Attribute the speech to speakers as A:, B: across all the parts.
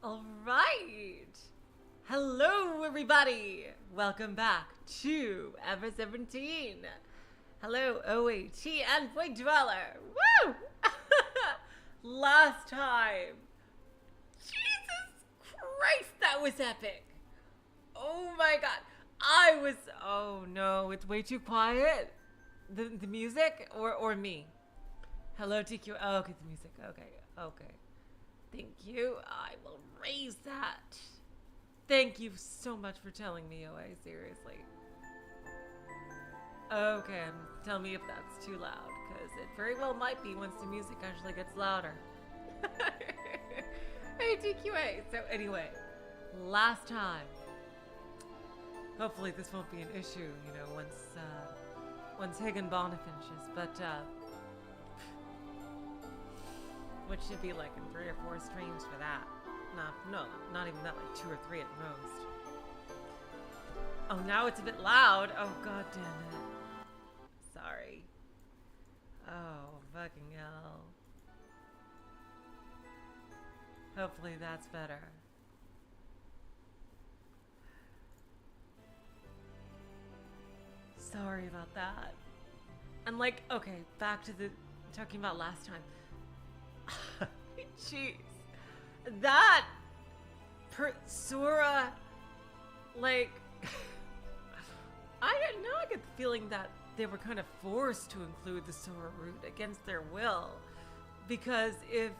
A: All right. Hello, everybody. Welcome back to Ever17. Hello, OAT and Point Dweller. Woo! Last time. Jesus Christ, that was epic. Oh my god. Oh no, it's way too quiet. The music or me? Hello, TQ. Oh, okay, the music. Okay. Thank you. I will raise that. Thank you so much for telling me, OA. Seriously. Okay, tell me if that's too loud, because it very well might be once the music actually gets louder. Hey, TQA. So anyway, last time. Hopefully this won't be an issue, once Higginbona finishes, but which should be like in 3 or 4 streams for that. No, not even that, like 2 or 3 at most. Oh, now it's a bit loud. Oh, god damn it. Sorry. Oh, fucking hell. Hopefully that's better. Sorry about that. And like, okay, back to the talking about last time. Jeez. That Sora, like, I don't know, I get the feeling that they were kind of forced to include the Sora route against their will. Because if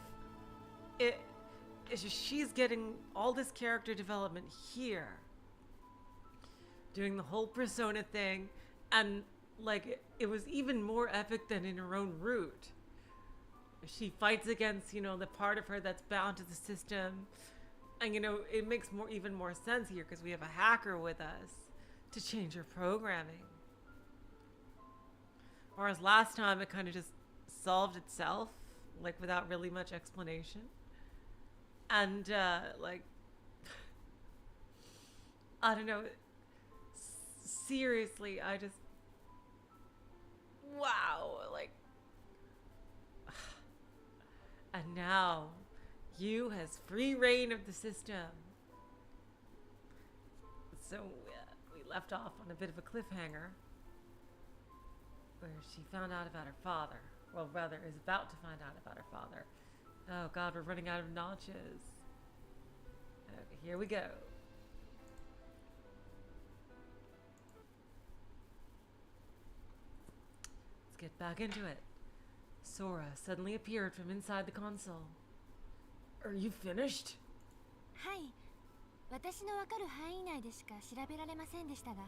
A: she's getting all this character development here, doing the whole persona thing, and like it was even more epic than in her own route. She fights against, the part of her that's bound to the system. And, it makes even more sense here because we have a hacker with us to change her programming. Whereas last time it kind of just solved itself, like without really much explanation. And, like, I don't know. Seriously, wow, like, and now, you has free reign of the system. So, we left off on a bit of a cliffhanger, where she found out about her father. Well, rather, is about to find out about her father. Oh god, we're running out of notches. Okay, here we go. Let's get back into it. Sora suddenly appeared from inside the console. Are you finished?
B: はい。私のわかる範囲内でしか調べられませんでしたが。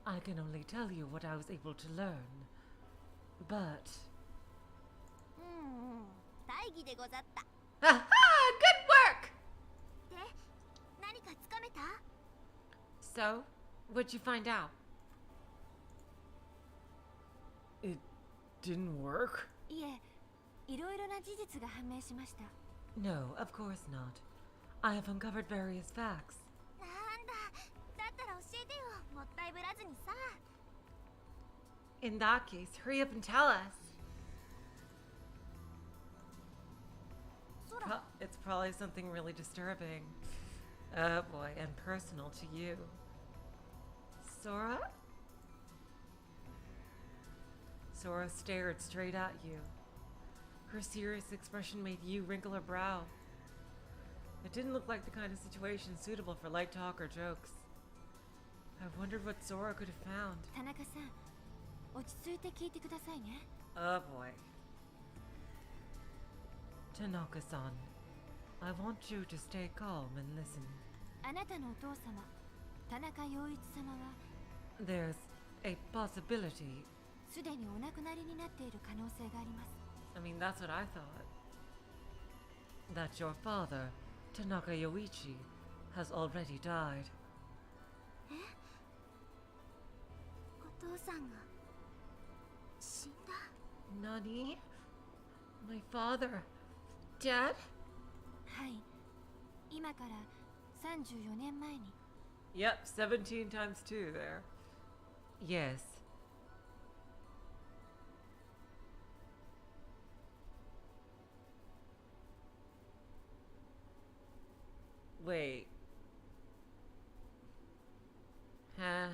A: I can only tell you what I was able to learn. But...
B: 大義でござった。
A: Aha! Good work!
B: で、何かつかめた？
A: So, what'd you find out? It didn't work?
B: いえ、いろいろな事実が判明しました。
A: No, of course not. I have uncovered various facts.
B: なんだ、だったら教えてよ。もったいぶらずにさ。
A: In that case, hurry up and tell us. It's probably something really disturbing. Oh boy, and personal to you. Sora? Sora stared straight at you. Her serious expression made you wrinkle her brow. It didn't look like the kind of situation suitable for light talk or jokes. I wondered what Sora could have found.
B: 田中さん、落ち着いて聞いてくださいね。
A: Oh boy. Tanaka-san, I want you to stay calm and listen.
B: あなたのお父様、田中陽一様は
A: There's a possibility.
B: すでにお亡くなりになっている可能性があります。
A: I mean, that's what I thought. That your father, Tanaka Yoichi, has already died.
B: え？お父さんが死んだ？
A: Nani? My father? Dad?
B: はい。今から34年前に。
A: Yep, 17 times 2 there. Yes. Wait. Huh?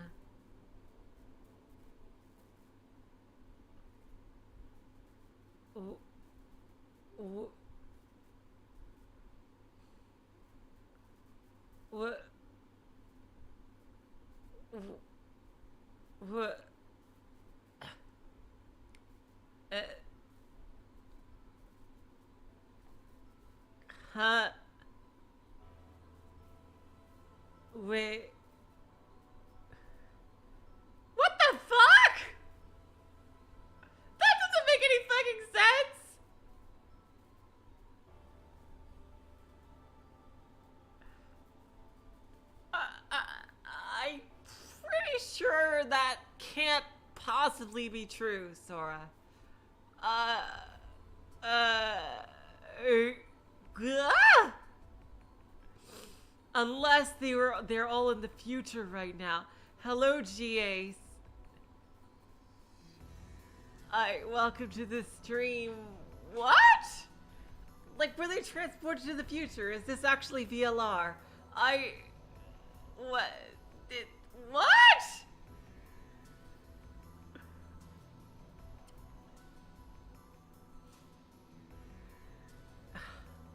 A: What? What? Huh? Wait. What the fuck? That doesn't make any fucking sense. I'm pretty sure that can't possibly be true, Sora. Uh, Unless they're all in the future right now. Hello, GAs. Welcome to the stream. What? Like, were they transported to the future? Is this actually VLR? What? What?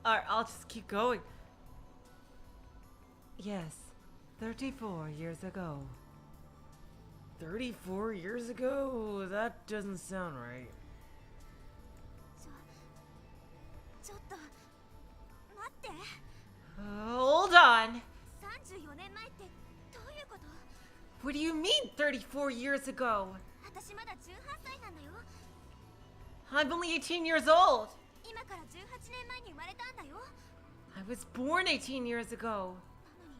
A: Alright, I'll just keep going. Yes, 34 years ago. 34 years ago? That doesn't sound right.
B: ちょっと待って。
A: Hold on.
B: 34年前ってどういうこと？
A: What do you mean 34 years ago?
B: 私まだ18歳なんだよ。
A: I'm only 18 years old.
B: 今から18年前に生まれたんだよ。
A: I was born 18 years ago.
B: なのに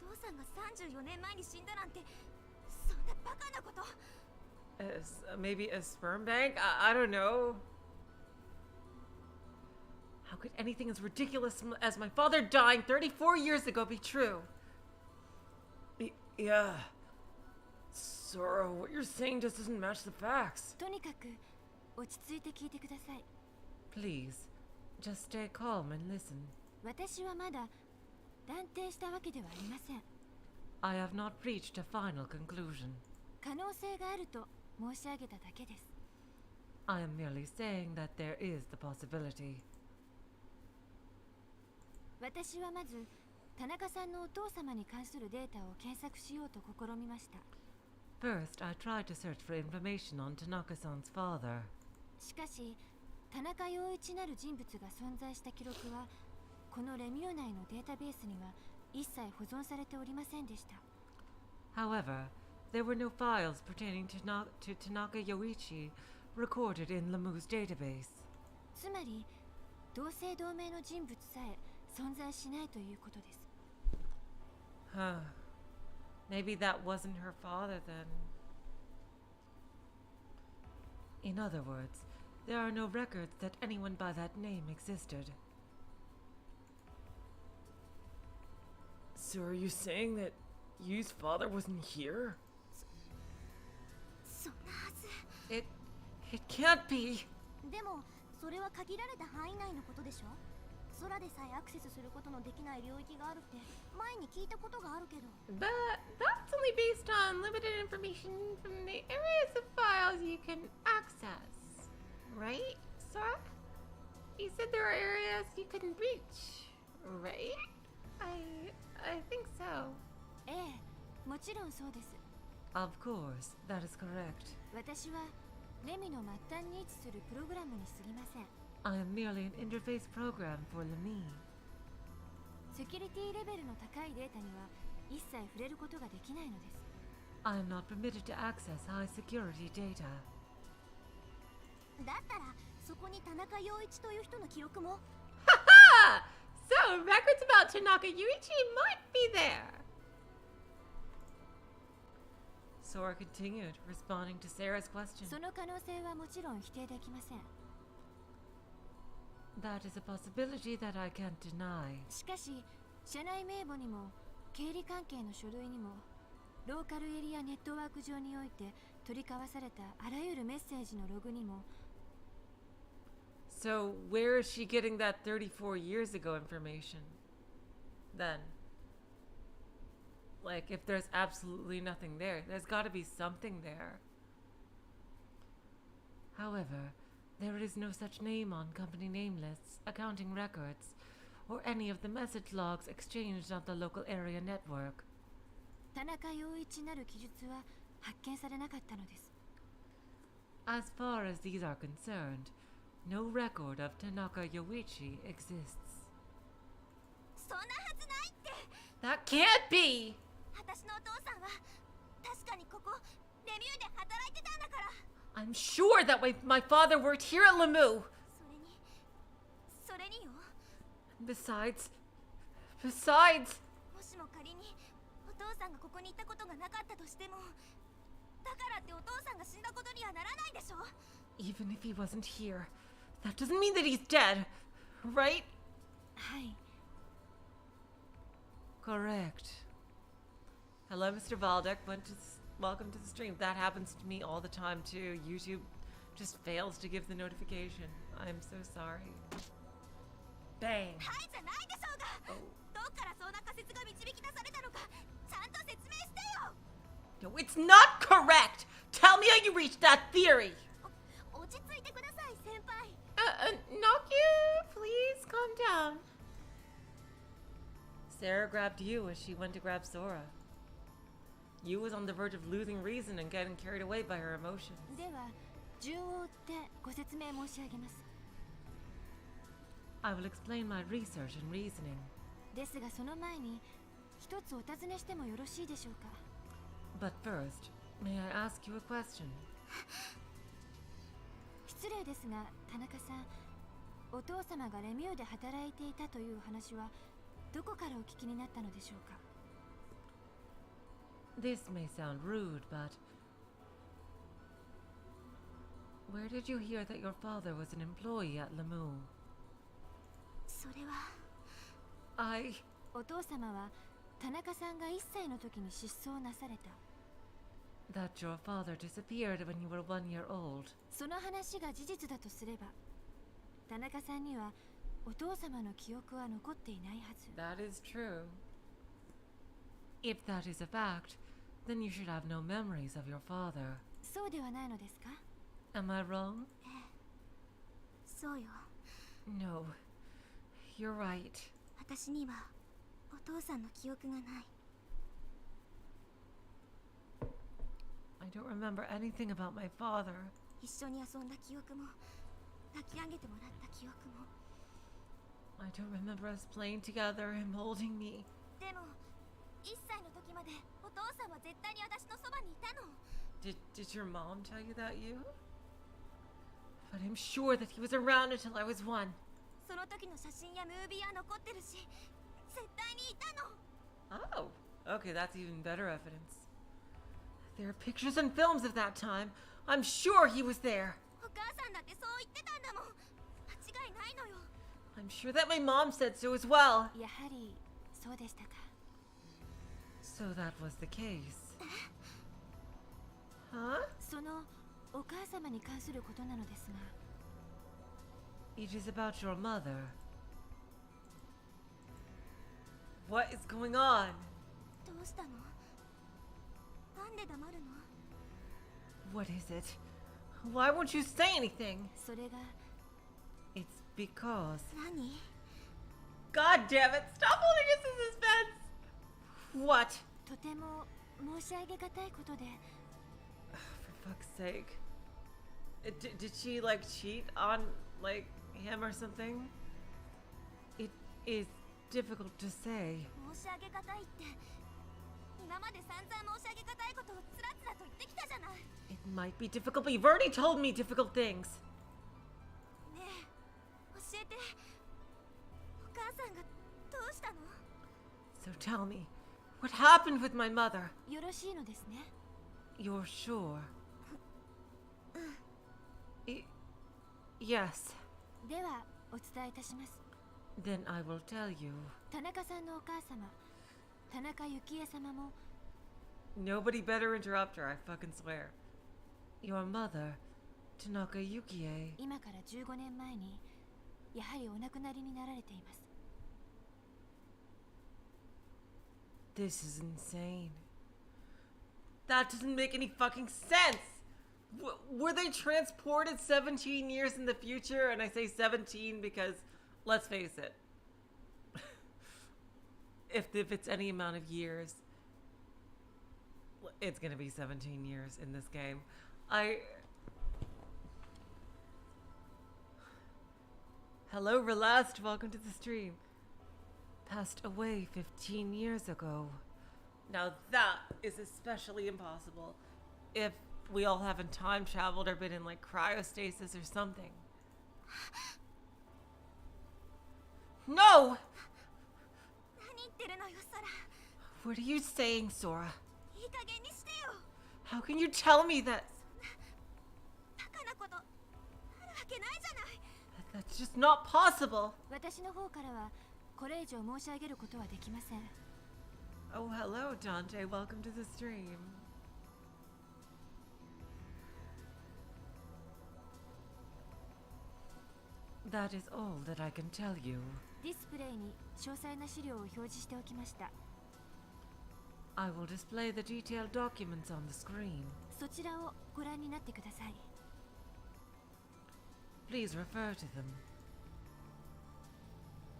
B: お父さんが34年前に死んだなんてそんなバカなこと。
A: Maybe a sperm bank? I don't know. How could anything as ridiculous as my father dying 34 years ago be true? Yeah. Sora, what you're saying just doesn't match the facts.
B: とにかく落ち着いて聞いてください。
A: Please, just stay calm and listen.
B: 私はまだ断定したわけではありません。
A: I have not reached a final conclusion.
B: 可能性があると申し上げただけです。
A: I am merely saying that there is the possibility.
B: 私はまず田中さんのお父様に関するデータを検索しようと試みました。
A: First, I tried to search for information on Tanaka-san's father.
B: しかし田中陽一なる人物が存在した記録はこのレミュー内のデータベースには一切保存されておりませんでした。
A: However, there were no files pertaining to Tanaka Yoichi recorded in Lemu's database.
B: つまり同姓同名の人物さえ存在しないということです。
A: Huh. Maybe that wasn't her father then. In other words, there are no records that anyone by that name existed. So are you saying that Yu's father wasn't here?
B: そんなはず。
A: It can't be.
B: でもそれは限られた範囲内のことでしょ。空でさえアクセスすることのできない領域があるって前に聞いたことがあるけど。
A: But that's only based on limited information from the areas of files you can access. Right, Sora? You said there are areas you couldn't reach, right? I think so.
B: ええ、もちろんそうです。
A: Of course, that is correct.
B: 私はレミの末端に位置するプログラムに過ぎません。
A: I am merely an interface program for Lemi.
B: セキュリティレベルの高いデータには一切触れることができないのです。
A: I am not permitted to access high security data.
B: だったらそこに田中陽一という人の記録も。
A: Haha! So, records about Tanaka Yuichi might be there. Sora continued, responding to Sarah's question.
B: その可能性はもちろん否定できません。
A: That is a possibility that I can't deny.
B: しかし社内名簿にも経理関係の書類にもローカルエリアネットワーク上において取り交わされたあらゆるメッセージのログにも。
A: So, where is she getting that 34 years ago information? then? Like, if there's absolutely nothing there, there's gotta be something there. However, there is no such name on company name lists, accounting records, or any of the message logs exchanged on the local area network.
B: 田中陽一なる記述は発見されなかったのです。
A: As far as these are concerned, no record of Tanaka Yoichi exists.
B: そんなはずないって。
A: That can't be!
B: 私のお父さんは確かにここレミューで働いてたんだから。
A: I'm sure that my father worked here at Lemieux.
B: それによ。
A: Besides,
B: もしも仮にお父さんがここに行ったことがなかったとしても、だからってお父さんが死んだことにはならないでしょ。
A: even if he wasn't here, that doesn't mean that he's dead, right?
B: はい。
A: Correct. Hello, Mr. Valdek. Welcome to the stream. That happens to me all the time too. YouTube just fails to give the notification. I'm so sorry. Bang.
B: はいじゃないでしょうが。どっからそんな仮説が導き出されたのか、ちゃんと説明してよ。
A: No, it's not correct. Tell me how you reached that theory.
B: 落ち着いてください、先輩。
A: Nokia, please calm down. Sarah grabbed you as she went to grab Sora. You was on the verge of losing reason and getting carried away by her emotions.
B: では、順を追ってご説明申し上げます。
A: I will explain my research and reasoning.
B: ですがその前に一つお尋ねしてもよろしいでしょうか。
A: But first, may I ask you a question?
B: 失礼ですが、田中さん、お父様がレミューで働いていたという話はどこからお聞きになったのでしょうか。
A: This may sound rude, but where did you hear that your father was an employee at Lemieux?
B: それは
A: I...
B: お父様は田中さんが1歳の時に失踪なされた。
A: That your father disappeared when you were 1 year old.
B: その話が事実だとすれば、田中さんにはお父様の記憶は残っていないはず。
A: That is true. If that is a fact, then you should have no memories of your father.
B: そうではないのですか？
A: Am I wrong?
B: そうよ。
A: No. You're right.
B: 私にはお父さんの記憶がない。
A: I don't remember anything about my father.
B: 一緒に遊んだ記憶も、抱き上げてもらった記憶も。
A: I don't remember us playing together, him holding me.
B: でも、1歳の時までお父さんは絶対に私のそばにいたの。
A: Did your mom tell you that, you? But I'm sure that he was around until I was 1.
B: その時の写真やムービーは残ってるし、絶対にいたの。
A: Oh, okay, that's even better evidence. There are pictures and films of that time. I'm sure he was there.
B: お母さんだってそう言ってたんだもん。間違いないのよ。
A: I'm sure that my mom said so as well.
B: やはりそうでしたか。
A: So that was the case. Huh?
B: そのお母様に関することなのですが。
A: It is about your mother. What is going on?
B: どうしたの？なんで黙るの？
A: What is it? Why won't you say anything?
B: それが
A: It's because...
B: 何？
A: God damn it! Stop holding us in suspense! What?
B: とても申し上げがたいことで。
A: For fuck's sake. Did she like cheat on like him or something? It is difficult to say.
B: 申し上げがたいって、今まで散々申し上げがたいことをつらつらと言ってきたじゃない。
A: It might be difficult, but you've already told me difficult things.
B: ねえ、教えて。お母さんがどうしたの？
A: So tell me, what happened with my mother?
B: よろしいのですね。
A: You're sure? Yes.
B: ではお伝えいたします。
A: Then I will tell you.
B: 田中さんのお母様、田中幸恵様も。
A: Nobody better interrupt her, I fucking swear. Your mother, Tanaka Yukie.
B: 今から15年前にやはりお亡くなりになられています。
A: This is insane. That doesn't make any fucking sense. Were they transported 17 years in the future? And I say 17 because, let's face it, if it's any amount of years, it's going to be 17 years in this game. Hello, Relast. Welcome to the stream. Passed away 15 years ago. Now that is especially impossible if we all haven't time traveled or been in like cryostasis or something. No! What are you saying, Sora? How can you tell me that? That's just not possible. Oh, hello, Dante. Welcome to the stream. That is all that I can tell you. I will display the detailed documents on the screen. Please refer to them.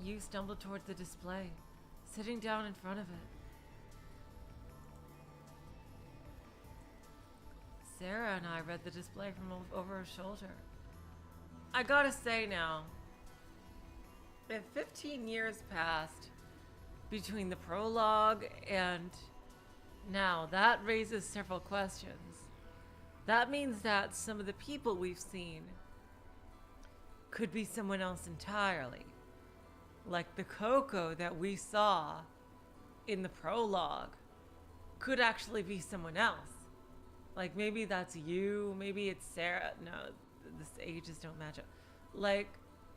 A: You stumbled towards the display, sitting down in front of it. Sarah and I read the display from over her shoulder. I gotta say now, if 15 years passed between the prologue and now, that raises several questions. That means that some of the people we've seen could be someone else entirely. Like the Coco that we saw in the prologue could actually be someone else. Like maybe that's you, maybe it's Sarah. No, the ages don't match up. Like,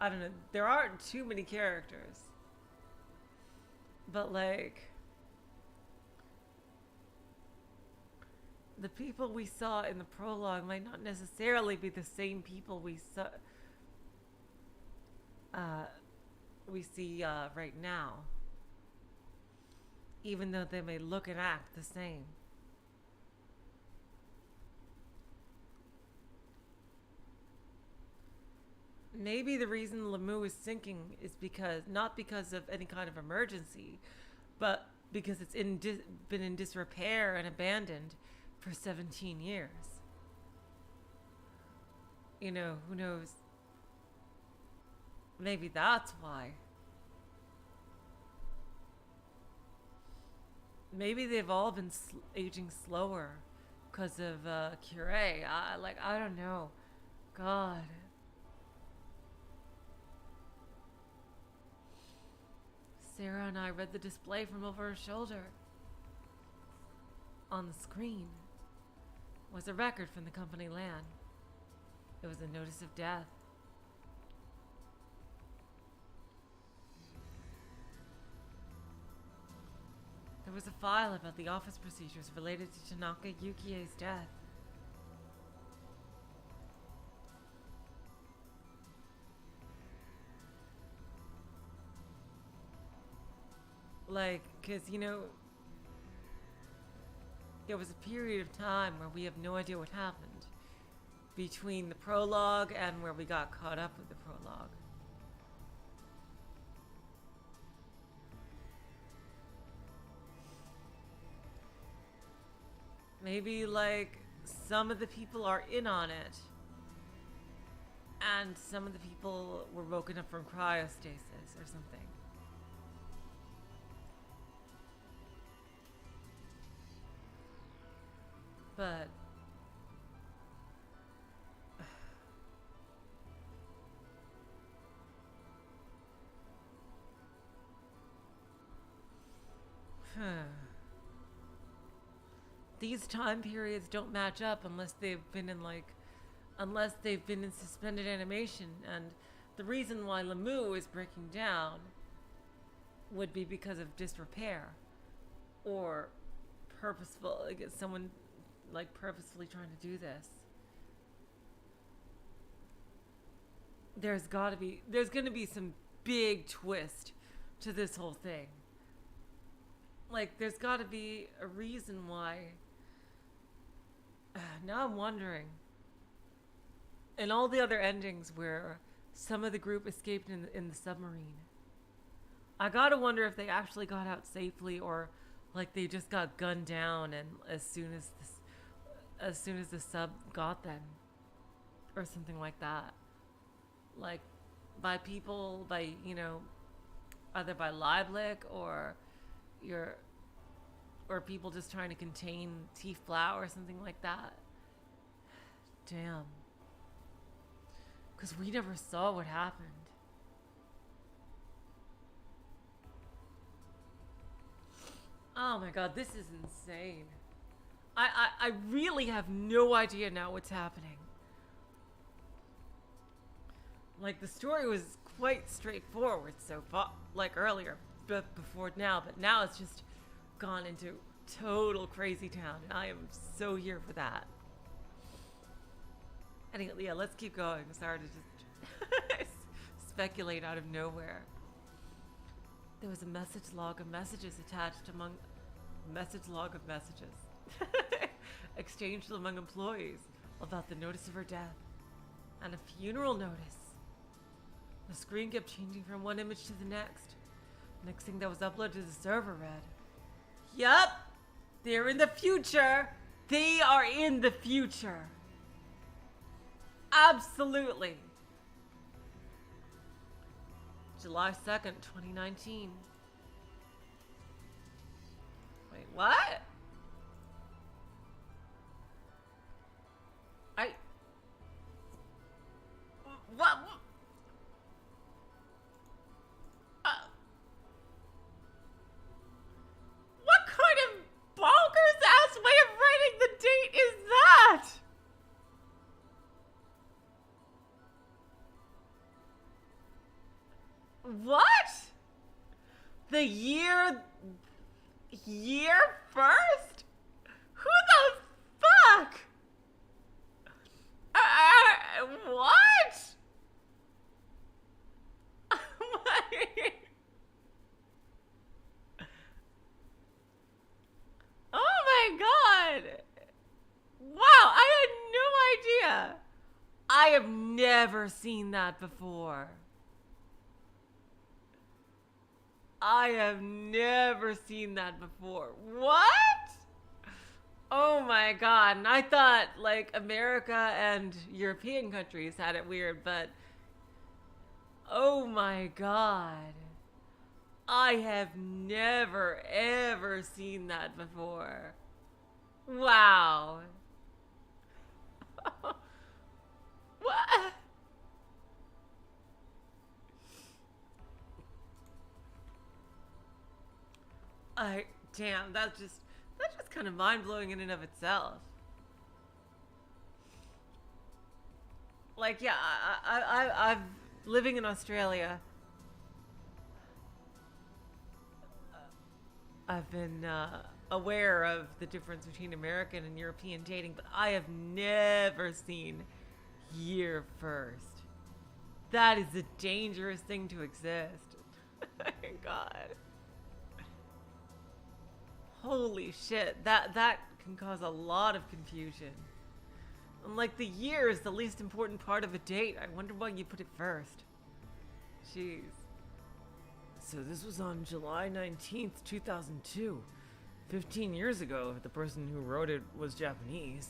A: I don't know, there aren't too many characters. But like, the people we saw in the prologue might not necessarily be the same people we saw right now, even though they may look and act the same. Maybe the reason Lemieux is sinking is not because of any kind of emergency, but because it's been in disrepair and abandoned for 17 years. You know, who knows? Maybe that's why. Maybe they've all been aging slower because of Curie. I don't know. God. Sarah and I read the display from over her shoulder. On the screen was a record from the company land. It was a notice of death. There was a file about the office procedures related to Tanaka Yukie's death. Like, 'cause, you know, there was a period of time where we have no idea what happened between the prologue and where we got caught up with the prologue. Maybe, like, some of the people are in on it, and some of the people were woken up from cryostasis or something. But these time periods don't match up unless they've been in suspended animation, and the reason why Lemieux is breaking down would be because of disrepair or purposeful, like someone like purposefully trying to do this. There's going to be some big twist to this whole thing. Like, there's got to be a reason why. Now I'm wondering. And all the other endings where some of the group escaped in the submarine. I gotta wonder if they actually got out safely, or like they just got gunned down, and as soon as the sub got them, or something like that, like by people, by either by Lieblich or people just trying to contain T-Flow or something like that. Damn. Because we never saw what happened. Oh my god, this is insane. I really have no idea now what's happening. Like, the story was quite straightforward so far, like earlier, before now, but now it's just gone into total crazy town, and I am so here for that. Anyway, yeah, let's keep going. Sorry to just speculate out of nowhere. There was a message log of messages attached among exchanged among employees about the notice of her death and a funeral notice. The screen kept changing from one image to the next. Next thing that was uploaded to the server read, "Yup, they're in the future. They are in the future. Absolutely." July 2nd, 2019. Wait, what? What? What kind of bonkers ass way of writing the date is that? What? The year first? Who the fuck? What? Oh my god. Wow, I had no idea. I have never seen that before. I have never seen that before. What? Oh my god. And I thought like America and European countries had it weird, but oh my god. I have never ever seen that before. Wow. What? Damn, that's just kind of mind-blowing in and of itself. Like, yeah, I've living in Australia. I've been aware of the difference between American and European dating, but I have never seen year first. That is a dangerous thing to exist. Oh my god. Holy shit, that can cause a lot of confusion. And like, the year is the least important part of a date. I wonder why you put it first. Jeez. So this was on July 19th, 2002. 15 years ago, the person who wrote it was Japanese.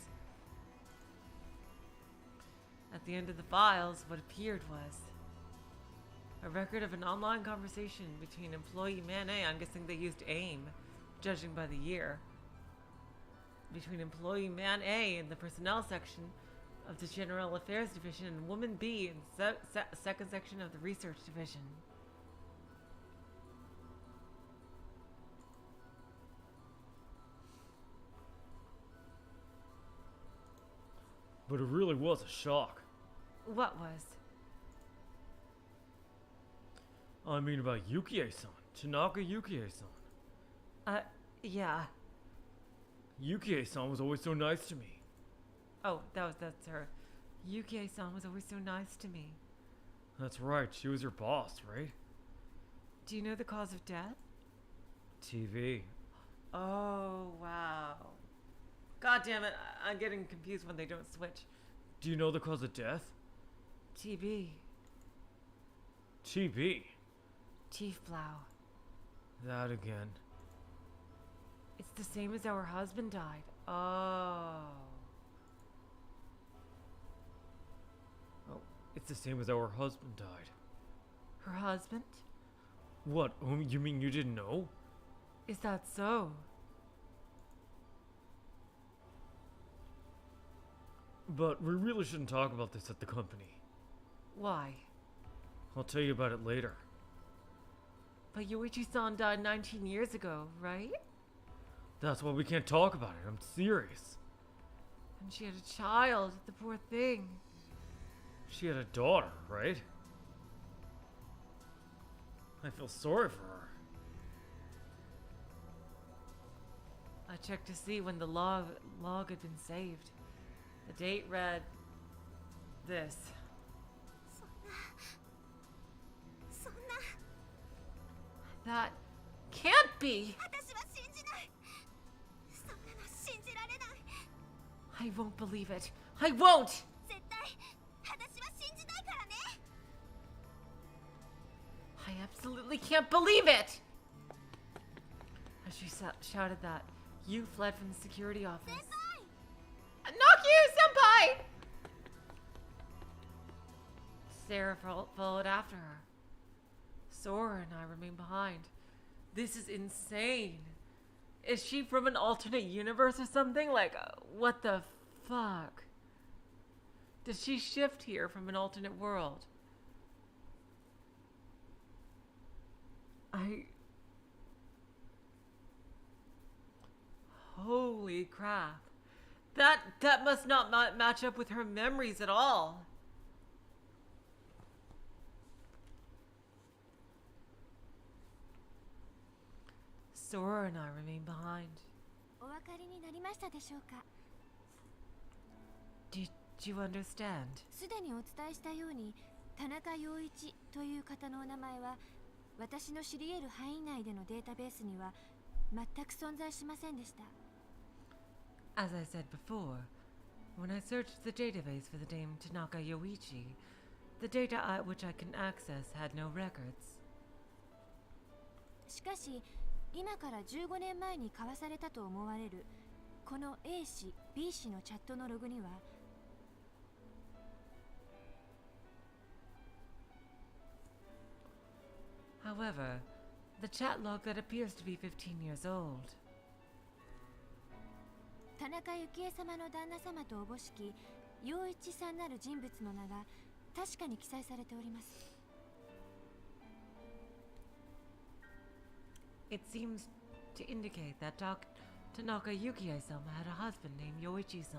A: At the end of the files, what appeared was a record of an online conversation between employee man A, I'm guessing they used AIM, judging by the year, between employee man A in the personnel section of the General Affairs Division and woman B in the second section of the Research Division.
C: But it really was a shock.
A: What was?
C: I mean about Yukie-san. Tanaka Yukie-san.
A: Yeah.
C: Yukie-san was always so nice to me.
A: Oh, that's her. Yukie-san was always so nice to me.
C: That's right, she was your boss, right?
A: Do you know the cause of death?
C: TV.
A: Oh, wow. God damn it, I'm getting confused when they don't switch.
C: Do you know the cause of death?
A: TB.
C: TB.
A: Tiefblau.
C: That again.
A: It's the same as our husband died. Oh.
C: Oh, it's the same as our husband died.
A: Her husband?
C: What? Oh, you mean you didn't know?
A: Is that so?
C: But we really shouldn't talk about this at the company.
A: Why?
C: I'll tell you about it later.
A: But Yoichi-san died 19 years ago, right?
C: That's why we can't talk about it. I'm serious.
A: And she had a child, the poor thing.
C: She had a daughter, right? I feel sorry for her.
A: I checked to see when the log had been saved. The date read this.
B: そんな
A: That can't be!
B: 私は信じない。そんなの信じられない。
A: I won't believe it. I won't!
B: 絶対私は信じないからね。
A: I absolutely can't believe it! As she shouted that, you fled from the security office. Knock you, senpai! Sarah followed after her. Sora and I remained behind. This is insane. Is she from an alternate universe or something? Like, what the fuck? Did she shift here from an alternate world? Holy crap. That must not match up with her memories at all. Sora and I remain behind.
B: お分かりになりましたでしょうか。
A: Did you understand?
B: すでにお伝えしたように、田中陽一という方のお名前は私の知り得る範囲内でのデータベースには全く存在しませんでした。
A: As I said before, when I searched the database for the name Tanaka Yoichi, the data which I can access had no records.
B: しかし、今から15年前に交わされたと思われるこの A 氏 B 氏のチャットのログには
A: However, the chat log that appears to be 15 years old.
B: 田中幸恵様の旦那様とおぼしき陽一さんなる人物の名が確かに記載されております。
A: It seems to indicate that Tanaka Yukie-sama had a husband named Yoichi-san.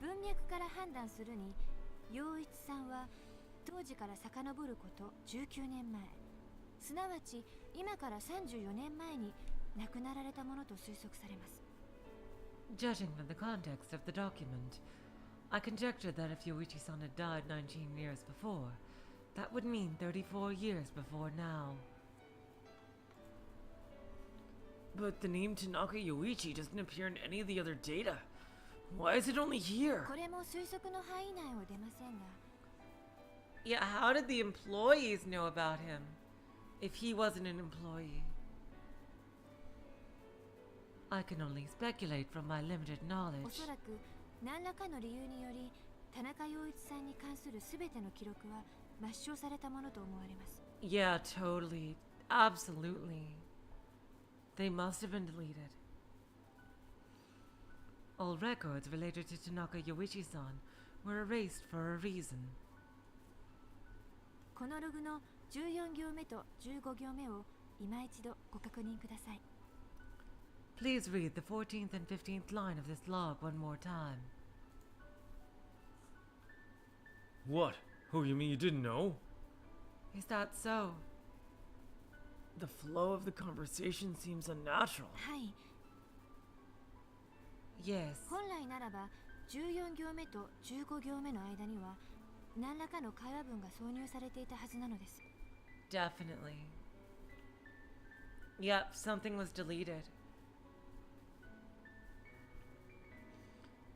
B: 文脈から判断するに陽一さんは当時から遡ること19年前、すなわち今から34年前に亡くなられたものと推測されます。
A: Judging from the context of the document, I conjectured that if Yoichi-san had died 19 years before, that would mean 34 years before now. But the name Tanaka Yoichi doesn't appear in any of the other data. Why is it only here?
B: これも推測の範囲内を出ませんが。
A: Yeah, how did the employees know about him if he wasn't an employee? I can only speculate from my limited
B: お
A: knowledge.
B: そらく何らかの理由により田中陽一さんに関するすべての記録は抹消されたものと思われます。
A: Yeah, totally. Absolutely. They must have been deleted. All records related to Tanaka Yoichi-san were erased for a reason.
B: このログの14行目と15行目を今一度ご確認ください。
A: Please read the 14th and 15th line of this log one more time.
C: What? Oh, you mean you didn't know?
A: Is that so?
C: The flow of the conversation seems unnatural.
B: はい。
A: Yes.
B: 本来ならば14行目と15行目の間には何らかの会話文が挿入されていたはずなのです。
A: Definitely. Yep, something was deleted.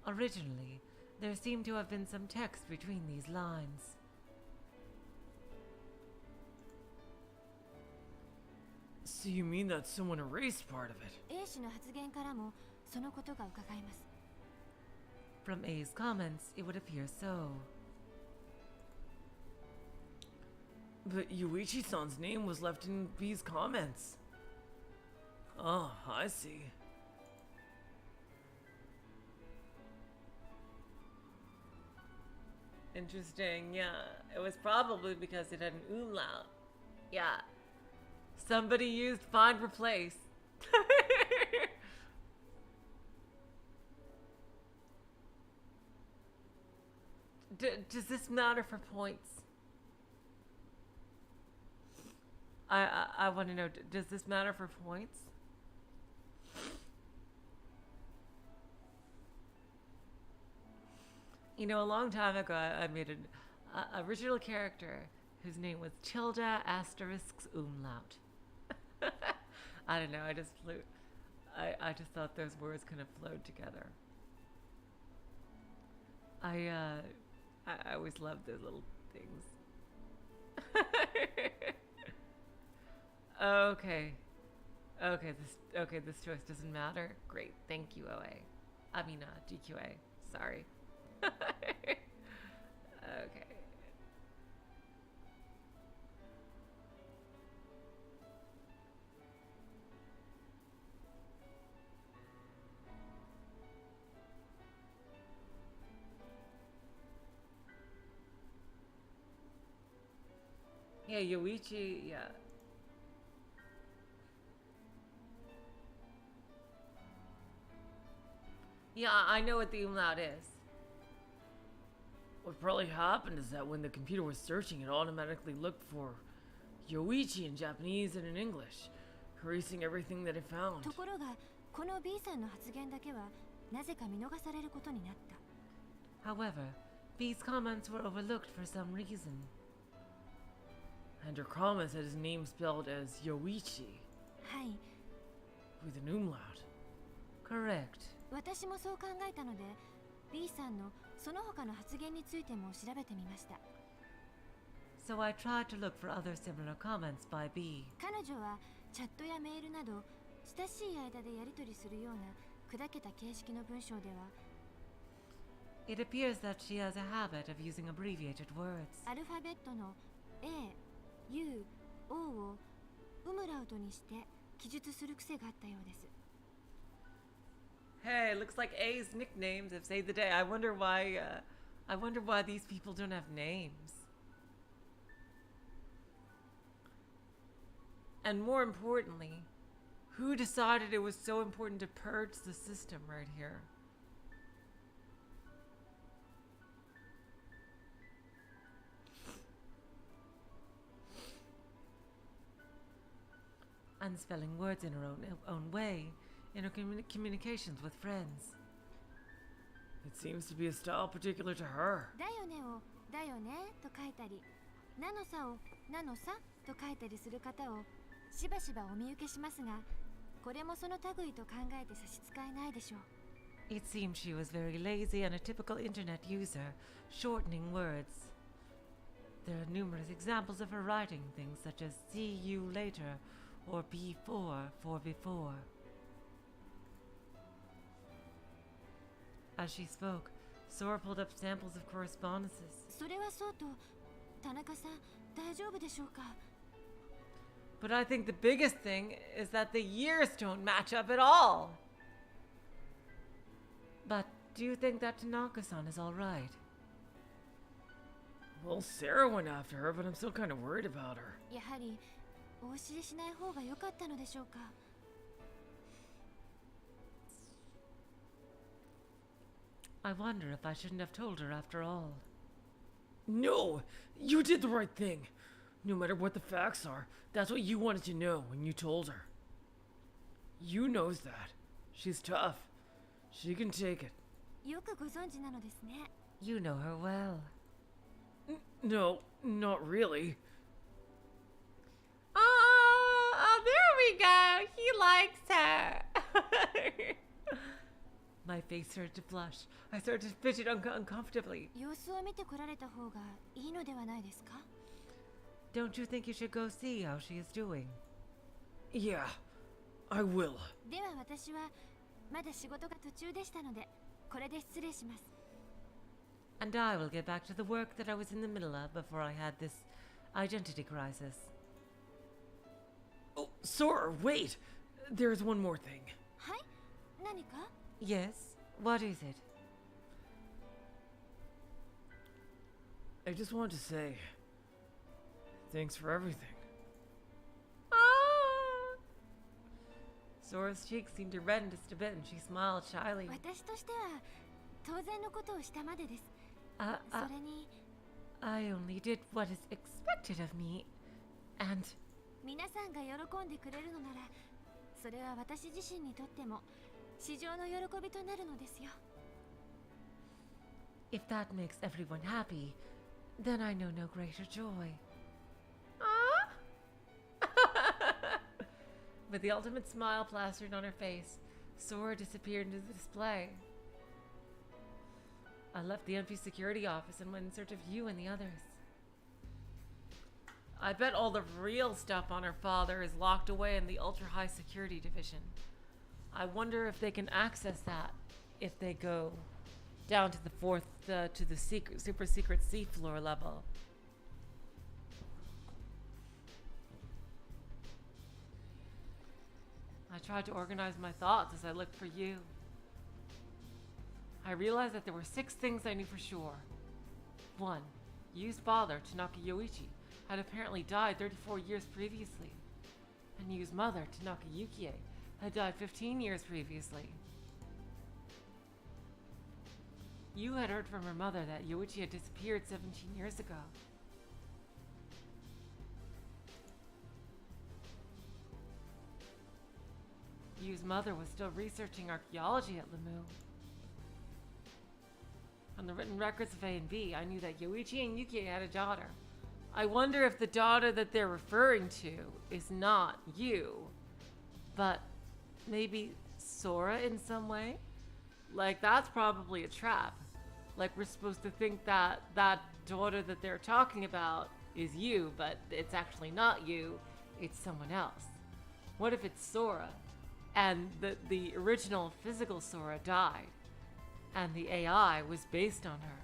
A: Originally, there seemed to have been some text between these lines.
C: So you mean that someone erased part of it?
B: A 氏の発言からもそのことが伺えます。
A: From A's comments, it would appear so.
C: But Yuichi-san's name was left in B's comments. Oh, I see.
A: Interesting, yeah. It was probably because it had an umlaut. Yeah. Somebody used find replace. Does this matter for points? I want to know, does this matter for points? You know, a long time ago, I made an original character whose name was tilde asterisks umlaut. I don't know, I just thought those words kind of flowed together. I always loved those little things. Okay, this choice doesn't matter. Great, thank you, OA. I mean, GQA. Sorry. Okay. Yeah, Yoichi, yeah. Yeah, I know what the umlaut is.
C: What probably happened is that when the computer was searching, it automatically looked for Yoichi in Japanese and in English, erasing everything that it found.
B: ところが、この B さんの発言だけはなぜか見逃されることになった。
A: However, B's comments were overlooked for some reason.
C: And her comments had his name spelled as Yoichi,
B: はい、
C: with an umlaut.
A: Correct.
B: 私もそう考えたので、B さんのその他の発言についても調べてみました。
A: So I tried to look for other similar comments by B.
B: 彼女はチャットやメールなど親しい間でやり取りするような砕けた形式の文章では、
A: It appears that she has a habit of using abbreviated words.
B: アルファベットの A、U、O をウムラウトにして記述する癖があったようです。
A: Hey, looks like A's nicknames have saved the day. I wonder why these people don't have names. And more importantly, who decided it was so important to purge the system right here? And spelling words in her own way in her communications with friends.
C: It seems to be a style particular to her.
B: だよねをだよねと書いたり、なのさをなのさと書いたりする方をしばしばお見受けしますが、これもその類と考えて差し支えないでしょう。
A: It seemed she was very lazy and a typical internet user, shortening words. There are numerous examples of her writing things such as see you later or B4 for before. As she spoke, Sora pulled up samples of correspondences.
B: それはそうと、田中さん大丈夫でしょうか。
A: But I think the biggest thing is that the years don't match up at all. But do you think that Tanaka-san is all right?
C: Well, Sarah went after her, but I'm still kind of worried about her.
B: やはりお教えしない方が良かったのでしょうか。
A: I wonder if I shouldn't have told her after all.
C: No! You did the right thing! No matter what the facts are, that's what you wanted to know when you told her. You knows that. She's tough. She can take it.
B: よくご存知なのですね。
A: You know her well.
C: No, not really.
A: Oh, there we go. He likes her. My face started to flush. I started to fidget uncomfortably.
B: 様子を見てこられた方がいいのではないですか？
A: Don't you think you should go see how she is doing?
C: Yeah, I will.
B: では私はまだ仕事が途中でしたので、これで失礼します。
A: And I will get back to the work that I was in the middle of before I had this identity crisis.
C: Oh, Sora, wait! There's one more thing.
B: はい？何か？
A: Yes? What is it?
C: I just wanted to say, thanks for everything.
A: Ah! Sora's cheeks seemed to redden just a bit and she smiled shyly.
B: 私としては当然のことをしたまでです。それに
A: I only did what is expected of me, and
B: 皆さんが喜んでくれるのなら、それは私自身にとっても至上の喜びとなるのですよ。
A: if that makes everyone happy, then I know no greater joy. With the ultimate smile plastered on her face, Sora disappeared into the display. I left the empty security office and went in search of you and the others. I bet all the real stuff on her father is locked away in the ultra-high security division. I wonder if they can access that if they go down to the super secret seafloor level. I tried to organize my thoughts as I looked for you. I realized that there were 6 things I knew for sure. 1. Yu's father, Tanaka Yoichi, had apparently died 34 years previously. And Yu's mother, Tanaka Yukie, had died 15 years previously. Yu had heard from her mother that Yoichi had disappeared 17 years ago. Yu's mother was still researching archaeology at Limu. On the written records of A and B, I knew that Yoichi and Yukie had a daughter. I wonder if the daughter that they're referring to is not Yu, but maybe Sora in some way? Like, that's probably a trap. Like, we're supposed to think that that daughter that they're talking about is Yu, but it's actually not Yu, it's someone else. What if it's Sora, and the original physical Sora died, and the AI was based on her,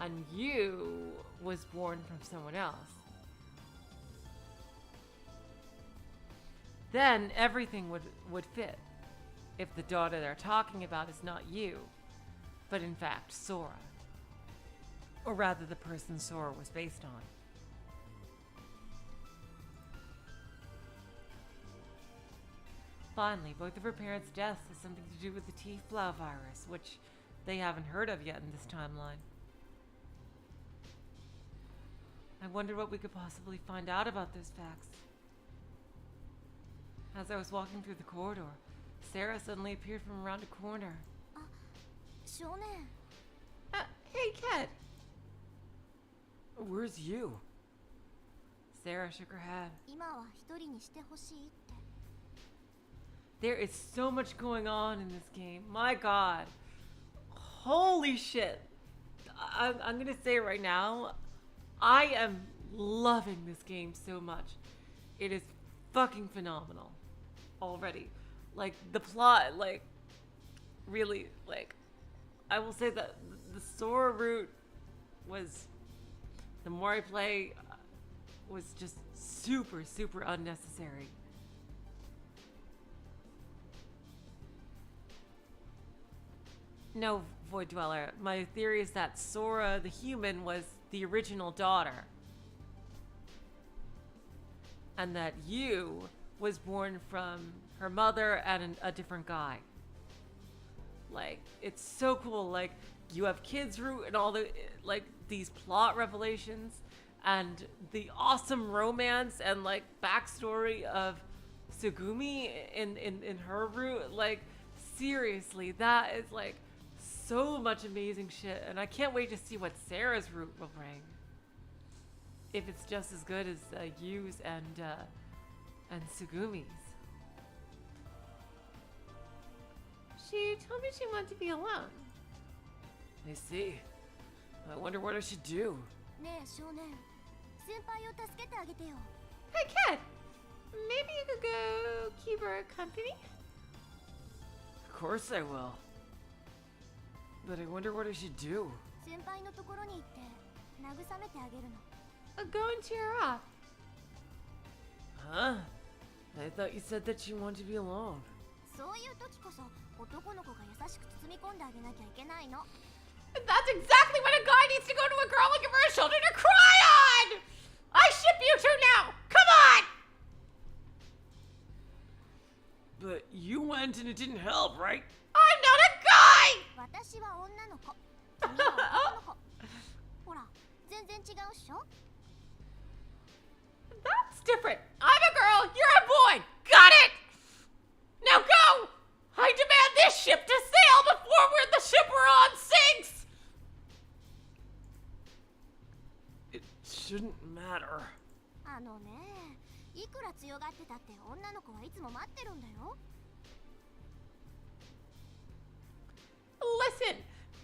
A: and Yu was born from someone else? Then everything would fit. If the daughter they're talking about is not Yu, but in fact Sora. Or rather, the person Sora was based on. Finally, both of her parents' deaths has something to do with the T-Flow virus, which they haven't heard of yet in this timeline. I wondered what we could possibly find out about those facts. As I was walking through the corridor, Sarah suddenly appeared from around a corner.
B: 少年。
A: Hey, kid!
C: Where's you?
A: Sarah shook her head.
B: 今は一人にしてほしいって。
A: There is so much going on in this game. My god. Holy shit. I'm gonna say it right now. I am loving this game so much. It is fucking phenomenal. Already. Like, the plot, like, really, like, I will say that the Sora route was, the more I play, was just super, super unnecessary. No, Void Dweller. My theory is that Sora, the human, was the original daughter. And that Yu was born from her mother and a different guy. Like, it's so cool. Like, you have Kids Root and all the, like, these plot revelations and the awesome romance and, like, backstory of Sugumi in her route. Like, seriously, that is, like, so much amazing shit, and I can't wait to see what Sarah's route will bring. If it's just as good as Yu's and Sugumi's. She told me she wanted to be alone.
C: I see. I wonder what I should do.
B: ねえ少年、先輩を助けてあげてよ。
A: Hey kid, maybe you could go keep her company?
C: Of course I will. But I wonder what I should do.
B: 先輩のところに行って慰めてあげるの。
A: Go and cheer her up.
C: Huh? I thought you said that you wanted to be alone.
B: そういう時こそ男の子が優しく包み込んであげなきゃいけないの。
A: That's exactly when a guy needs to go to a girl and give her a shoulder to cry on! I ship you two now! Come on!
C: But you went and it didn't help, right?
A: I'm not a guy!
B: 私は女の子。君は男の子。ほら、全然違うっしょ。
A: That's different. I'm a girl, you're a boy. Got it? Now go! I demand this ship to sail before the ship we're on sinks!
C: It shouldn't matter.
B: あのね、いくら強がってたって女の子はいつも待ってるんだよ。
A: Listen,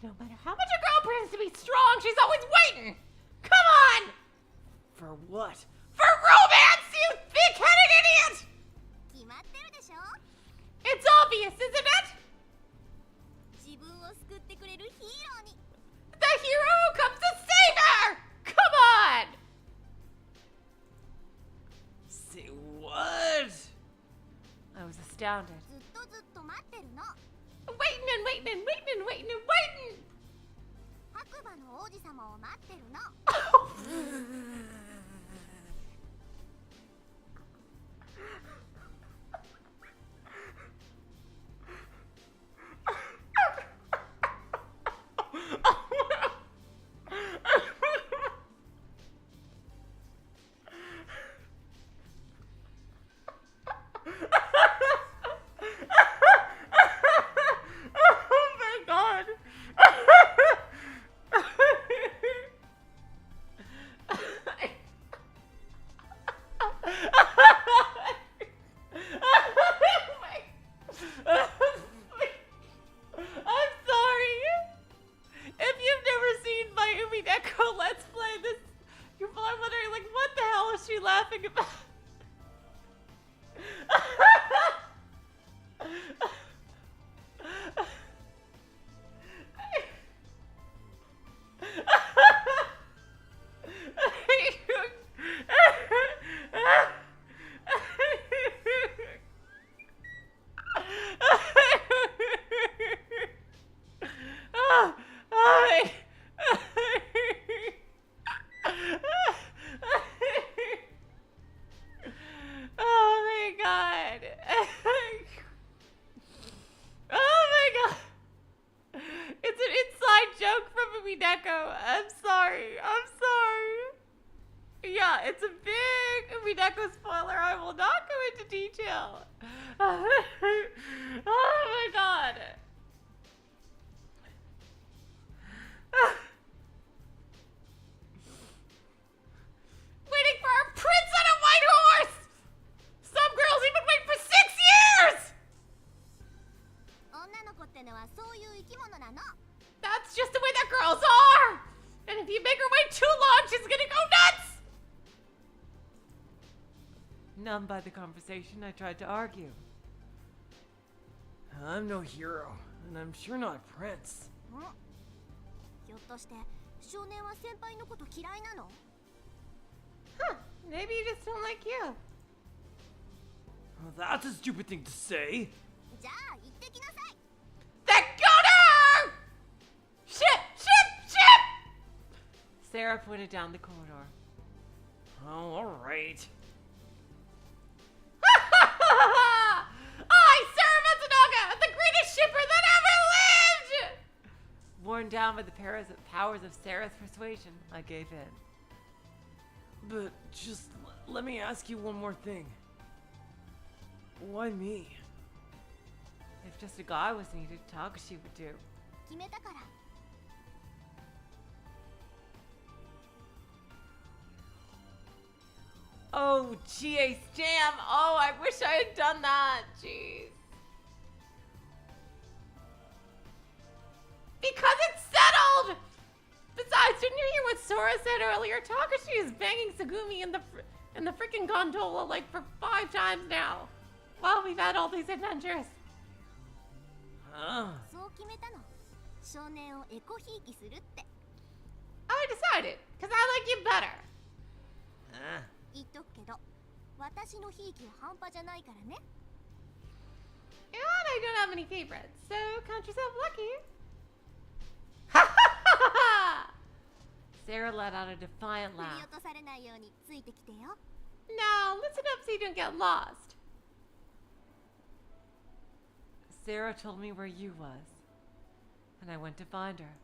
A: no matter how much a girl pretends to be strong, she's always waiting. Come on!
C: For what?
A: For romance, you thick-headed idiot!
B: 決まってるでしょ。
A: It's obvious, isn't it?
B: 自分を救ってくれるヒーローに。
A: The hero who comes to save her! Come on!
C: Say what?
A: I was astounded.
B: ずっと待ってるの。
A: Waiting and waiting and waiting and waiting and waiting!
B: 白馬の王子様を待ってるの。 Laughing about. I'm sorry. Yeah, it's a big Mineko spoiler. I will not go into detail. Oh my god. Waiting for a prince on a white horse! Some girls even wait for 6 years! 女の子ってのはそういう生き物なの。
A: That's just the way that girls are! And if you make her wait too long, she's gonna go nuts! Numbed by the conversation, I tried to argue.
C: I'm no hero, and I'm sure not a prince.
B: ひょっとして少年は先輩のこと嫌いなの？
A: Huh, maybe he just don't like you.
C: Well, that's a stupid thing to say.
B: じゃあ行ってきなさい。
A: Then go now! Ship! Sarah pointed down the corridor.
C: Oh, alright.
A: I, Sara Matsunaga, the greatest shipper that ever lived! Worn down by the powers of Sarah's persuasion, I gave in.
C: But just let me ask you one more thing. Why me?
A: If just a guy was needed, Takashi would do.
B: 決めたから。
A: Oh, GA Jam! Oh, I wish I had done that! Jeez.
D: Sora said earlier, Takashi is banging Sagumi in the freaking gondola like for 5 times now. Well, we've had all these adventures.
C: Huh?
B: そう決めたの。少年をエコひいきするって。
D: I decided, because I like you better.
C: Huh?
B: 言っとくけど、私のひいきは半端じゃないからね。
D: And I don't have any favorites, so count yourself lucky.
A: Sarah let out a defiant
B: 振り
A: laugh.
B: 落とされないようについてきてよ。
D: Now, listen up so you don't get lost.
A: Sarah told me where you was, and I went to find her.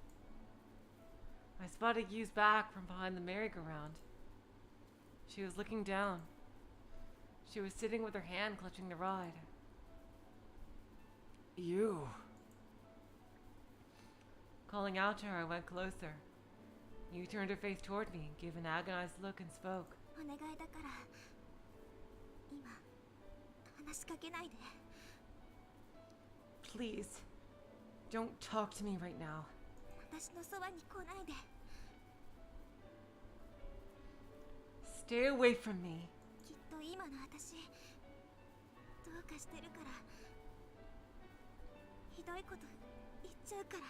A: I spotted Yu's back from behind the merry-go-round. She was looking down. She was sitting with her hand clutching the ride.
C: You.
A: Calling out to her, I went closer. Yu turned her face toward me, gave an agonized look, and spoke.
B: お願いだから、今、話しかけないで。
A: Please, don't talk to me right now.
B: 私のそばに来ないで。
A: Stay away from me.
B: きっと今の私、どうかしてるから。ひどいこと言っちゃうから。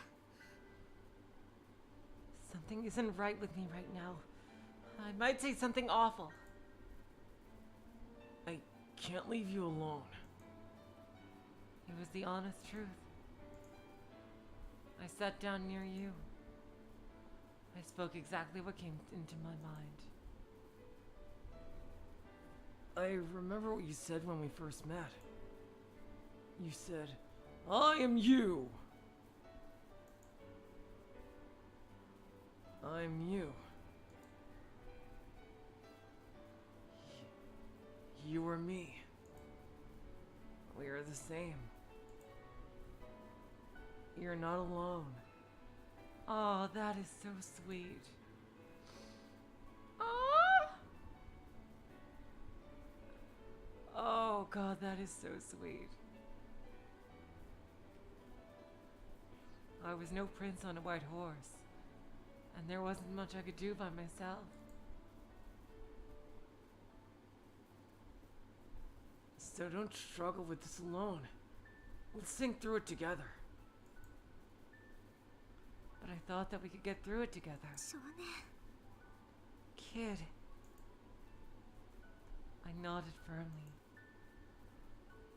A: Something isn't right with me right now. I might say something awful.
C: I can't leave you alone.
A: It was the honest truth. I sat down near you. I spoke exactly what came into my mind.
C: I remember what you said when we first met. You said, I am you. I'm you. You are me. We are the same. You're not alone.
A: Oh, that is so sweet. Oh, God, that is so sweet. I was no prince on a white horse, and there wasn't much I could do by myself.
C: So don't struggle with this alone. Let's think through it together.
A: But I thought that we could get through it together.
B: 少年、
A: Kid. I nodded firmly.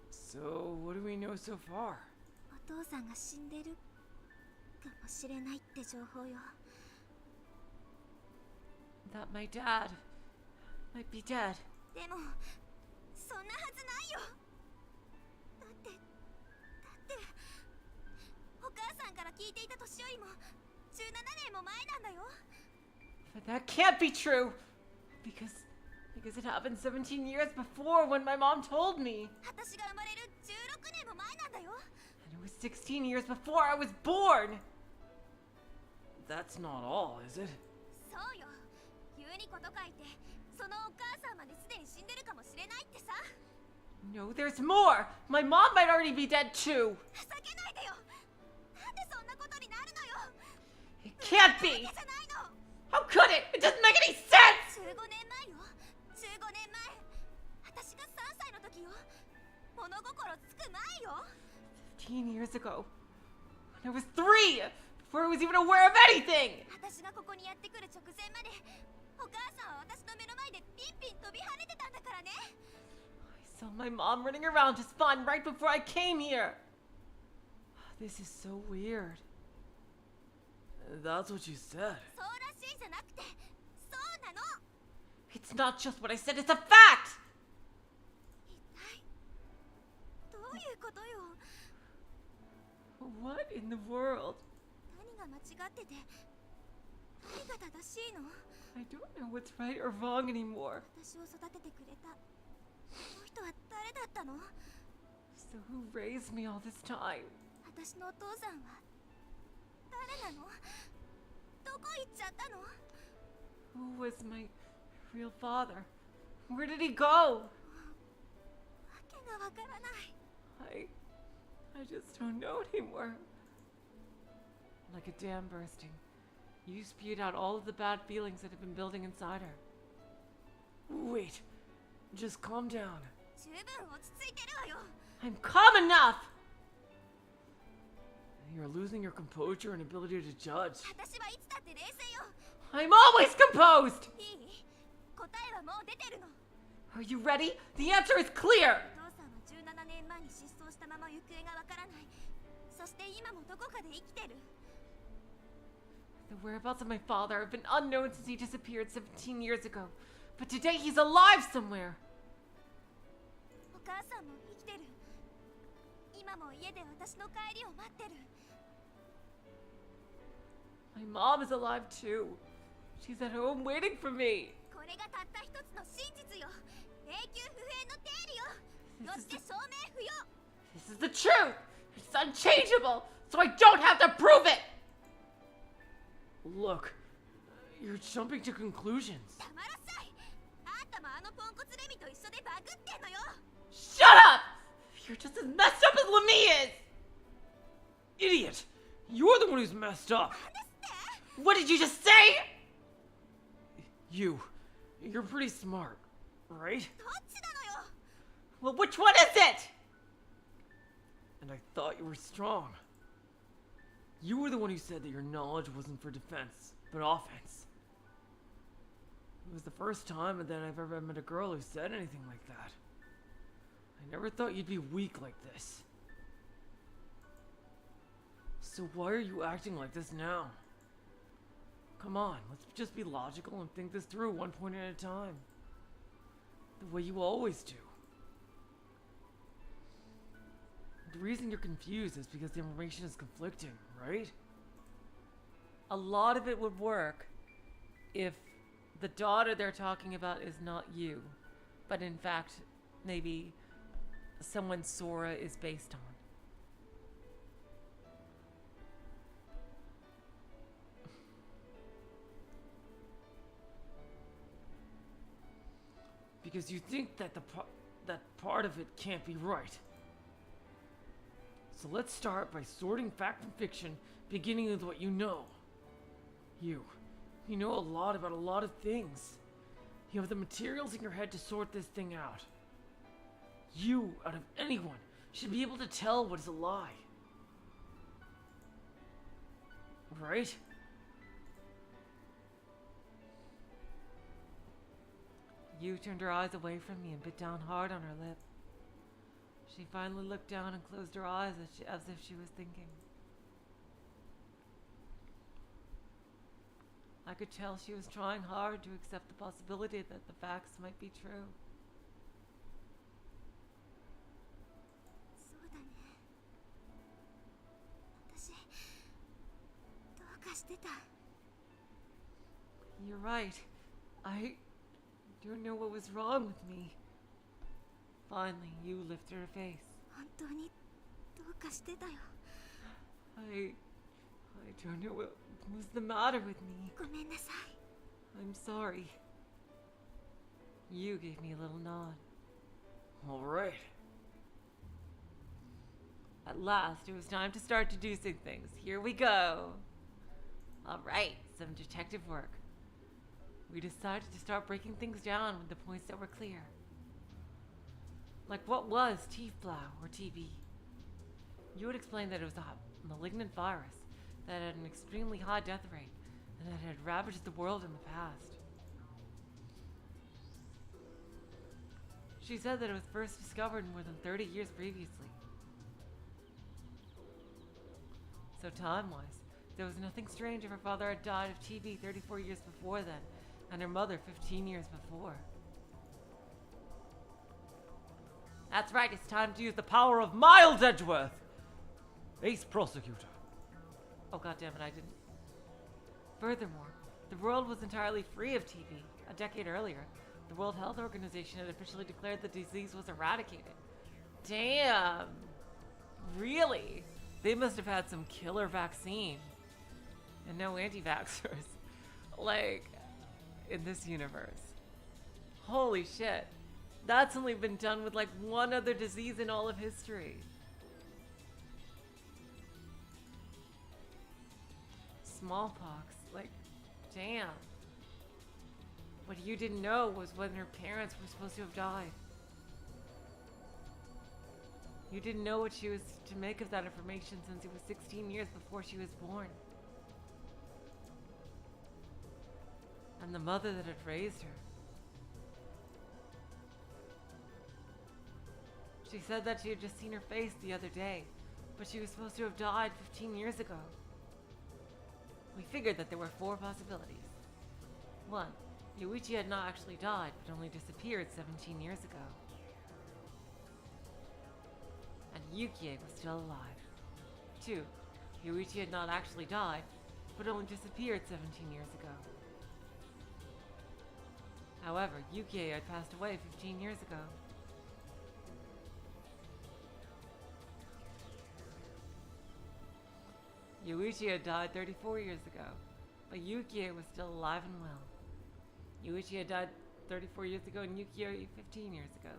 C: So, what do we know so far?
B: お父さんが死んでるかもしれないって情報よ。
A: That my dad might be dead.
B: でも、そんなはずないよ。だって、お母さんから聞いていた年よりも17年も前なんだよ。
A: But that can't be true! Because it happened 17 years before when my mom told me.
B: 私が生まれる16年も前なんだよ。
A: And it was 16 years before I was born!
C: That's not all, is it?
B: そうよ。急にこと書いて、そのお母さんまですでに死んでるかもしれないってさ。
A: No, there's more! My mom might already be dead too!
B: ふざけないでよ。なんでそんなことになるのよ。
A: It can't
B: だ
A: be!
B: けじゃないの。
A: How could it? It doesn't make any sense!
B: 15年前よ。15年前。私が3歳の時よ。物心つく前よ。
A: 15 years ago. When I was 3! Before I was even aware of anything!
B: 私がここにやってくる直前まで、お母さんは私の目の前でピンピン飛び跳ねてたんだからね。
A: I saw my mom running around to spawn right before I came here! This is so weird.
C: That's what you said.
B: そうらしいじゃなくて、そうなの。
A: It's not just what I said, it's a fact!
B: 一体どういうことよ。
A: What in the world?
B: 何が間違ってて、何が正しいの。
A: I don't know what's right or wrong anymore.
B: 私を育ててくれた。この人は誰だったの。
A: So who raised me all this time?
B: 私のお父さんは誰なの。どこ行っちゃったの。
A: Who was my real father? Where did he go?
B: わけがわからない。
A: I just don't know anymore. Like a dam bursting, You spewed out all of the bad feelings that have been building inside her.
C: Wait, just calm down.
B: 十分落ち着いてるわよ
A: I'm calm enough!
C: You're losing your composure and ability to judge.
B: 私はいつだって冷静よ
A: I'm always composed!
B: いい答えはもう出てるの
A: Are you ready? The answer is clear!
B: お父さんは17年前に失踪したまま行方がわからないそして今もどこかで生きてる
A: The whereabouts of my father have been unknown since he disappeared 17 years ago. But today he's alive somewhere.
B: お母さんも生きてる今も家で私の帰りを待ってる
A: My mom is alive too. She's at home waiting for me.
B: これがたった一つの真実よ永久不変の定理よよって証明不要
A: This is the truth. It's unchangeable, so I don't have to prove it.
C: Look, you're jumping to conclusions.
B: たまらっしゃいあんたもあのポンコツレミと一緒でバグってんのよ
A: Shut up! You're just as messed up as Lemmy is.
C: Idiot! You're the one who's messed up.
A: What did you just say?
C: You're pretty smart, right?
B: どっちなのよ
A: Well, which one is it?
C: And I thought you were strong. You were the one who said that your knowledge wasn't for defense, but offense. It was the first time that I've ever met a girl who said anything like that. I never thought you'd be weak like this. So why are you acting like this now? Come on, let's just be logical and think this through one point at a time. The way you always do. The reason you're confused is because the information is conflicting, right?
A: A lot of it would work if the daughter they're talking about is not you, but in fact, maybe someone Sora is based on.
C: Because you think that that part of it can't be right. So let's start by sorting fact from fiction, beginning with what you know. You know a lot about a lot of things. You have the materials in your head to sort this thing out. You, out of anyone, should be able to tell what is a lie. Right?
A: You turned her eyes away from me and bit down hard on her lip. She finally looked down and closed her eyes as if she was thinking. I could tell she was trying hard to accept the possibility that the facts might be true.
B: そうだね私どうかしてた
A: You're right. I don't know what was wrong with me. Finally, you lifted her face.
B: 本当にどうかしてたよ
A: I don't know what was the matter with me.
B: ごめんなさい
A: I'm sorry. You gave me a little nod.
C: Alright.
A: At last, it was time to start deducing things. Here we go. Alright, some detective work. We decided to start breaking things down with the points that were clear. Like what was T-Flow or TB? You would explain that it was a malignant virus that had an extremely high death rate and that had ravaged the world in the past. She said that it was first discovered more than 30 years previously. So time-wise, there was nothing strange if her father had died of TB 34 years before then, and her mother 15 years before. That's right, it's time to use the power of Miles Edgeworth!
C: Ace prosecutor.
A: Oh goddammit, I didn't. Furthermore, the world was entirely free of TB. A decade earlier, the World Health Organization had officially declared the disease was eradicated. Damn! Really? They must have had some killer vaccine. And no anti-vaxxers. Like, in this universe. Holy shit. That's only been done with like one other disease in all of history. smallpox. Like, damn. What you didn't know was when her parents were supposed to have died. You didn't know what she was to make of that information since it was 16 years before she was born. And the mother that had raised her. She said that she had just seen her face the other day, but she was supposed to have died 15 years ago. We figured that there were 4 possibilities. 1. Yoichi had not actually died, but only disappeared 17 years ago. And Yukie was still alive. 2. Yoichi had not actually died, but only disappeared 17 years ago. However, Yukie had passed away 15 years ago. Yoichi had died 34 years ago, but Yukie was still alive and well. Yoichi had died 34 years ago and Yukie 15 years ago.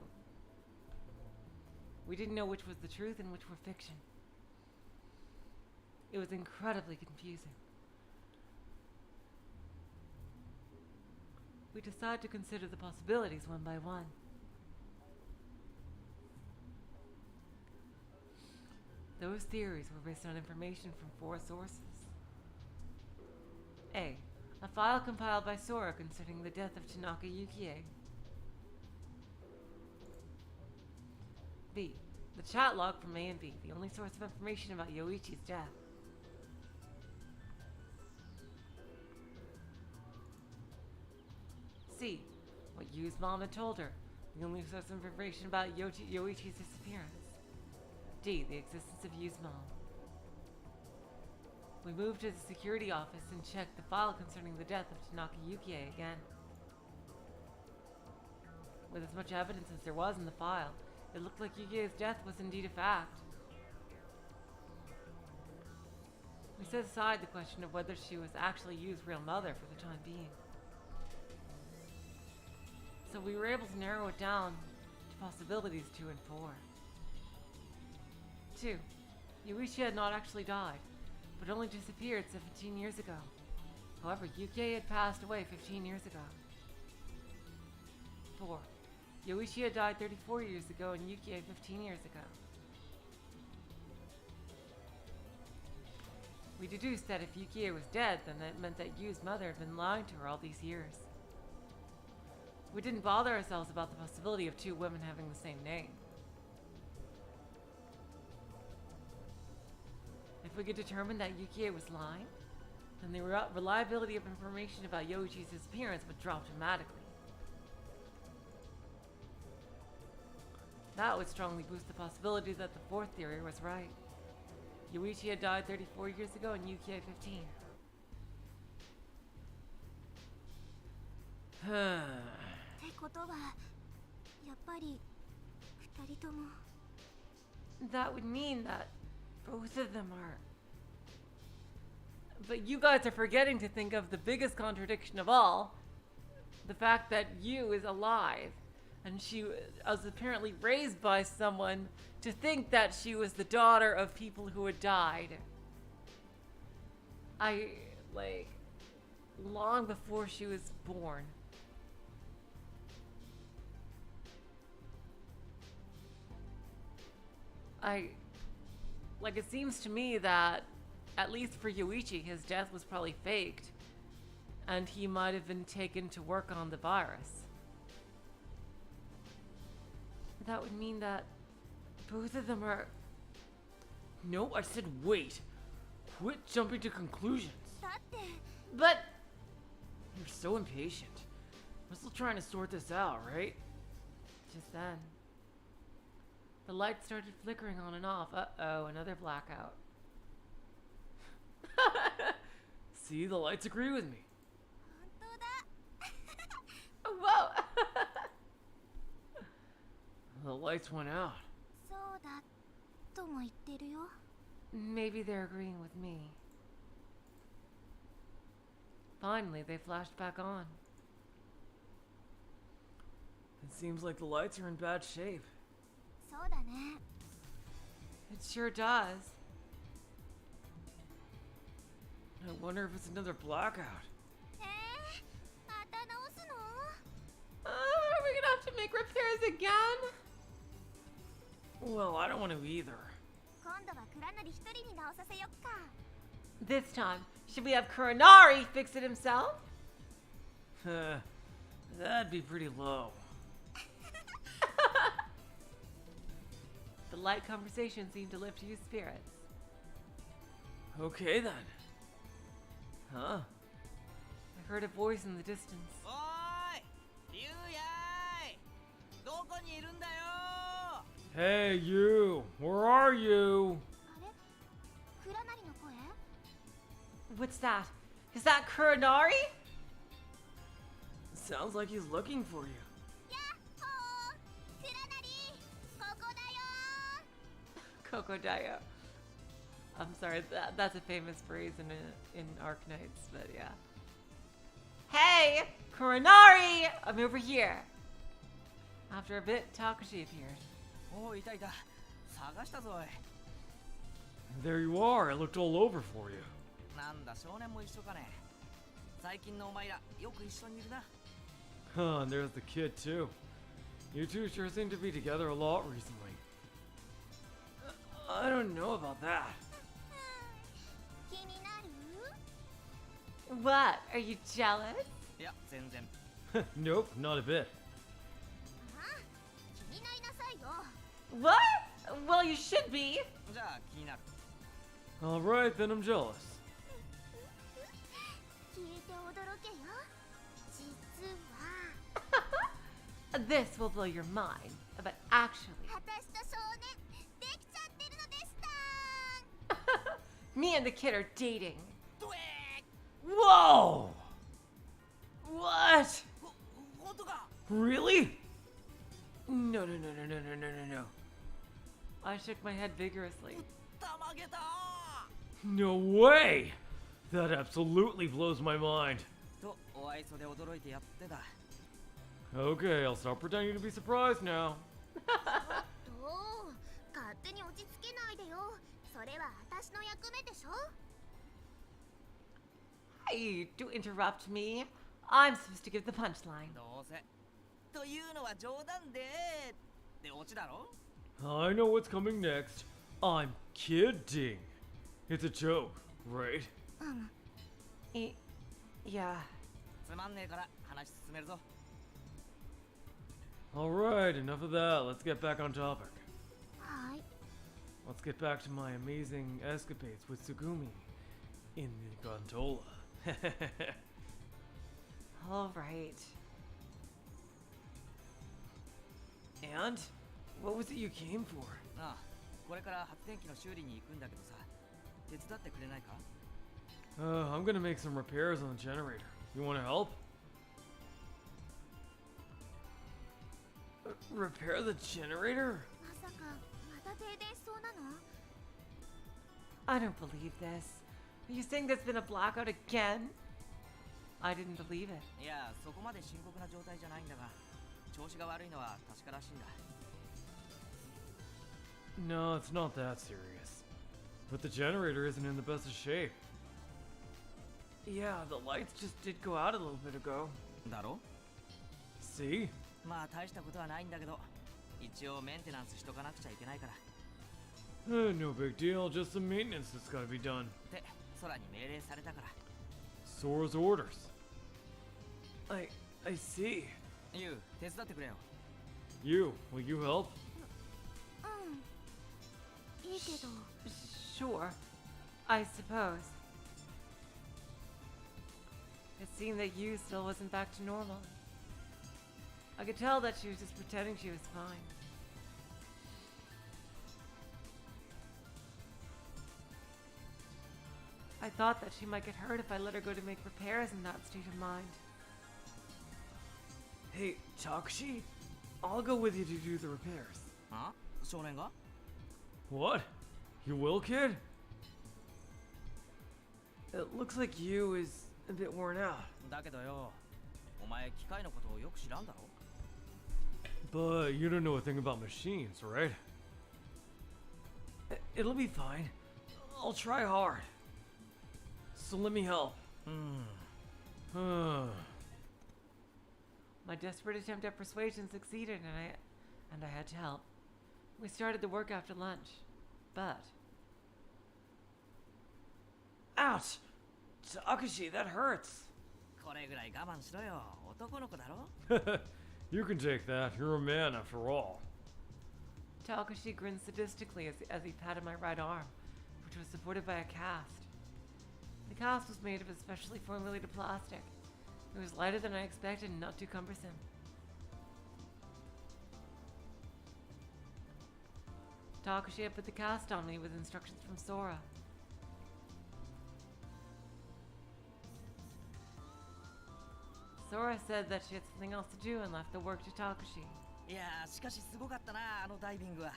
A: We didn't know which was the truth and which were fiction. It was incredibly confusing. We decided to consider the possibilities one by one. Those theories were based on information from 4 sources. A. A file compiled by Sora concerning the death of Tanaka Yukie. B. The chat log from A and B, the only source of information about Yoichi's death. C. What Yu's mom had told her, the only source of information about Yoichi's disappearance. D. The existence of Yu's mom. We moved to the security office and checked the file concerning the death of Tanaka Yukie again. With as much evidence as there was in the file, it looked like Yukie's death was indeed a fact. We set aside the question of whether she was actually Yu's real mother for the time being. So we were able to narrow it down to possibilities 2 and 4. 2. Yoichi had not actually died, but only disappeared 17 years ago. However, Yukie had passed away 15 years ago. 4. Yoichi had died 34 years ago and Yukie 15 years ago. We deduced that if Yukie was dead, then that meant that Yu's mother had been lying to her all these years. We didn't bother ourselves about the possibility of 2 women having the same name. If we could determine that Yukie was lying, then the reliability of information about Yoichi's disappearance would drop dramatically. That would strongly boost the possibility that the 4th theory was right. Yoichi had died 34 years ago and Yukie 15.
B: ってことはやっぱり2人とも
A: That would mean that both of them are... But you guys are forgetting to think of the biggest contradiction of all. The fact that Yu is alive. And she was apparently raised by someone to think that she was the daughter of people who had died. Long before she was born. It seems to me that, at least for Yoichi, his death was probably faked. And he might have been taken to work on the virus. That would mean that both of them are...
C: No, I said wait. Quit jumping to conclusions.
B: だって
A: But...
C: You're so impatient. We're still trying to sort this out, right?
A: Just then, the lights started flickering on and off. Uh-oh, another blackout.
C: See, the lights agree with me.
B: 本当だ
A: Whoa!
C: The lights went out.
B: そうだとも言ってるよ
A: Maybe they're agreeing with me. Finally, they flashed back on.
C: It seems like the lights are in bad shape.
B: そうだね
A: It sure does.
C: I wonder if it's another blackout.
B: また直すの？
D: Are we gonna have to make repairs again?
C: Well, I don't want to either.
B: 今度は倉成一人に直させよっか。
A: This time, should we have Kuranari fix it himself?
C: That'd be pretty low.
A: The light conversation seemed to lift his spirits.
C: Okay then. Huh?
A: I heard a voice in the distance.
E: おーいリュウヤーいどこにいるんだよ
C: Hey, you! Where are you?
B: あれ？倉成の声？
A: What's that? Is that Kuranari?
C: Sounds like he's looking for you.
B: やっほー！倉成ここだよ
A: Kokodayo. I'm sorry, that's a famous phrase in Arknights, but yeah. Hey, Kuranari! I'm over here. After a bit, Takashi appeared.
E: おーいたいた探したぞおい
C: There you are. I looked all over for you.
E: なんだ少年も一緒かね最近のお前らよく一緒にいるな
C: Huh, and there's the kid too. You two sure seem to be together a lot recently. I don't know about that.
B: 気になる？
A: What? Are you jealous?
E: いや全然
C: Nope, not a bit.
B: あ？気になりなさいよ。
A: What? Well, you should be.
E: じゃあ気になる
C: Alright, then I'm jealous.
B: 聞いて驚けよ。実は
A: This will blow your mind. But actually,
B: 私と少年できちゃってるのでした。
A: me and the kid are dating.
E: どえ
C: Whoa! What?
E: ーほんとか
C: Really? No, no, no, no, no, no, no, no, no.
A: I shook my head vigorously.
E: たまげた
C: No way! That absolutely blows my mind.
E: とお愛想で驚いてやってた
C: Okay, I'll stop pretending to be surprised now.
B: どう？勝手に落ち着けないでよ。それは私の役目でしょ。
A: Hey, do interrupt me. I'm supposed to give the punchline.
E: どうせというのは冗談でってオチだろ
C: I know what's coming next. I'm kidding. It's a joke, right?
B: うん。
A: Yeah.
E: つまんねえから話進めるぞ
C: Alright, enough of that. Let's get back on topic.
B: はい。
C: Let's get back to my amazing escapades with Tsugumi in the gondola.
A: All right.
C: And? What was it you came for?
E: なあこれから発電機の修理に行くんだけどさ手伝ってくれないか
C: I'm gonna make some repairs on the generator. You wanna help? Repair the generator?
B: まさかまた停電しそうなの？
A: I don't believe this. Are you saying there's been a blackout again? I didn't believe it.
E: いやそこまで深刻な状態じゃないんだが調子が悪いのは確からしいんだ
C: No, it's not that serious. But the generator isn't in the best of shape. Yeah, the lights just did go out a little bit ago.
E: だろ
C: See?
E: まあ大したことはないんだけど一応メンテナンスしとかなくちゃいけないから
C: No big deal, just some maintenance that's gotta be done.
E: って空に命令されたから
C: Sora's orders. I see.
E: ユウ手伝ってくれよ
C: You, will you help?
B: うん。いいけど。
A: Sure. I suppose. It seemed that you still wasn't back to normal. I could tell that she was just pretending she was fine. I thought that she might get hurt if I let her go to make repairs in that state of mind.
C: Hey, Takashi? I'll go with you to do the repairs.
E: あ少年が
C: What? You will, kid? It looks like you is a bit worn out.
E: だけどよお前機械のことをよく知らんだろ
C: But you don't know a thing about machines, right? It'll be fine. I'll try hard. so let me help.
A: My desperate attempt at persuasion succeeded, and I had to help. We started the work after lunch, but
C: Ouch! Takashi, that hurts.
E: これぐらい我慢しろよ。男の子だろ
C: You can take that. You're a man after all.
A: Takashi grinned sadistically as he patted my right arm, which was supported by a cast. The cast was made of a specially formulated plastic. It was lighter than I expected and not too cumbersome. Takashi had put the cast on me with instructions from Sora. Sora said that she had something else to do and left the work to Takashi.
E: いやー、しかしすごかったな、あのダイビングは。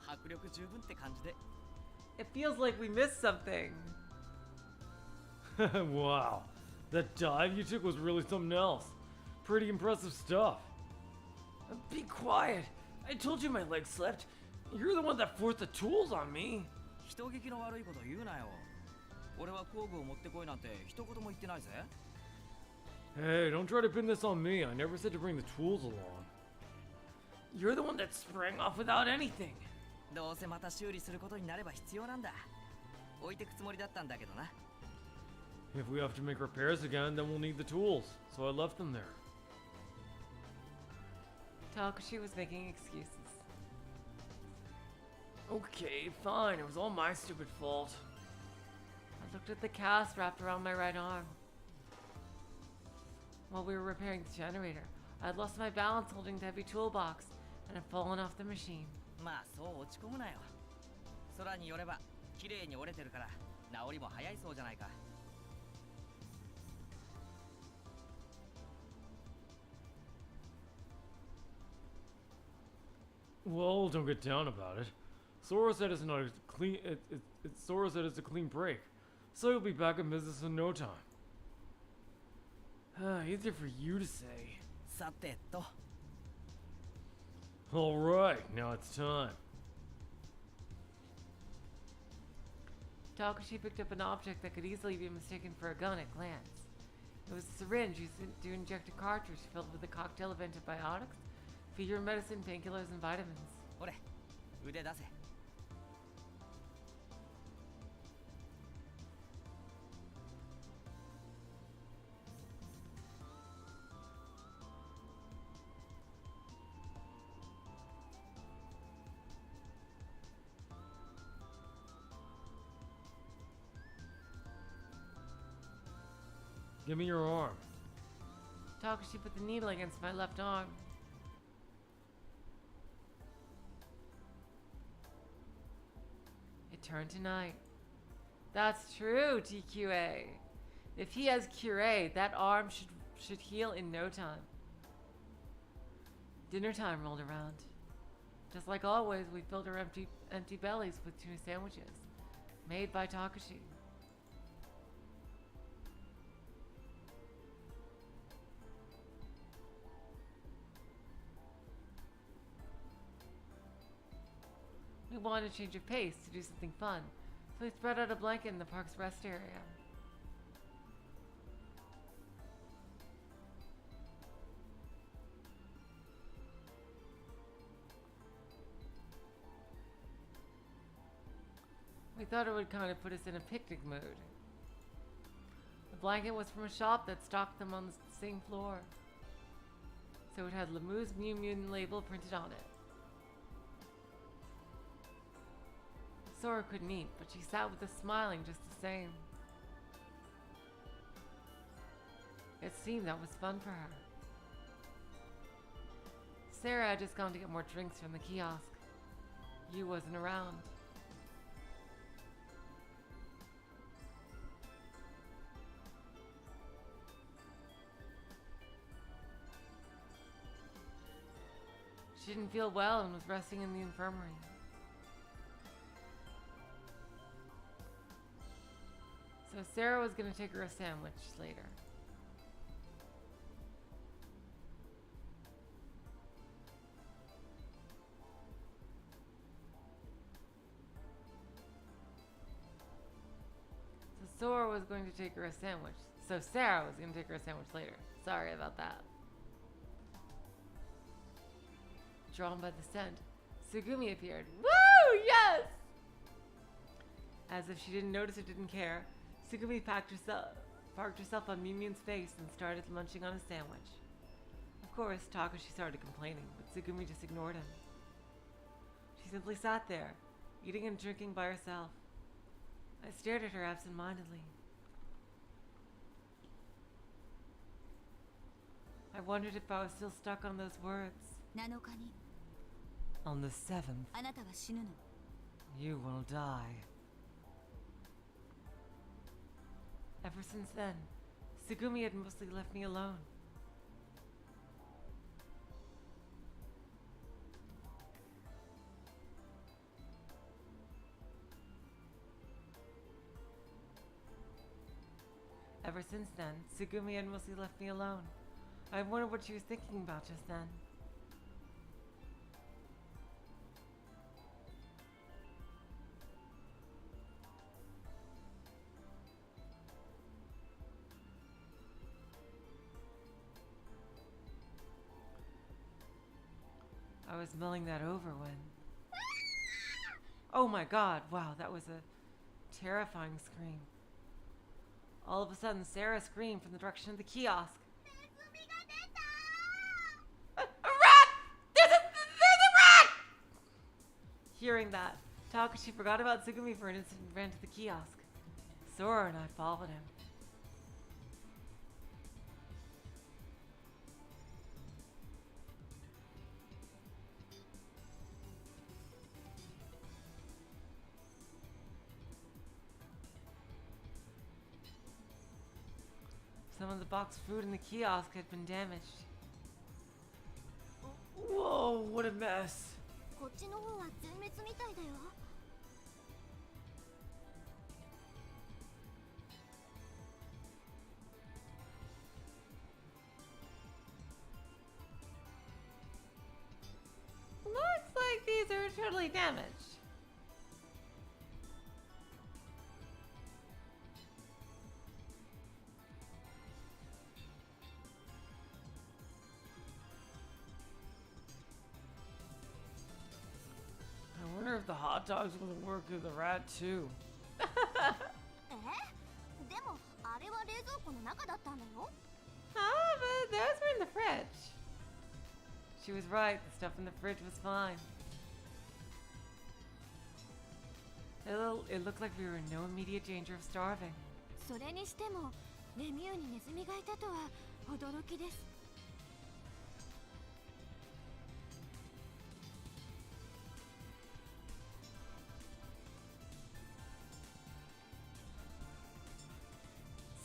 E: 迫力十分って感じで。
A: It feels like we missed something.
C: Wow. That dive you took was really something else. Pretty impressive stuff. Be quiet. I told you my leg slipped. You're the one that forced the tools on me.
E: 人聞きの悪いこと言うなよ。俺は工具を持ってこいなんて一言も言ってないぜ。
C: Hey, don't try to pin this on me. I never said to bring the tools along. You're the one that sprang off without anything.
E: どうせまた修理することになれば必要なんだ。置いてくつもりだったんだけどな。
C: If we have to make repairs again, then we'll need the tools. So I left them there.
A: Takashi was making excuses.
C: Okay, fine. It was all my stupid fault.
A: I looked at the cast wrapped around my right arm. While we were repairing the generator, I had lost my balance holding the heavy toolbox and had fallen off the machine.
E: まあそう落ち込むなよ。空によれば綺麗に折れてるから治りも早いそうじゃないか。
C: Well, don't get down about it. Sora said it's not a clean. Sora said it's a clean break, so you'll be back in business in no time. Easier for you to say.
E: さてと。
C: All right, now it's time.
A: Takashi picked up an object that could easily be mistaken for a gun at glance. It was a syringe used to inject a cartridge filled with a cocktail of antibiotics, fever medicine, painkillers, and vitamins.
E: ほれ、腕出せ。
C: Give me your arm.
A: Takashi put the needle against my left arm. It turned to night. That's true, TQA. If he has Curé, that arm should heal in no time. Dinner time rolled around. Just like always, we filled our empty bellies with tuna sandwiches, made by Takashi. We wanted a change of pace to do something fun, so we spread out a blanket in the park's rest area. We thought it would kind of put us in a picnic mood. The blanket was from a shop that stocked them on the same floor, so it had Lemu's Mew Mutant label printed on it. Sora couldn't eat, but she sat with us smiling just the same. It seemed that was fun for her. Sarah had just gone to get more drinks from the kiosk. You wasn't around. She didn't feel well and was resting in the infirmary. So Sarah was going to take her a sandwich later. So Sora was going to take her a sandwich. So Sarah was going to take her a sandwich later. Sorry about that. Drawn by the scent, Tsugumi appeared. Woo! Yes! As if she didn't notice or didn't care, Tsugumi parked herself on Mimi's face and started munching on a sandwich. Of course, Takashi started complaining, but Tsugumi just ignored him. She simply sat there, eating and drinking by herself. I stared at her absent-mindedly. I wondered if I was still stuck on those words.
B: 7日に
A: On the 7th,
B: あなたは死ぬの。
A: you will die. Ever since then, Tsugumi had mostly left me alone. Ever since then, Tsugumi had mostly left me alone. I wondered what she was thinking about just then. I was mulling that over when... Oh my god, wow, that was a terrifying scream. All of a sudden, Sarah screamed from the direction of the kiosk. A rat! There's a rat! Hearing that, Takashi forgot about Tsugumi for an instant and ran to the kiosk. Sora and I followed him. Some of the boxed food in the kiosk had been damaged.
C: Whoa, what a mess.
B: こっちの方は全滅みたいだよ。
A: Looks like these are totally damaged.
C: I wonder if the hot dog's gonna work with the rat too.
B: え？でもあれは冷蔵庫の中だったんだよ。
A: Ah, but those were in the fridge. She was right. The stuff in the fridge was fine. It looked like we were in no immediate danger of starving.
B: それにしてもレミューにネズミがいたとは驚きです。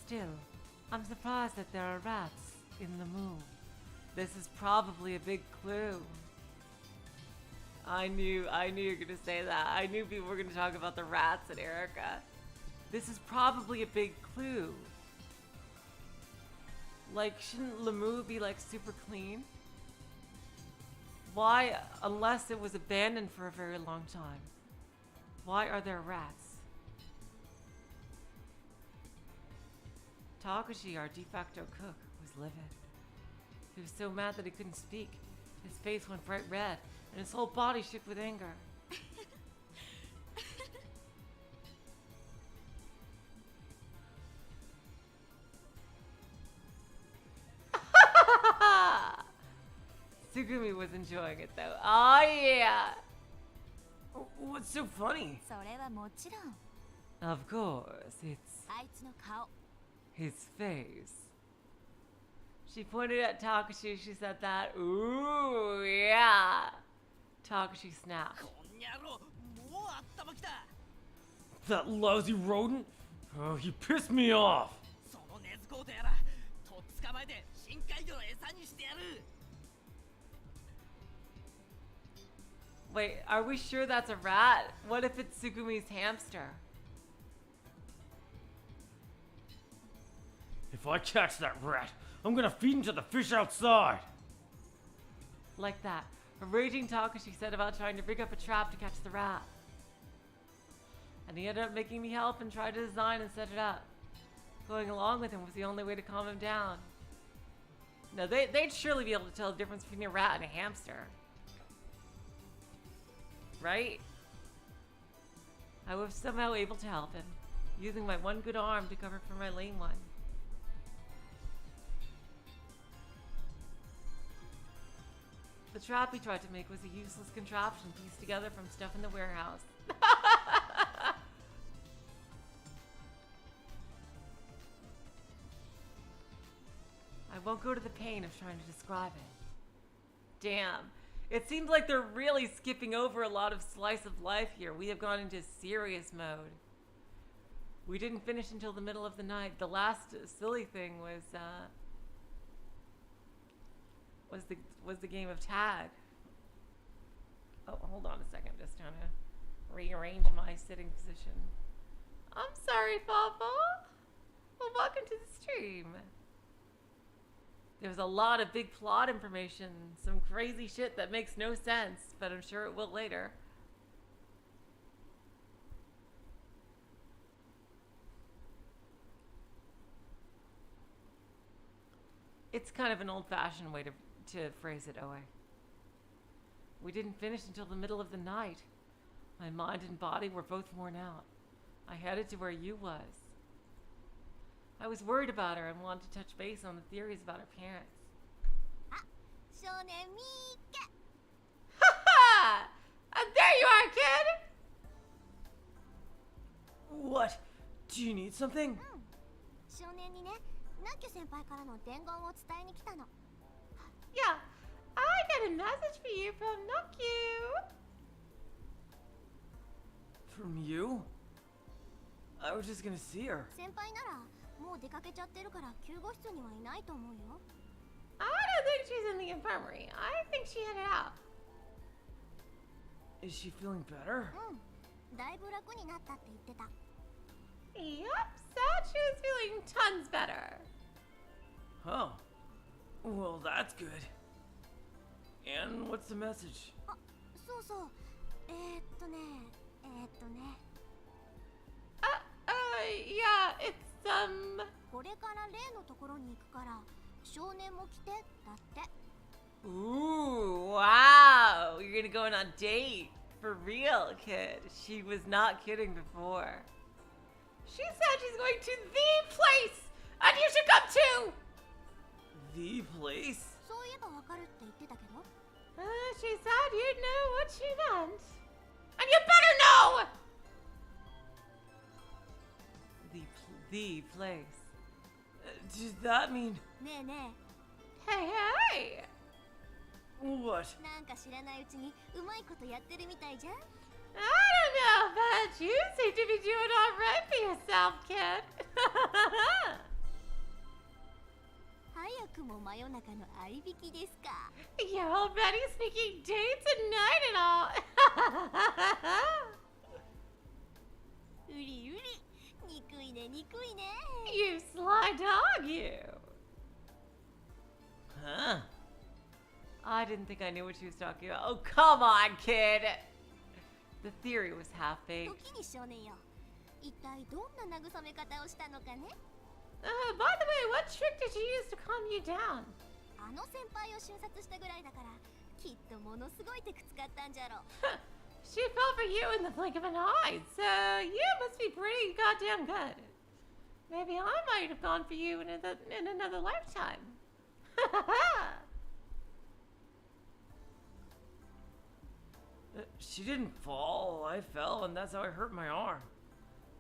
A: Still, I'm surprised that there are rats in the moon. This is probably a big clue. I knew you were gonna say that. I knew people were gonna talk about the rats and Erica. This is probably a big clue. Like, shouldn't Lamu be like super clean? Why, unless it was abandoned for a very long time, why are there rats? Takashi, our de facto cook, was livid. He was so mad that he couldn't speak. His face went bright red, and his whole body shook with anger. Tsugumi was enjoying it though. Oh yeah!
C: What's so funny?
B: それはもちろん
A: Of course, it's
B: あいつの顔。
A: his face. She pointed at Takashi, she said that. Ooh, yeah! Takashi snapped.
E: こんにゃろもうあったまきだ
C: That lousy rodent? Oh, he pissed me off.
E: その根津コートやらとっ捕まえて深海魚の餌にしてやる
A: Wait, are we sure that's a rat? What if it's Tsugumi's hamster?
C: If I catch that rat, I'm gonna feed him to the fish outside.
A: Like that. A raging Takashi set about trying to rig up a trap to catch the rat. And he ended up making me help and try to design and set it up. Going along with him was the only way to calm him down. No, they'd surely be able to tell the difference between a rat and a hamster. Right? I was somehow able to help him, using my one good arm to cover for my lame one. The trap he tried to make was a useless contraption pieced together from stuff in the warehouse. I won't go to the pain of trying to describe it. Damn. It seems like they're really skipping over a lot of slice of life here. We have gone into serious mode. We didn't finish until the middle of the night. The last silly thing was the game of tag. Oh, hold on a second. I'm just trying to rearrange my sitting position. I'm sorry, Papa. Well, welcome to the stream. There's a lot of big plot information, some crazy shit that makes no sense, but I'm sure it will later. It's kind of an old-fashioned way to phrase it, Oe. We didn't finish until the middle of the night. My mind and body were both worn out. I headed to where you was. I was worried about her and wanted to touch base on the theories about her parents. Ha! And there you are, kid!
C: What? Do you need something?
B: 少年にね、ナッキュ先輩からの伝言を伝えに来たの。
D: Yeah, I got a message for you from Noku.
C: From you? I was just gonna see her.
B: 先輩ならもう出かけちゃってるから救護室にはいないと思うよ。
D: I don't think she's in the infirmary. I think she headed out.
C: Is she feeling better?
B: うん、だいぶ楽になったって言ってた。
D: Yep, said she was feeling tons better.
C: Oh. Well, that's good. And what's the message?
B: あ、そうそう。
D: Yeah, it's,
B: これから例のところに行くから少年も来てだって。
A: Ooh, wow. You're gonna go on a date. For real, kid. She was not kidding before.
D: she said she's going to the place, and you should come too.
C: The place?
B: そういえばわかるって言ってたけど。
D: She said you'd know what she meant. And you better know!
A: The place.
C: Does that mean...
B: ねえね
D: Hey, hey!
C: What?
B: え、なんか知らないうちにうまいことやってるみたいじゃん。
D: I don't know, but you seem to be doing all right for yourself, kid.
B: 早くも真夜中の合いびきですか。
D: You're already sneaking dates at night and all.
B: うりうり、憎いね憎いね。
D: You sly dog, you.
C: Huh?
A: I didn't think I knew what she was talking about. Oh, come on, kid. The theory was half baked.
B: 時に少年よ。一体どんな慰め方をしたのかね。
D: By the way, what trick did you use to calm you down?
B: あの先輩を瞬殺したぐらいだから、きっとものすごいテク使ったんじゃろ。
D: She fell for you in the blink of an eye, so you must be pretty goddamn good. Maybe I might have gone for you in another lifetime.
C: She didn't fall. I fell, and that's how I hurt my arm.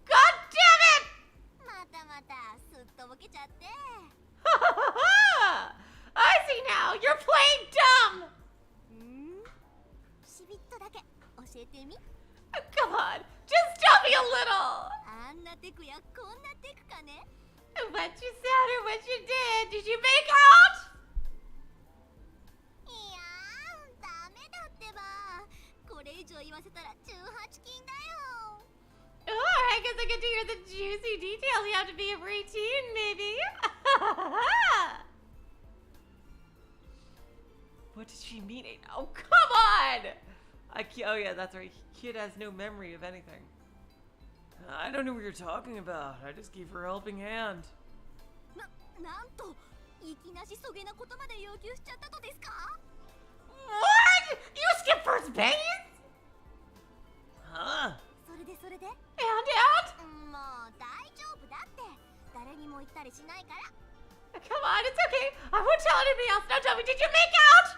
D: God damn it!
B: またまたすっとぼけちゃって。
D: I see now. You're playing dumb.
B: しびっとだけ教えてみ。
D: Come on, just tell me a little.
B: あんなテクやこんなテクかね。
D: What you said or what you did? Did you make out?
B: いやー、ダメだってば。これ以上言わせたら18禁だよ。
D: Oh, I guess I get to hear the juicy details. You have to be a preteen, maybe.
A: What did she mean? Oh, come on! Oh, yeah, that's right. Kid has no memory of anything.
C: I don't know what you're talking about. I just gave her a helping hand.
B: なんといきなしそげなことまで要求しちゃったとですか？
D: What? You skip first base?
C: Huh?
B: それでそれで？
D: And?
B: もう大丈夫だって誰にも言ったりしないから。
D: Come on, it's okay. I won't tell anybody else. Now tell me, did you make out?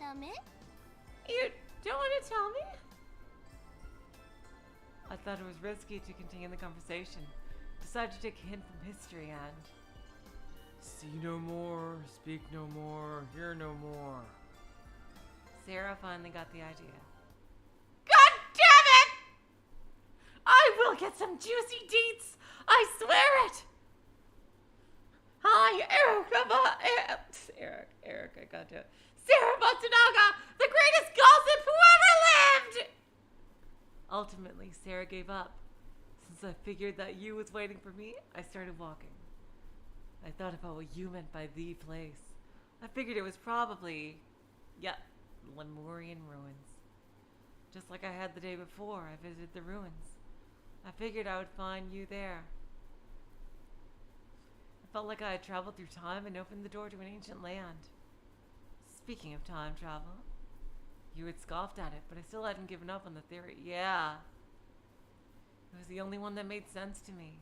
B: ダメ？
D: You don't want to tell me?
A: I thought it was risky to continue the conversation. Decided to take a hint from history and...
C: See no more, speak no more, hear no more.
A: Sarah finally got the idea.
D: God damn it! I will get some juicy deets. I swear it. Hi, Eric, I got to. Sarah Matsunaga, the greatest gossip who ever lived!
A: Ultimately, Sarah gave up. Since I figured that you was waiting for me, I started walking. I thought about what you meant by the place. I figured it was probably, Lemurian ruins. Just like I had the day before I visited the ruins. I figured I would find you there. I felt like I had traveled through time and opened the door to an ancient land. Speaking of time travel, you had scoffed at it, but I still hadn't given up on the theory. Yeah. It was the only one that made sense to me.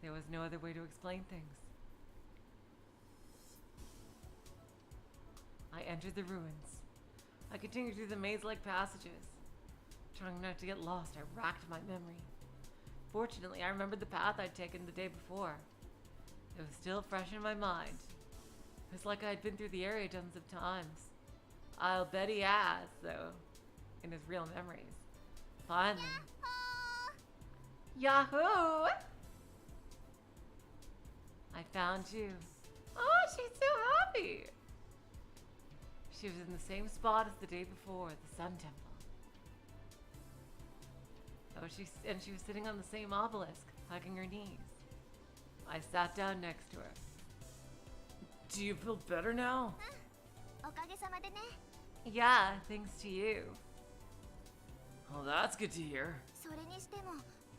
A: There was no other way to explain things. I entered the ruins. I continued through the maze-like passages. Trying not to get lost, I racked my memory. Fortunately, I remembered the path I'd taken the day before. It was still fresh in my mind. It was like I had been through the area dozens of times. I'll bet he has, though, in his real memories. Finally. Yahoo! I found you.
D: Oh, she's so happy.
A: She was in the same spot as the day before, the Sun Temple. She was sitting on the same obelisk, hugging her knees. I sat down next to her.
C: Do you feel better now?
B: おかげさまでね。
A: Yeah, thanks to you.
C: Oh, that's good to hear.
B: それにしても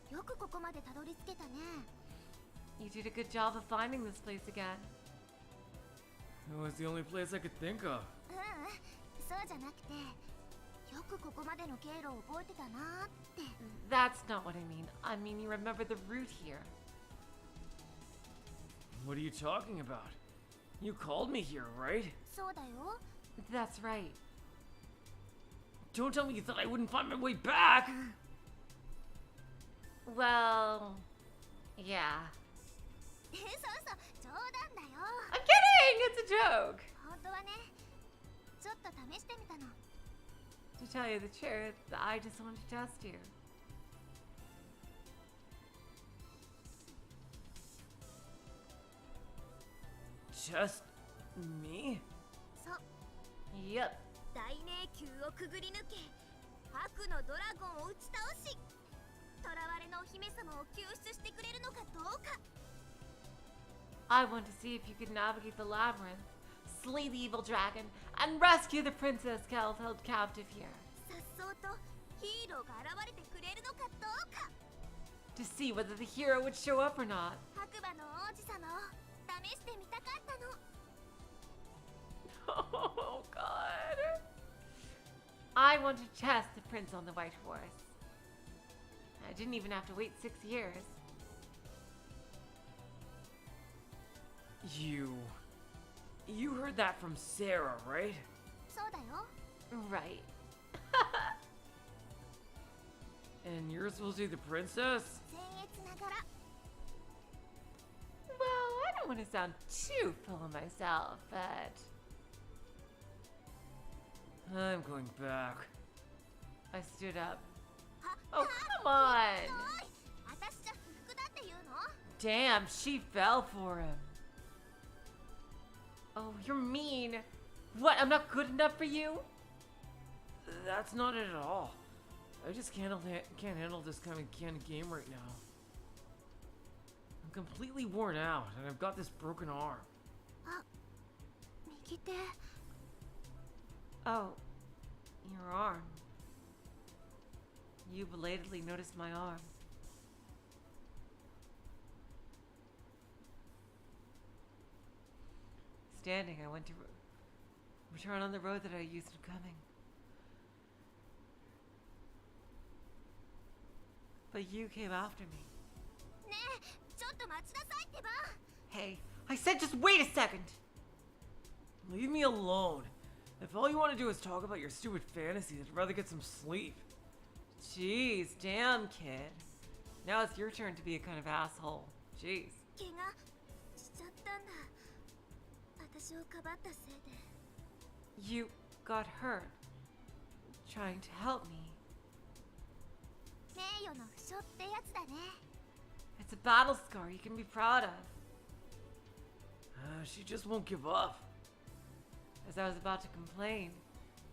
B: よくここまでたどり着けたね。
A: You did a good job of finding this place again.
C: It was the only place I could think of.
B: そうじゃなくてよくここまでの経路を覚えてたなって。
A: That's not what I mean. I mean, you remember the route here.
C: What are you talking about? You called me here, right?
B: そうだよ。
A: That's right.
C: Don't tell me you thought I wouldn't find my way back!
A: Well, yeah.
B: そうそう冗談だよ。
D: I'm kidding! It's a joke.
B: 本当はねちょっと試してみたの。
A: To tell you the truth, I just wanted to test you.
C: Just me?
B: そう
A: Yep.
B: 大迷宮をくぐり抜け悪のドラゴンを打ち倒し囚われのお姫様を救出してくれるのかどうか。
A: I want to see if you could navigate the labyrinth, slay the evil dragon, and rescue the princess held captive here.
B: さっそうとヒーローが現れてくれるのかどうか。
A: To see whether the hero would show up or not.
B: 白馬の王子様を試してみたかったの。
A: Oh, God. I want to test the prince on the white horse. I didn't even have to wait 6 years.
C: You heard that from Sarah, right?
B: そうだよ。
A: Right.
C: And you're supposed to be the princess?
B: 僭越ながら
A: Well, I don't want to sound too full of myself, but
C: I'm going back.
A: I stood up.
B: は
A: Oh, come on.
B: ひどい私じゃ不服だって言うの。
A: Damn, she fell for him. Oh, you're mean. What, I'm not good enough for you?
C: That's not it at all. I just can't handle this kind of game right now. I'm completely worn out, and I've got this broken arm.
B: 右手
A: Oh, your arm. You belatedly noticed my arm. Standing, I went to return on the road that I used in coming. But you came after me.
B: ねえちょっと待ちなさいってば
A: Hey, I said just wait a second!
C: Leave me alone. If all you want to do is talk about your stupid fantasies, I'd rather get some sleep.
A: Jeez, damn kid. Now it's your turn to be a kind of asshole. Jeez.
B: 怪我しちゃったんだ私をかばったせいで
A: You got hurt. Trying to help me.
B: 名誉の負傷ってやつだね
A: It's a battle scar you can be proud of.
C: She just won't give up.
A: As I was about to complain,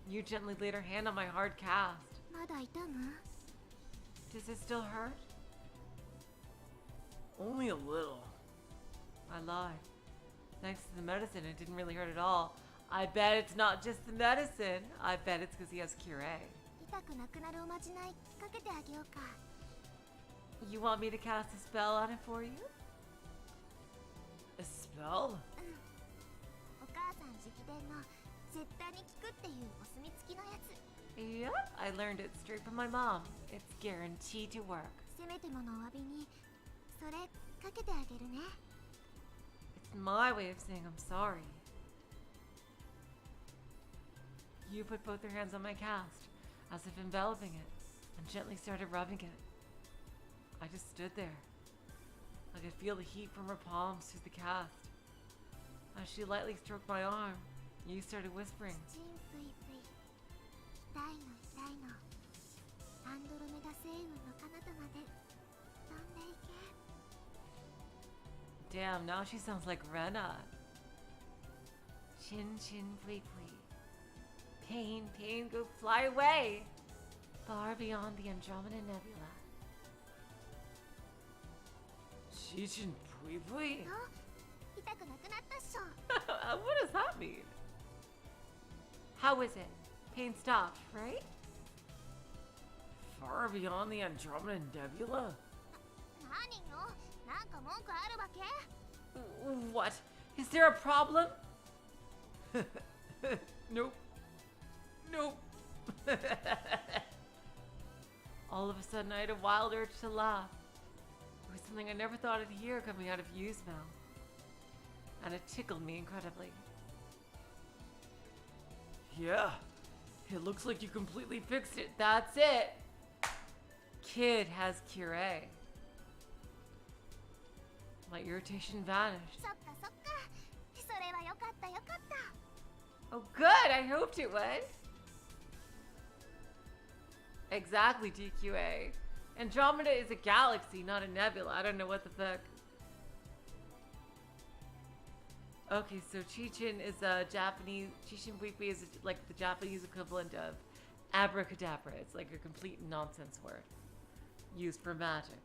A: you gently laid her hand on my hard cast.
B: まだ痛む
A: Does it still hurt?
C: Only a little.
A: I lied. Thanks to the medicine, it didn't really hurt at all. I bet it's not just the medicine. I bet it's because he has Curé.
B: 痛くなくなるおまじないかけてあげようか
A: You want me to cast a spell on it for you?
C: A spell?
B: お母さん直伝の絶対に効くっていうお墨付きのやつ
A: Yep, I learned it straight from my mom. It's guaranteed to work.
B: せめてものお詫びにそれかけてあげるね
A: It's my way of saying I'm sorry. You put both your hands on my cast, as if enveloping it, and gently started rubbing it. I just stood there. I could feel the heat from her palms through the cast. As she lightly stroked my arm, you started whispering.
B: チンプイプイ痛いの痛いのアンドロメダ星雲の彼方まで飛んでいけ
A: Damn, now she sounds like Rena. Chin chin pui pui. Pain, pain, go fly away. Far beyond the Andromeda Nebula.
C: Chichin Pui Pui?
B: 痛くなくなったっしょ
A: What does that mean? How is it? Pain stopped, right?
C: Far beyond the Andromeda Nebula?
B: 何よなんか文句あるわけ
A: What? Is there a problem?
C: Nope. Nope.
A: All of a sudden, I had a wild urge to laugh. It was something I never thought I'd hear coming out of Yu's mouth. And it tickled me incredibly.
C: Yeah. It looks like you completely fixed it.
A: That's it! Kid has Curé. My irritation vanished.
B: そっかそっかそれはよかったよかった
A: Oh, good! I hoped it would. Exactly, DQA. Andromeda is a galaxy, not a nebula. I don't know what the fuck. Okay, so Chichin is a Japanese. Chichin Buikui is like the Japanese equivalent of abracadabra. It's like a complete nonsense word used for magic.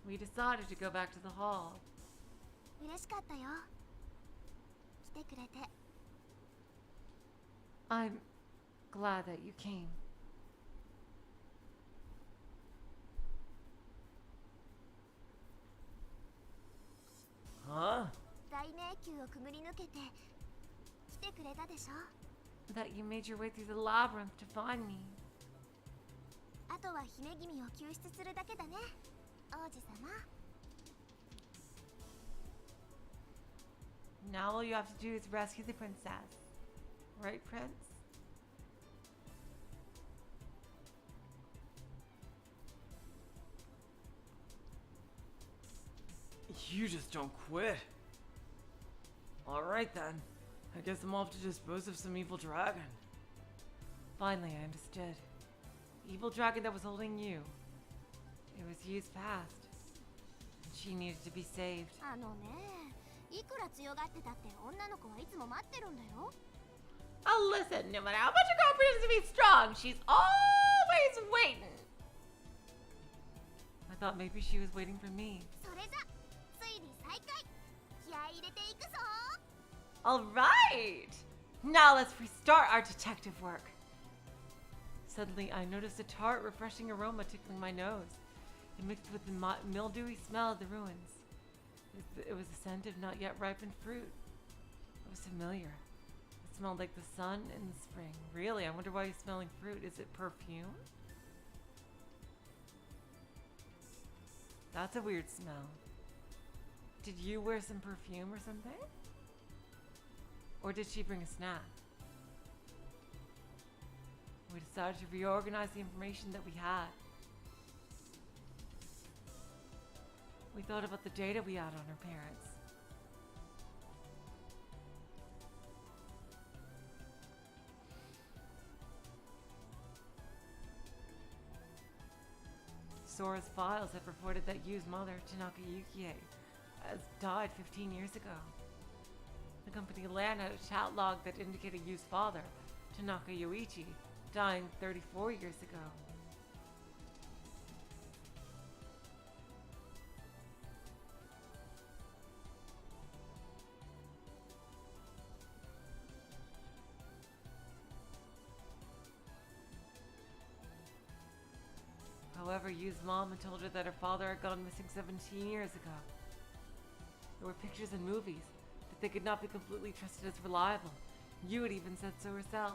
A: We decided to go back to the hall.
B: 嬉しかったよ来てくれて
A: I'm glad that you came.
C: Huh?
B: 大迷宮をくぐり抜けて来てくれたでしょ
A: That you made your way through the labyrinth to find me.
B: あとは姫君を救出するだけだね王子様
A: Now all you have to do is rescue the princess. Right, Prince?
C: You just don't quit. Alright then. I guess I'm off to dispose of some evil dragon.
A: Finally, I understood. The evil dragon that was holding you. It was Yu's past. She needed to be saved.
B: あのねいくら強がってたって女の子はいつも待ってるんだよ
D: Oh, listen, no matter how much a girl pretends to be strong, she's always waiting.
A: I thought maybe she was waiting for me.
B: それじゃついに再開気合い入れていくぞ
A: All right! Now let's restart our detective work. Suddenly, I noticed a tart, refreshing aroma tickling my nose. It mixed with the mildewy smell of the ruins. It was a scent of not yet ripened fruit. It was familiar. It smelled like the sun in the spring. Really? I wonder why he's smelling fruit. Is it perfume? That's a weird smell. Did you wear some perfume or something? Or did she bring a snack? We decided to reorganize the information that we had. We thought about the data we had on her parents. Sora's files have reported that Yu's mother, Tanaka Yukie, has died 15 years ago. The company land had a chat log that indicated Yu's father, Tanaka Yoichi, dying 34 years ago. However, Yu's mom had told her that her father had gone missing 17 years ago. There were pictures and movies, but they could not be completely trusted as reliable. Yu had even said so herself.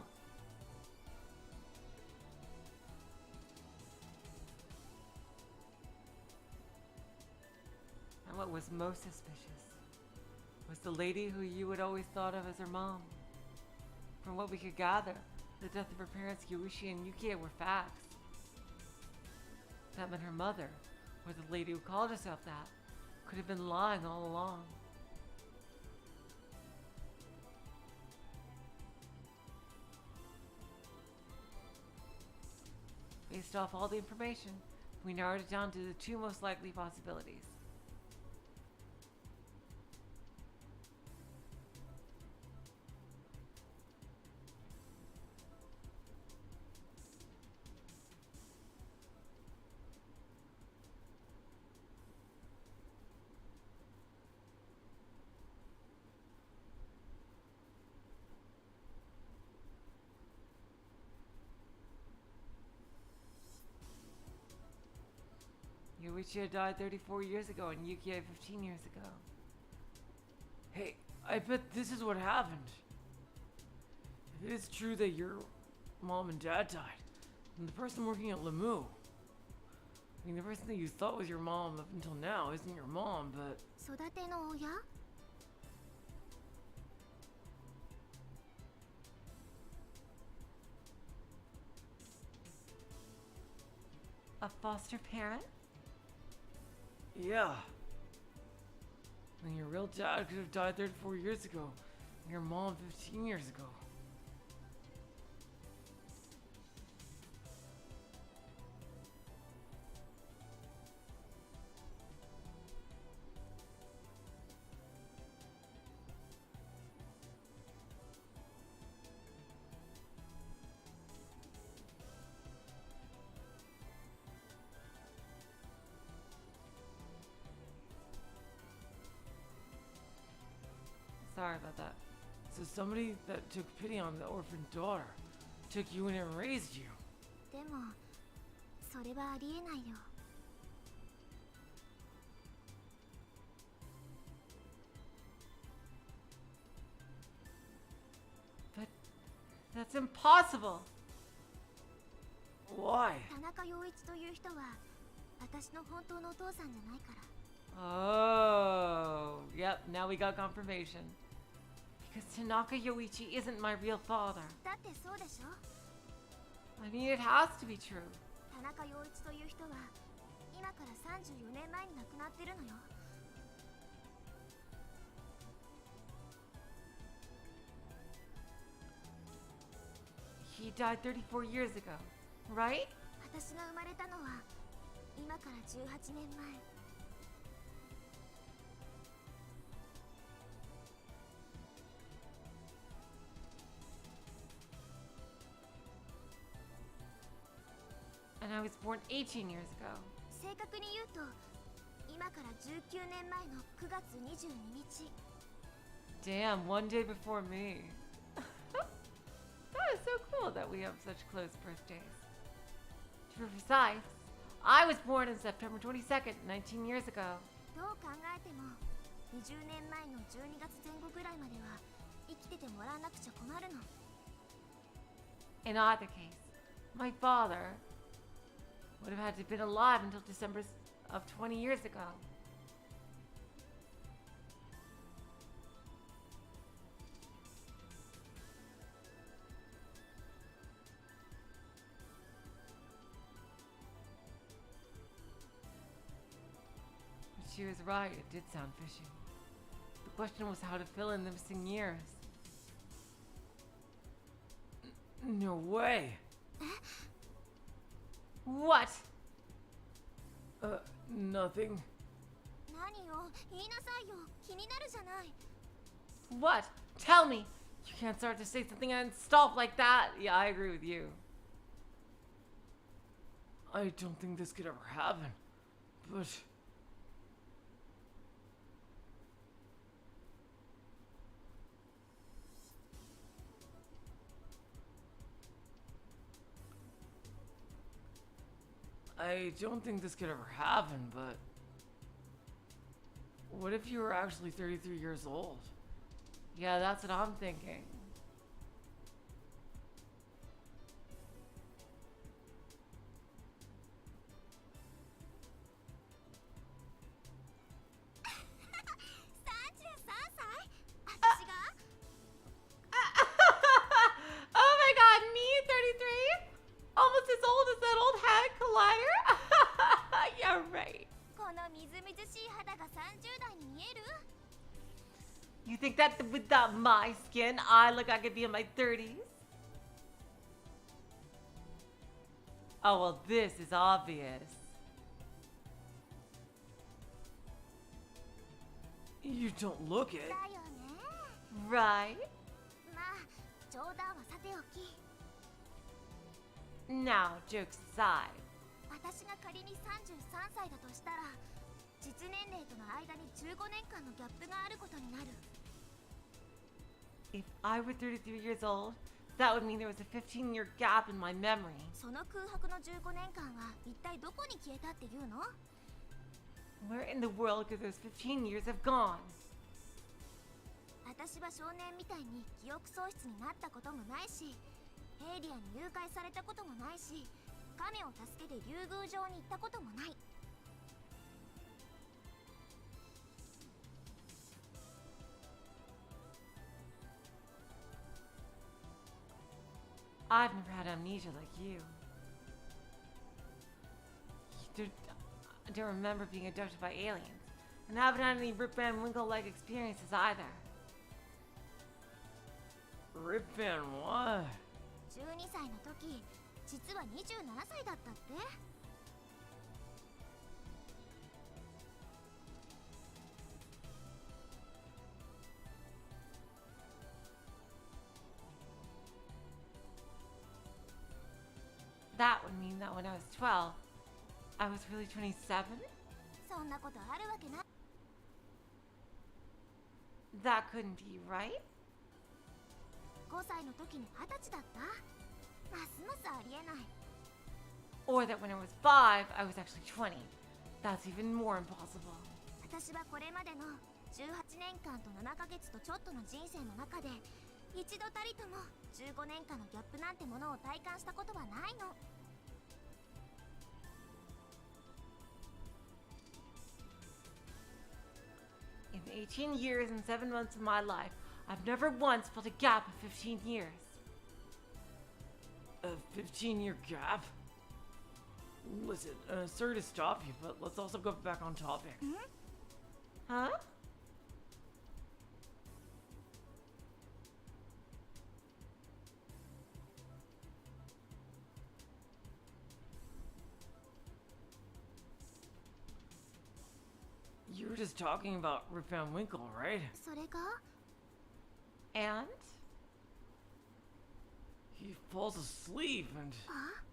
A: And what was most suspicious was the lady who Yu had always thought of as her mom. From what we could gather, the death of her parents Yuichi and Yukie were facts. That meant her mother, or the lady who called herself that, could have been lying all along. Based off all the information, we narrowed it down to the two most likely possibilities. Yoichi had died 34 years ago and Yukie 15 years ago.
C: Hey, I bet this is what happened. If it is true that your mom and dad died, then the person working at Lemu, I mean, the person that you thought was your mom up until now isn't your mom, but...
B: 育ての親
A: A foster parent?
C: Yeah. I mean, your real dad could have died 34 years ago, and your mom 15 years ago.
A: Sorry about that.
C: So somebody that took pity on the orphan daughter took you in and raised you.
B: でもそれはありえないよ
A: But that's impossible!
C: Why?
B: 田中陽一という人は私の本当のお父さんじゃないから
A: Oh, yep, now we got confirmation. Because Tanaka Yoichi isn't my real father.
B: だってそうでしょ
A: I mean, it has to be true.
B: 田中陽一という人は今から34年前に亡くなってるのよ
A: He died 34 years ago, right?
B: 私が生まれたのは今から18年前
A: 18 was born 18 years ago.
B: 正確に言うと今から19年前の9月22日
A: Damn, one day before me. That is so cool that we have such close birthdays. To be precise, I was born on September 22nd, 19 years ago.
B: どう考えても20年前の12月前後ぐらいまでは生きててもらわなくちゃ困るの
A: In either case, my father would have had to have been alive until December of 20 years ago. But she was right, it did sound fishy. The question was how to fill in the missing years.
C: No way.
A: What?
C: Nothing.
B: 何よ言いなさいよ気になるじゃない
A: What? Tell me! You can't start to say something and stop like that! Yeah, I agree with you.
C: I don't think this could ever happen. But I don't think this could ever happen, but what if you were actually 33 years old?
A: Yeah, that's what I'm thinking. Oh my god, me 33? Almost as old as that old head collider? Yeah, right.
B: このみずみずしい肌が30代に見える
A: You think that without my skin, I look like I could be in my 30s? Oh, well, this is obvious.
C: You don't look it.
B: だよね
A: Right?
B: まあ冗談はさておき
A: Now, jokes aside,
B: 私が仮に33歳だとしたら実年齢との間に15年間のギャップがあることになる
A: if I were 33 years old, that would mean there was a 15-year gap in my memory.
B: その空白の15年間は一体どこに消えたっていうの
A: Where in the world could those 15 years have gone?
B: 私は少年みたいに記憶喪失になったこともないしエイリアンに誘拐されたこともないし亀を助けて竜宮城に行ったこともない
A: I've never had amnesia like you. I don't remember being abducted by aliens, and haven't had any Rip Van Winkle-like experiences either.
C: Rip Van what?
B: 12歳の時実は27歳だったって
A: That would mean that when I was 12, I was really 27?
B: そんなことあるわけない
A: That couldn't be right.
B: 5歳の時に20歳だったますますありえない
A: Or that when I was 5, I was actually 20. That's even more impossible.
B: 私はこれまでの18年間と7ヶ月とちょっとの人生の中で一度たりとも15年間のギャップなんてものを体感したことはないの
A: In the 18 years and 7 months of my life, I've never once felt a gap of 15 years.
C: A 15-year gap? Listen, sorry to stop you, but let's also go back on topic.
A: Huh?
C: You were just talking about Rip Van Winkle, right?
B: それが
A: And?
C: He falls asleep and...
B: あ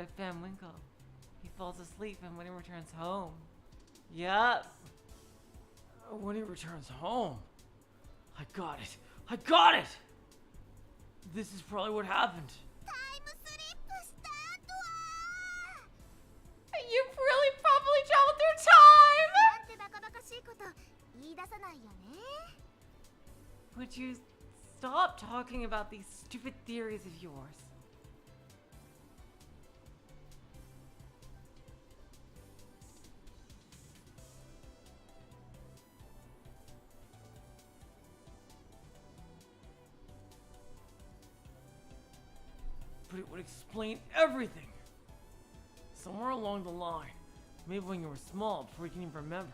A: at Van Winkle. He falls asleep and when he returns home. Yup.
C: When he returns home. I got it. I got it! This is probably what happened.
B: タイムスリップした後は
D: You really probably traveled through time!
B: なんてバカバカしいこと言い出さないよね
A: Would you stop talking about these stupid theories of yours?
C: But it would explain everything. Somewhere along the line, maybe when you were small before you can even remember,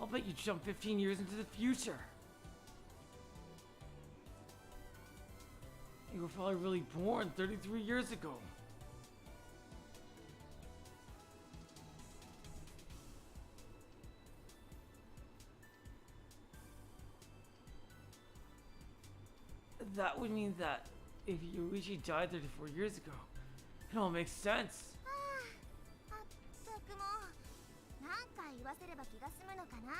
C: I'll bet you jumped 15 years into the future. You were probably really born 33 years ago. That would mean that if Yuichi died 34 years ago, it all makes sense.
B: あったくも何回言わせれば気が済むのかな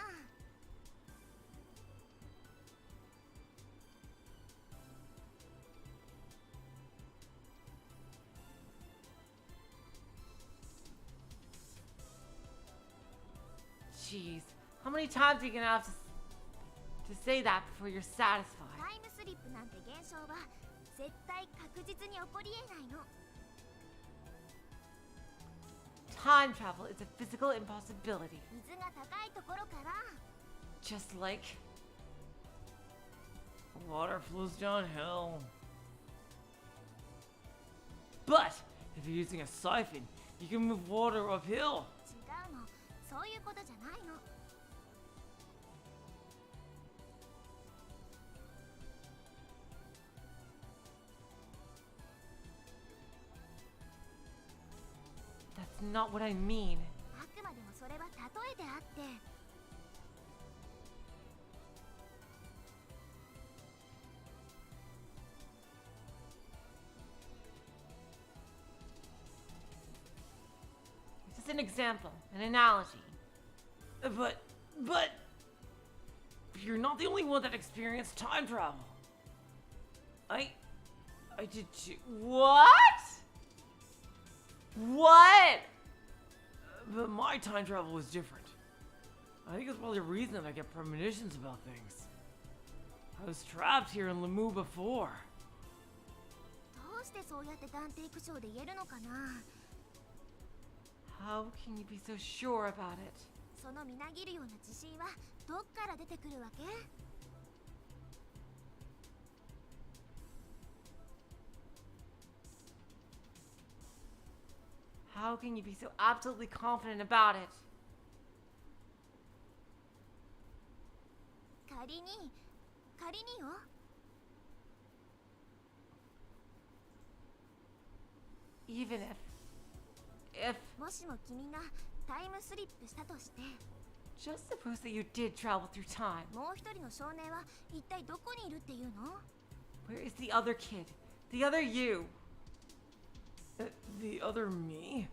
A: Jeez, how many times are you gonna have to say that before you're satisfied?
B: タイムスリップなんて現象は絶対確実に起こり得ないの
A: Time travel is a physical impossibility.
B: 水が高いところから
A: Just like
C: Water flows downhill. But if you're using a siphon, you can move water uphill.
B: 違うのそういうことじゃないの
A: that's not what I mean.
B: あくまでもそれは例えであって
A: It's just an example, an analogy.
C: But you're not the only one that experienced time travel. I did too.
A: What? What?
C: But my time travel was different. I think it's probably the reason that I get premonitions about things. I was trapped here in Lamu before.
B: どうしてそうやって探偵苦笑で言えるのかな
A: How can you be so sure about it?
B: そのみなぎるような自信はどっから出てくるわけ
A: How can you be so absolutely confident about it?
B: 仮によ
A: Even if
B: もしも君がタイムスリップしたとして
A: just suppose that you did travel through time.
B: もう一人の少年は一体どこにいるっていうの
A: Where is the other kid? The other you?
C: The other me?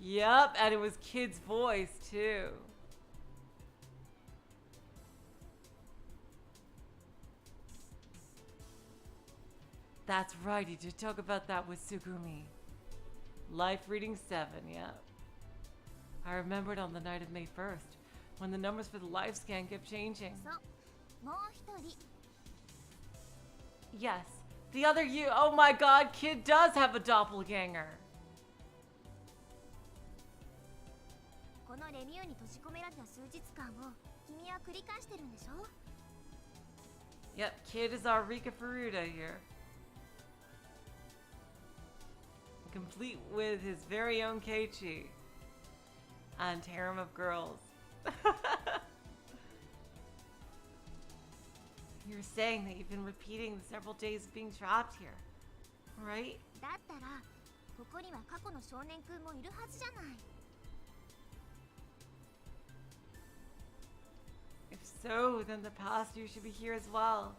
A: Yep, and it was Kid's voice too. That's right, you did talk about that with Sugumi. Life reading 7, yeah. I remembered on the night of May 1st, when the numbers for the life scan kept changing.
B: そうもう一人
A: Yes, the other you. Oh my god, Kid does have a doppelganger.
B: このレミューに閉じ込められた数日間を君は繰り返してるんでしょ
A: Yep, Kid is our Rika Furuta here. Complete with his very own Keiichi. And harem of girls. You're saying that you've been repeating the several days of being trapped here, right?
B: だったらここには過去の少年くんもいるはずじゃない
A: If so, then the past you should be here as well.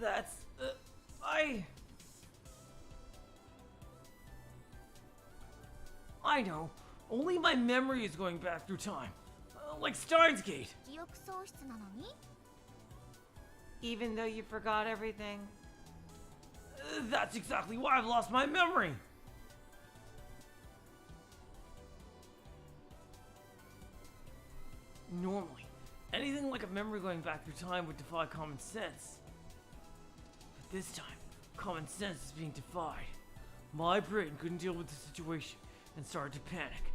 C: That's... I know. Only my memory is going back through time. Like Steins Gate.
B: 記憶喪失なのに
A: Even though you forgot everything.
C: That's exactly why I've lost my memory. Normally, anything like a memory going back through time would defy common sense. But this time, common sense is being defied. My brain couldn't deal with the situation and started to panic,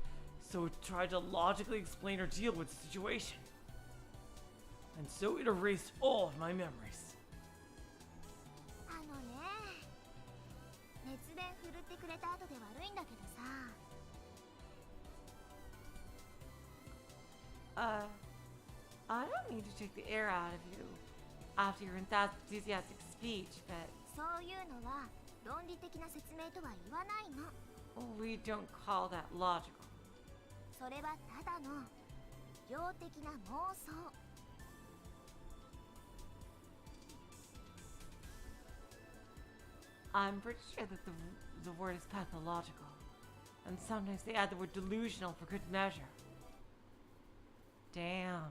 C: so it tried to logically explain or deal with the situation. And so it erased all of my memories.
B: あのね熱弁振るってくれた後で悪いんだけどさ
A: I don't mean to take the air out of you after your enthusiastic speech, but
B: そういうのは論理的な説明とは言わないの
A: we don't call that logical.
B: それはただの量的な妄想
A: I'm pretty sure that the word is pathological, and sometimes they add the word delusional for good measure. Damn.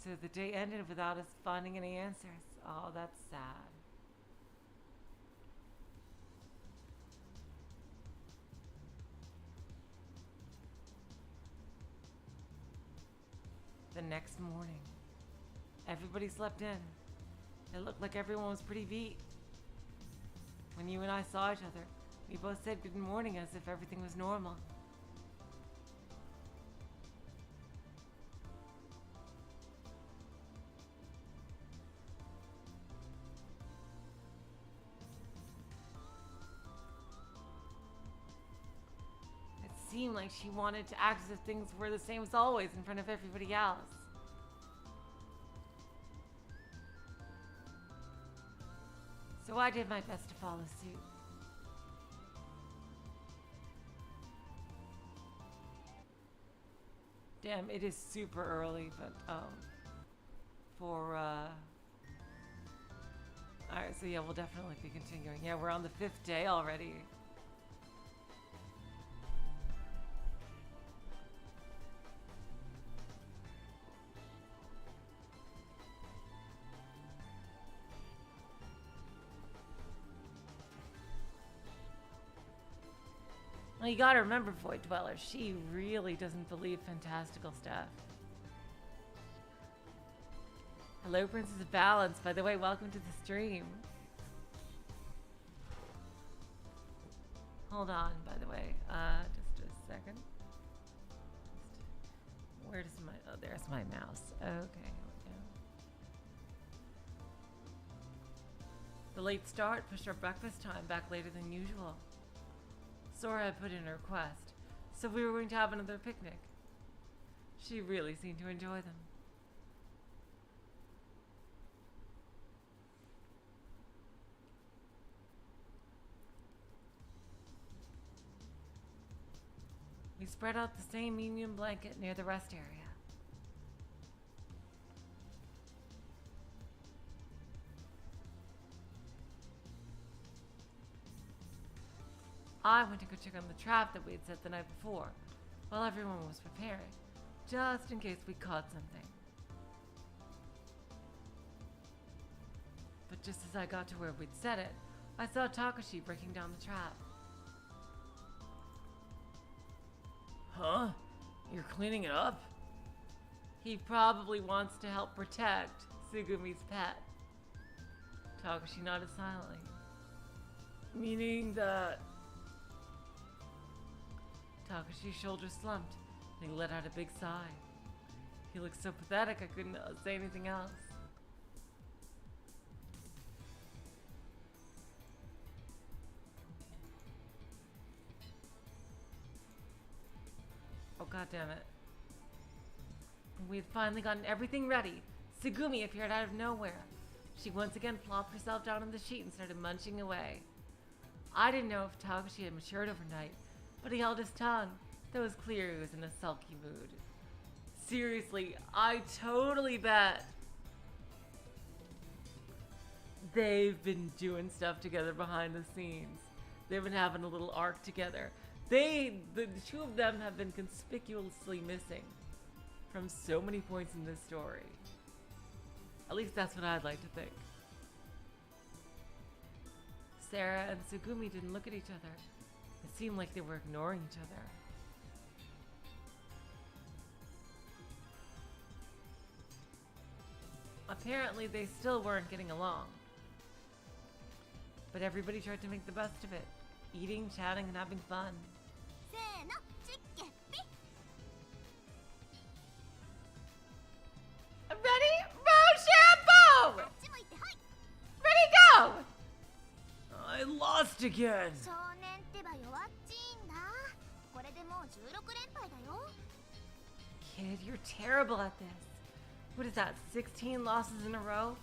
A: So the day ended without us finding any answers. Oh, that's sad. The next morning, everybody slept in. It looked like everyone was pretty beat. When you and I saw each other, we both said good morning as if everything was normal. It seemed like she wanted to act as if things were the same as always in front of everybody else. So I did my best to follow suit. Damn, it is super early, but alright, so yeah, we'll definitely be continuing. Yeah, we're on the 5th day already. Well, you gotta remember, Void Dweller, she really doesn't believe fantastical stuff. Hello, Princess of Balance. By the way, welcome to the stream. Hold on, by the way. Just a second. Where does my... Oh, there's my mouse. Okay, here we go. The late start pushed our breakfast time back later than usual. Sora had put in a request, so we were going to have another picnic. She really seemed to enjoy them. We spread out the same union blanket near the rest area. I went to go check on the trap that we had set the night before, while everyone was preparing, just in case we caught something. But just as I got to where we'd set it, I saw Takashi breaking down the trap.
C: Huh? You're cleaning it up?
A: He probably wants to help protect Sugumi's pet. Takashi nodded silently.
C: Meaning that...
A: Takashi's shoulders slumped, and he let out a big sigh. He looked so pathetic I couldn't say anything else. Oh, god damn it. We had finally gotten everything ready. Sugumi appeared out of nowhere. She once again plopped herself down on the sheet and started munching away. I didn't know if Takashi had matured overnight, but he held his tongue, though it was clear he was in a sulky mood. seriously, I totally bet they've been doing stuff together behind the scenes. They've been having a little arc together. The two of them have been conspicuously missing from so many points in this story. At least that's what I'd like to think. Sarah and Tsugumi didn't look at each other. It seemed like they were ignoring each other. Apparently, they still weren't getting along. But everybody tried to make the best of it, eating, chatting, and having fun.
D: Ready? Rochambeau! Ready, go!
C: I lost again.
A: Kid, you're terrible at this. What is that, 16 losses in a row?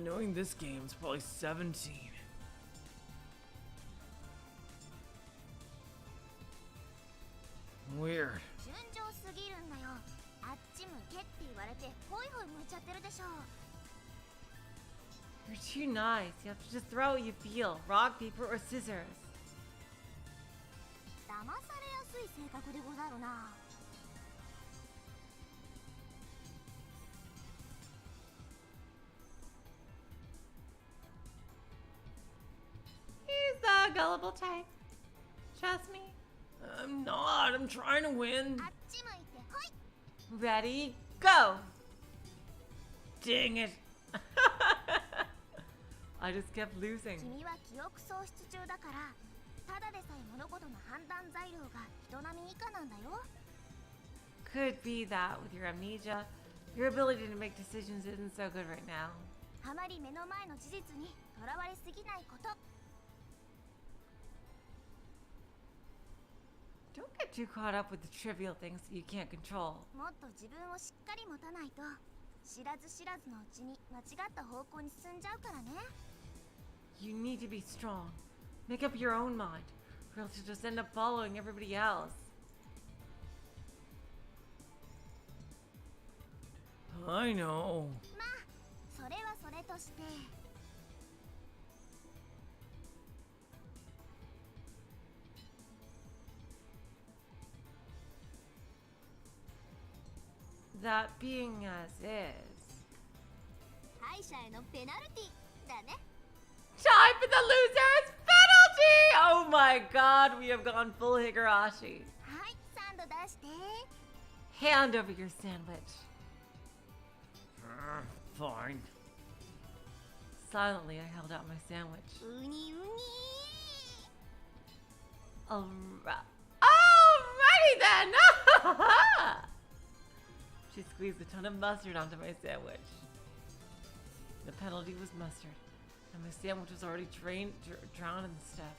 C: Knowing this game, it's probably 17. Weird.
A: You're too nice. You have to just throw what you feel. Rock, paper, or scissors.
D: He's the gullible type. Trust me.
C: I'm not. I'm trying to win.
A: Ready, go!
C: Dang it.
A: I just kept losing. Could be that with your amnesia, your ability to make decisions isn't so good right now. Don't get too caught up with the trivial things that you can't control. You need to be strong. Make up your own mind, or else you'll just end up following everybody else.
C: I know.
A: That being as is. Time for the loser's penalty! Oh my god, we have gone full Higurashi. Hand over your sandwich.
C: Fine.
A: Silently, I held out my sandwich. Alrighty then! She squeezed a ton of mustard onto my sandwich. The penalty was mustard, and my sandwich was already drowned in the stuff.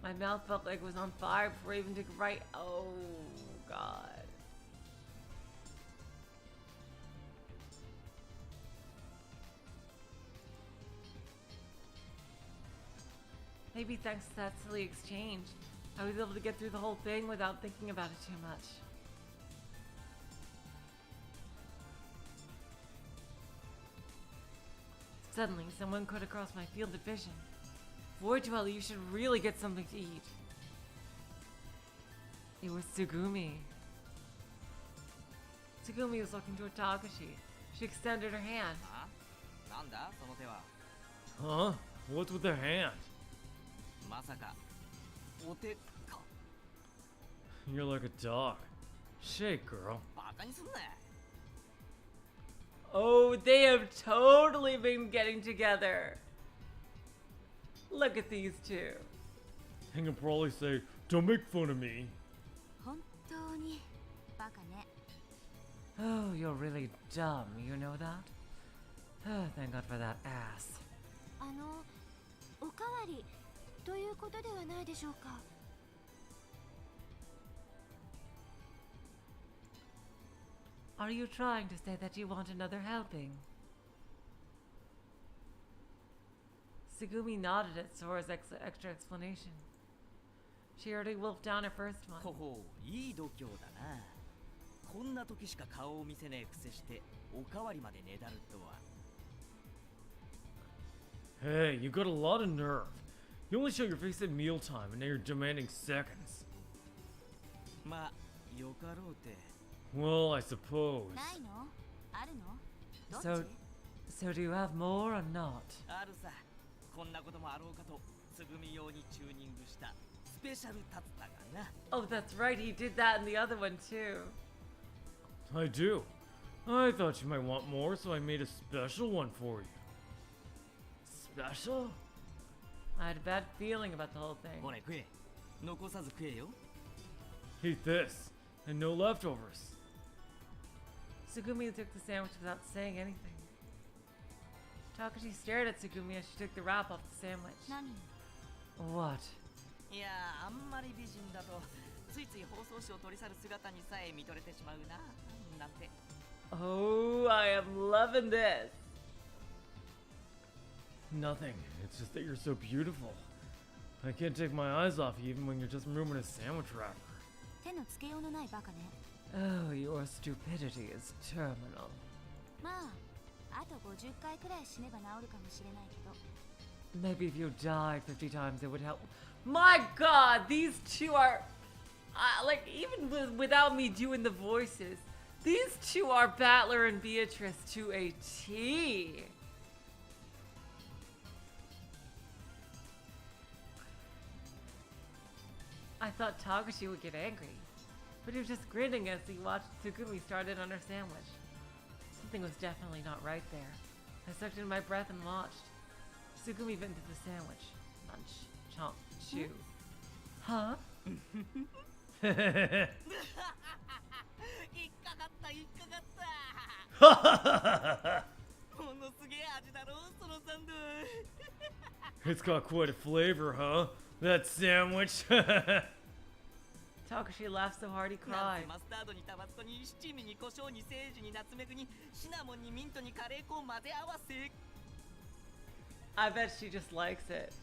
A: My mouth felt like it was on fire before I even took a bite. Oh, God. Maybe thanks to that silly exchange, I was able to get through the whole thing without thinking about it too much. Suddenly, someone cut across my field of vision. Voidwell, you should really get something to eat. It was Tsugumi. Tsugumi was looking toward Takashi. She extended her hand.
C: Huh? What's with their hand? You're like a dog. Shake, girl.
A: Oh, they have totally been getting together. Look at these two.
C: He can probably say, "Don't make fun of me."
A: Oh, you're really dumb, you know that? Oh, thank God for that ass.
B: おかわりということではないでしょうか。
A: Are you trying to say that you want another helping? Tsugumi nodded at Sora's extra explanation. She already wolfed down her first one.
E: ほほう、いい度胸だな。こんな時しか顔を見せねえくせしておかわりまでねだるとは。
C: Hey, you got a lot of nerve. You only show your face at mealtime, and now you're demanding seconds.
E: まあ、よかろうて。
C: Well, I suppose.
B: ないの？あるの？どっ
A: So,
B: ち？
A: so do you have more or not?
E: あるさ。こんなこともあろうかとつぐみ用にチューニングしたスペシャルタツタがな。
A: Oh, that's right. He did that in the other one too.
C: I do. I thought you might want more, so I made a special one for you. Special?
A: I had a bad feeling about the whole thing.
E: ほれ食え。残さず食えよ。
C: Eat this, and no leftovers.
A: Tsugumi took the sandwich without saying anything. Takashi stared at Tsugumi as she took the wrap off the sandwich.
B: 何？
A: What?
E: いやー、あんまり美人だとついつい包装紙を取り去る姿にさえ見とれてしまうな。なんて。
A: Oh, I am loving this.
C: Nothing. It's just that you're so beautiful. I can't take my eyes off you even when you're just moving a sandwich wrapper.
B: 手のつけようのないバカね。
A: Oh, your stupidity is terminal.
B: まあ、あと50回くらい死ねば治るかもしれないけど。
A: Maybe if you died 50 times, it would help. My God, these two are like even without me doing the voices, these two are Battler and Beatrice to a T. I thought Takashi would get angry, but he was just grinning as he watched Tsugumi started on her sandwich. Something was definitely not right there. I sucked in my breath and watched. Tsugumi bit into the sandwich. Munch, chomp, chew. Huh?
E: 引っかかった引っかかったものすげえ味だろそのサンド
C: It's got quite a flavor, huh? That sandwich.
A: Takashi laughed so hard he
E: なん
A: cried.
E: せマスタードにタバスコに七味に胡椒にセージにナツメグにシナモンにミントにカレー粉を混ぜ合わせ
A: I bet she just likes it.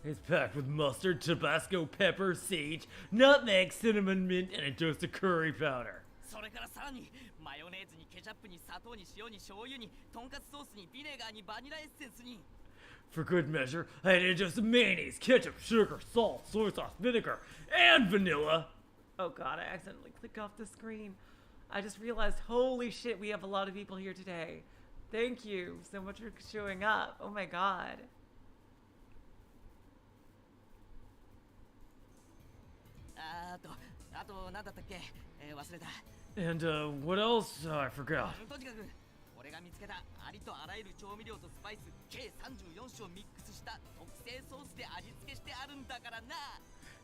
C: It's packed with mustard, Tabasco, pepper, sage, nutmeg, cinnamon, mint, and a dose of curry powder.
E: それからさらにマヨネーズにケチャップに砂糖に塩に醤油にとんかつソースにビネガーにバニラエッセンスに
C: For good measure, I added just some mayonnaise, ketchup, sugar, salt, soy sauce, vinegar, and vanilla.
A: Oh God, I accidentally clicked off the screen. I just realized, holy shit, we have a lot of people here today. Thank you so much for showing up. Oh my God.
E: あと何だったっけ、忘れた
C: And, what else? I forgot.
E: とにかく俺が見つけたありとあらゆる調味料とスパイス計34種をミックスした特製ソースで味付けしてあるんだからな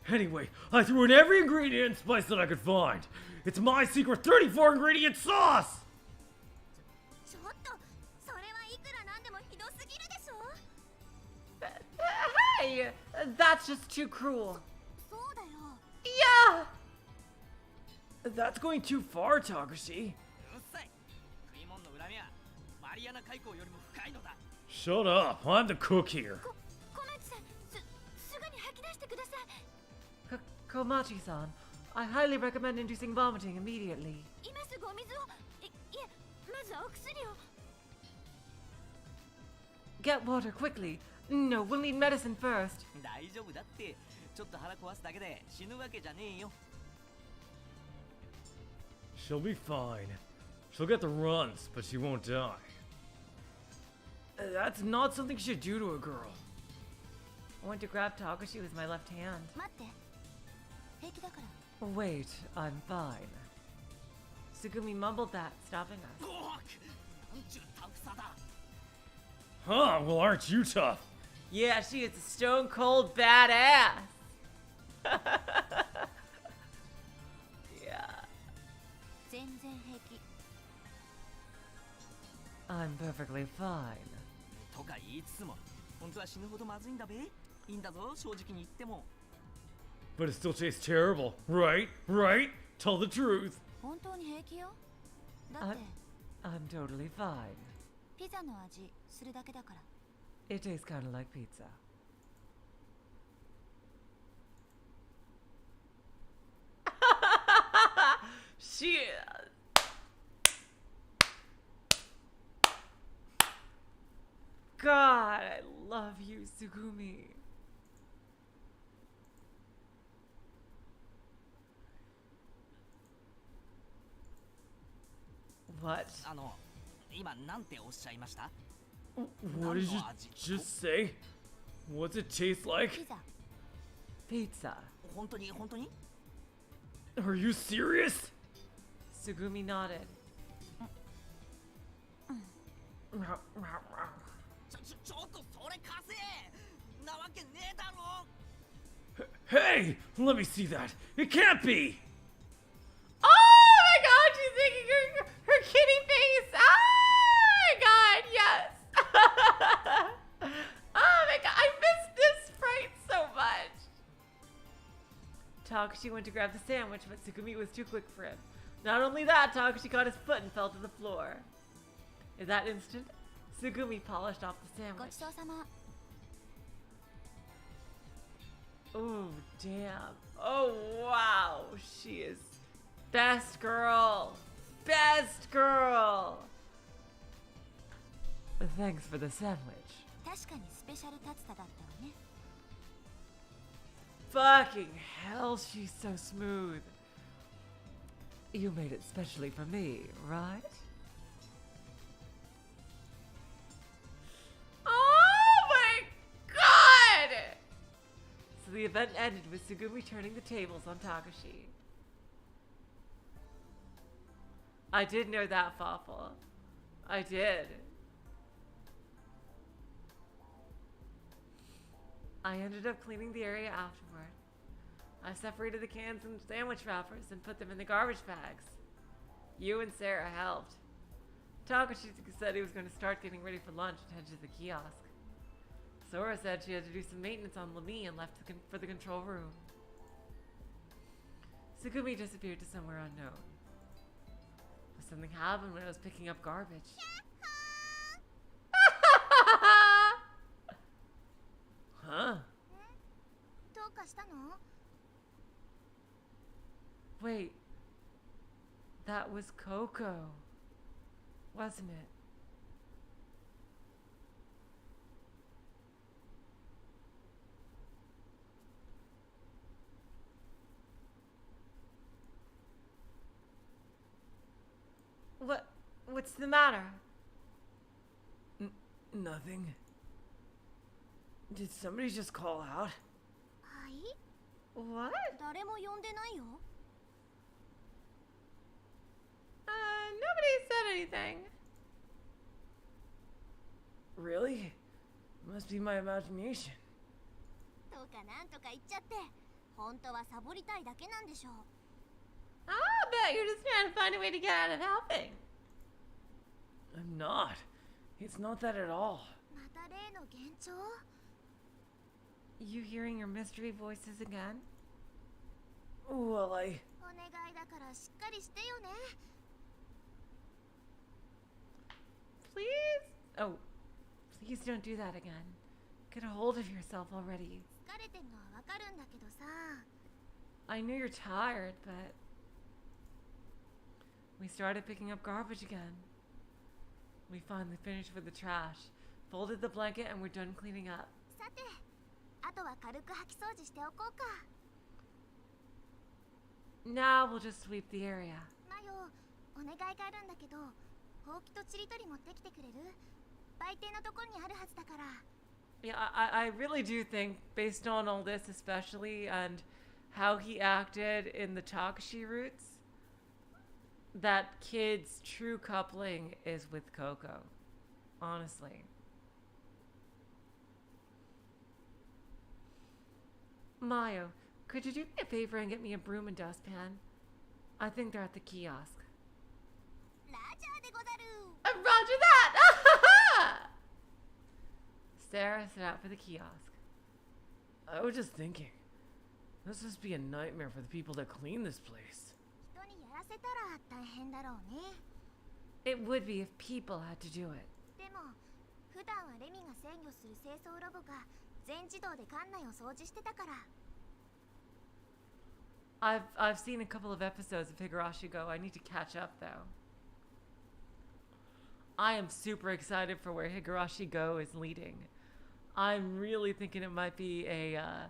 C: Anyway, I threw in every ingredient and spice that I could find. It's my secret 34 ingredient sauce!
B: ちょっと、それはいくらなんでもひどすぎるでしょ。
A: Hey, that's just too cruel.
B: そうだよ。
A: Yeah.
C: That's going too far, Takashi.
E: うっさい食い物の恨みはマリアナ海溝よりも深いのだ
C: Shut up, I'm the cook here.
B: 小町さん、すぐに吐き出してください。
A: Komachi-san, I highly recommend inducing vomiting immediately.
B: 今すぐお水を。いえ、まずはお薬を。
A: Get water quickly. No, we'll need medicine first.
E: 大丈夫だってちょっと腹壊すだけで死ぬわけじゃねえよ
C: She'll be fine. She'll get the runs, but she won't die. That's not something you should do to a girl.
A: I went to grab Takashi with my left hand.
B: 待って。平気だから。
A: Wait, I'm fine. Sugumi mumbled that, stopping us.
E: おーなんちゅうタフさだ
C: Huh, well, aren't you tough?
A: Yeah, she is a stone cold badass. Yeah,
B: 全然平気。
A: I'm perfectly fine.
E: とか言いつつも本当は死ぬほどまずいんだべいいんだぞ正直に言っても
C: But it still tastes terrible. Right? Right? Tell the truth.
B: 本当に平気よ。だって、
A: I'm totally fine.
B: ピザの味するだけだから。
A: It tastes kind of like pizza. She. God, I love you, Sugumi. What?
E: 今なんておっしゃいました？
C: What did you just say? What's it taste like?
B: ピザ
A: Pizza.
E: 本当に本当に？
C: Are you serious?
A: Sugumi nodded.
E: ちょっとそれ貸せ！なわけねえだろ！
C: Hey, let me see that. It can't be.
D: Oh my god, she's making her kitty face. Oh my god, yes. Oh my god, I miss this sprite so much.
A: Takashi went to grab the sandwich, but Sugumi was too quick for him. Not only that, Takashi caught his foot and fell to the floor. In that instant, Sugumi polished off the
B: ご
A: sandwich.
B: ちそうさま。
A: Oh, damn. Oh, wow. She is best girl. Best girl. Thanks for the sandwich.
B: 確かにスペシャルタツタだったわね。
A: Fucking hell, she's so smooth. You made it specially for me, right?
D: Oh my god.
A: So the event ended with Sugumi turning the tables on Takashi. I did know that, Fawful. I did. I ended up cleaning the area afterward. I separated the cans and sandwich wrappers and put them in the garbage bags. You and Sarah helped. Takashi said he was going to start getting ready for lunch and head to the kiosk. Sora said she had to do some maintenance on Lamy and left for the control room. Sugumi disappeared to somewhere unknown. But something happened when I was picking up garbage. Huh?
B: どうかしたの？
A: Wait. That was Coco, wasn't it? What's the matter?
C: Nothing. Did somebody just call out?
B: はい？
A: What?
B: 誰も呼んでないよ。
D: Nobody said anything.
C: Really? Must be my imagination.
B: とかなんとか言っちゃって、本当はサボりたいだけなんでしょう。
D: I'll bet you're just trying to find a way to get out of helping.
C: I'm not. It's not that at all.
B: また例の幻聴？
A: You hearing your mystery voices again?
C: Well,
B: お願いだからしっかりしてよね。
A: Please? Oh, please don't do that again. Get a hold of yourself already.
B: 疲れてんのはわかるんだけどさ。
A: I knew you're tired, but we started picking up garbage again. We finally finished with the trash, folded the blanket, and we're done cleaning up.
B: さて、あとは軽く掃き掃除しておこうか。
A: Now we'll just sweep the area.
B: マヨ、お願いがあるんだけど、ほうきとちりとり持ってきてくれる？売店のところにあるはずだから。
A: Yeah, I really do think, based on all this especially, and how he acted in the Takashi roots, that kid's true coupling is with Coco. Honestly. Mayo, could you do me a favor and get me a broom and dustpan? I think they're at the kiosk.
B: ラジャーでござる。
D: Roger that.
A: Sarah set out for the kiosk.
C: I was just thinking. This must be a nightmare for the people that clean this place.
B: 人にやらせたら大変だろうね。
A: It would be if people had to do it.
B: でも普段はレミが制御する清掃ロボが全自動で館内を掃除してたから。
A: I've seen a couple of episodes of Higurashi Go. I need to catch up though. I am super excited for where Higurashi Go is leading. I'm really thinking it might be a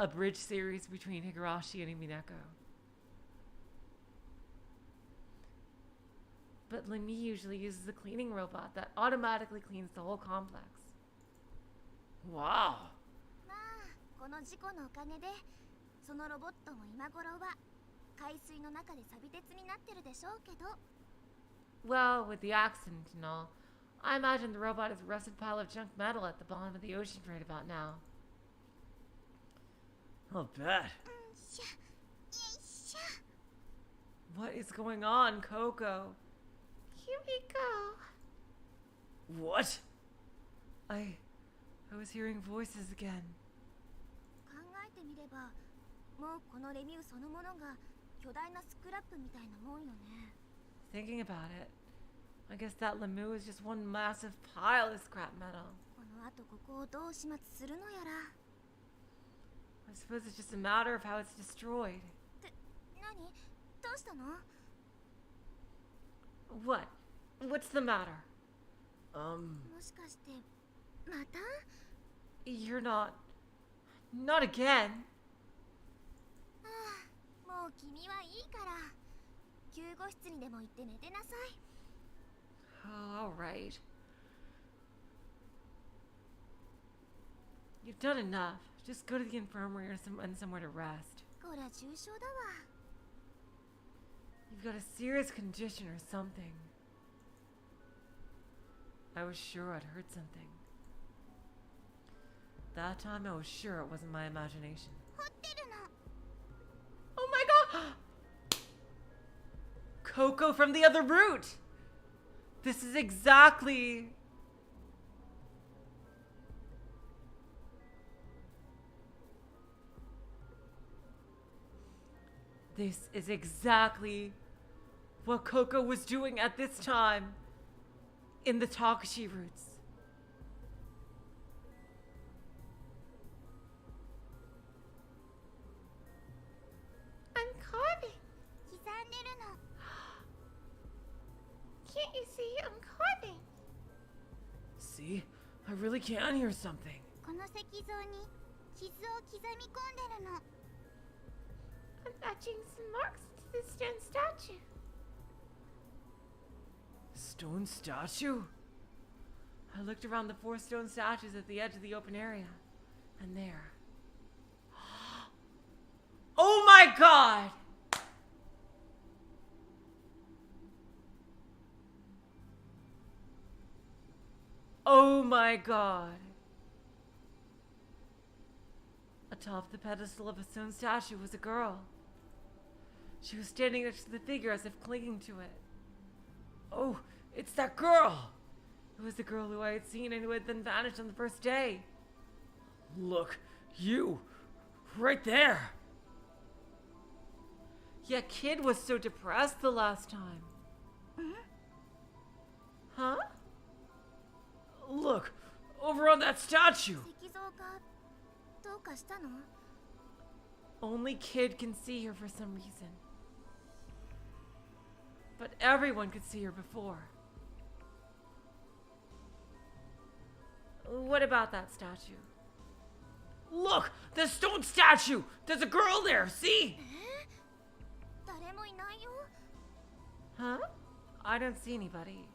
A: bridge series between Higurashi and Imineko. But Lemi usually uses a cleaning robot that automatically cleans the whole complex.
C: Wow.
B: まあこの事故のおかげでそのロボットも今頃は海水の中で錆び鉄になってるでしょうけど。
A: Well, with the accident and all, I imagine the robot is a rusted pile of junk metal at the bottom of the ocean right about now.
C: I'll bet.
A: What is going on, Coco?
D: Here we go.
C: What?
A: I was hearing voices again.
B: 考えてみればもうこのレミューそのものが巨大なスクラップみたいなもんよね。
A: Thinking about it, I guess that Lemu is just one massive pile of scrap metal.
B: この後ここをどう始末するのやら。
A: I suppose it's just a matter of how it's destroyed.
B: 何？どうしたの？
A: What? What's the matter?
B: もしかしてまた？
A: You're not... Not again.
B: もう君はいいから。救護室にでも行って寝てなさい。
A: Oh, all right. You've done enough. Just go to the infirmary or somewhere to rest.
B: こりゃ重傷だわ。
A: You've got a serious condition or something. I was sure I'd heard something. That time I was sure it wasn't my imagination.
B: 掘ってるの。
A: Oh my god! Coco from the other route! This is exactly... This is exactly what Coco was doing at this time in the Takashi routes.
D: I'm carving.
B: 刻んでるの。
D: Can't you see I'm carving?
C: See? I really can hear something.
B: この石像に傷を刻み込んでるの。
D: I'm etching some marks to the stone statue.
C: Stone statue?
A: I looked around the 4 stone statues at the edge of the open area, and there. Oh my god! Oh my god! Atop the pedestal of a stone statue was a girl. She was standing next to the figure as if clinging to it. Oh, it's that girl! It was the girl who I had seen and who had then vanished on the first day.
C: Look, you! Right there!
A: Yeah, Kid was so depressed the last time. Huh?
C: Look! Over on that statue!
B: 石像がどうかしたの？
A: Only Kid can see her for some reason. But everyone could see her before. What about that statue?
C: Look! The stone statue! There's a girl there, see?
B: 誰もいないよ。
A: Huh? I don't see anybody.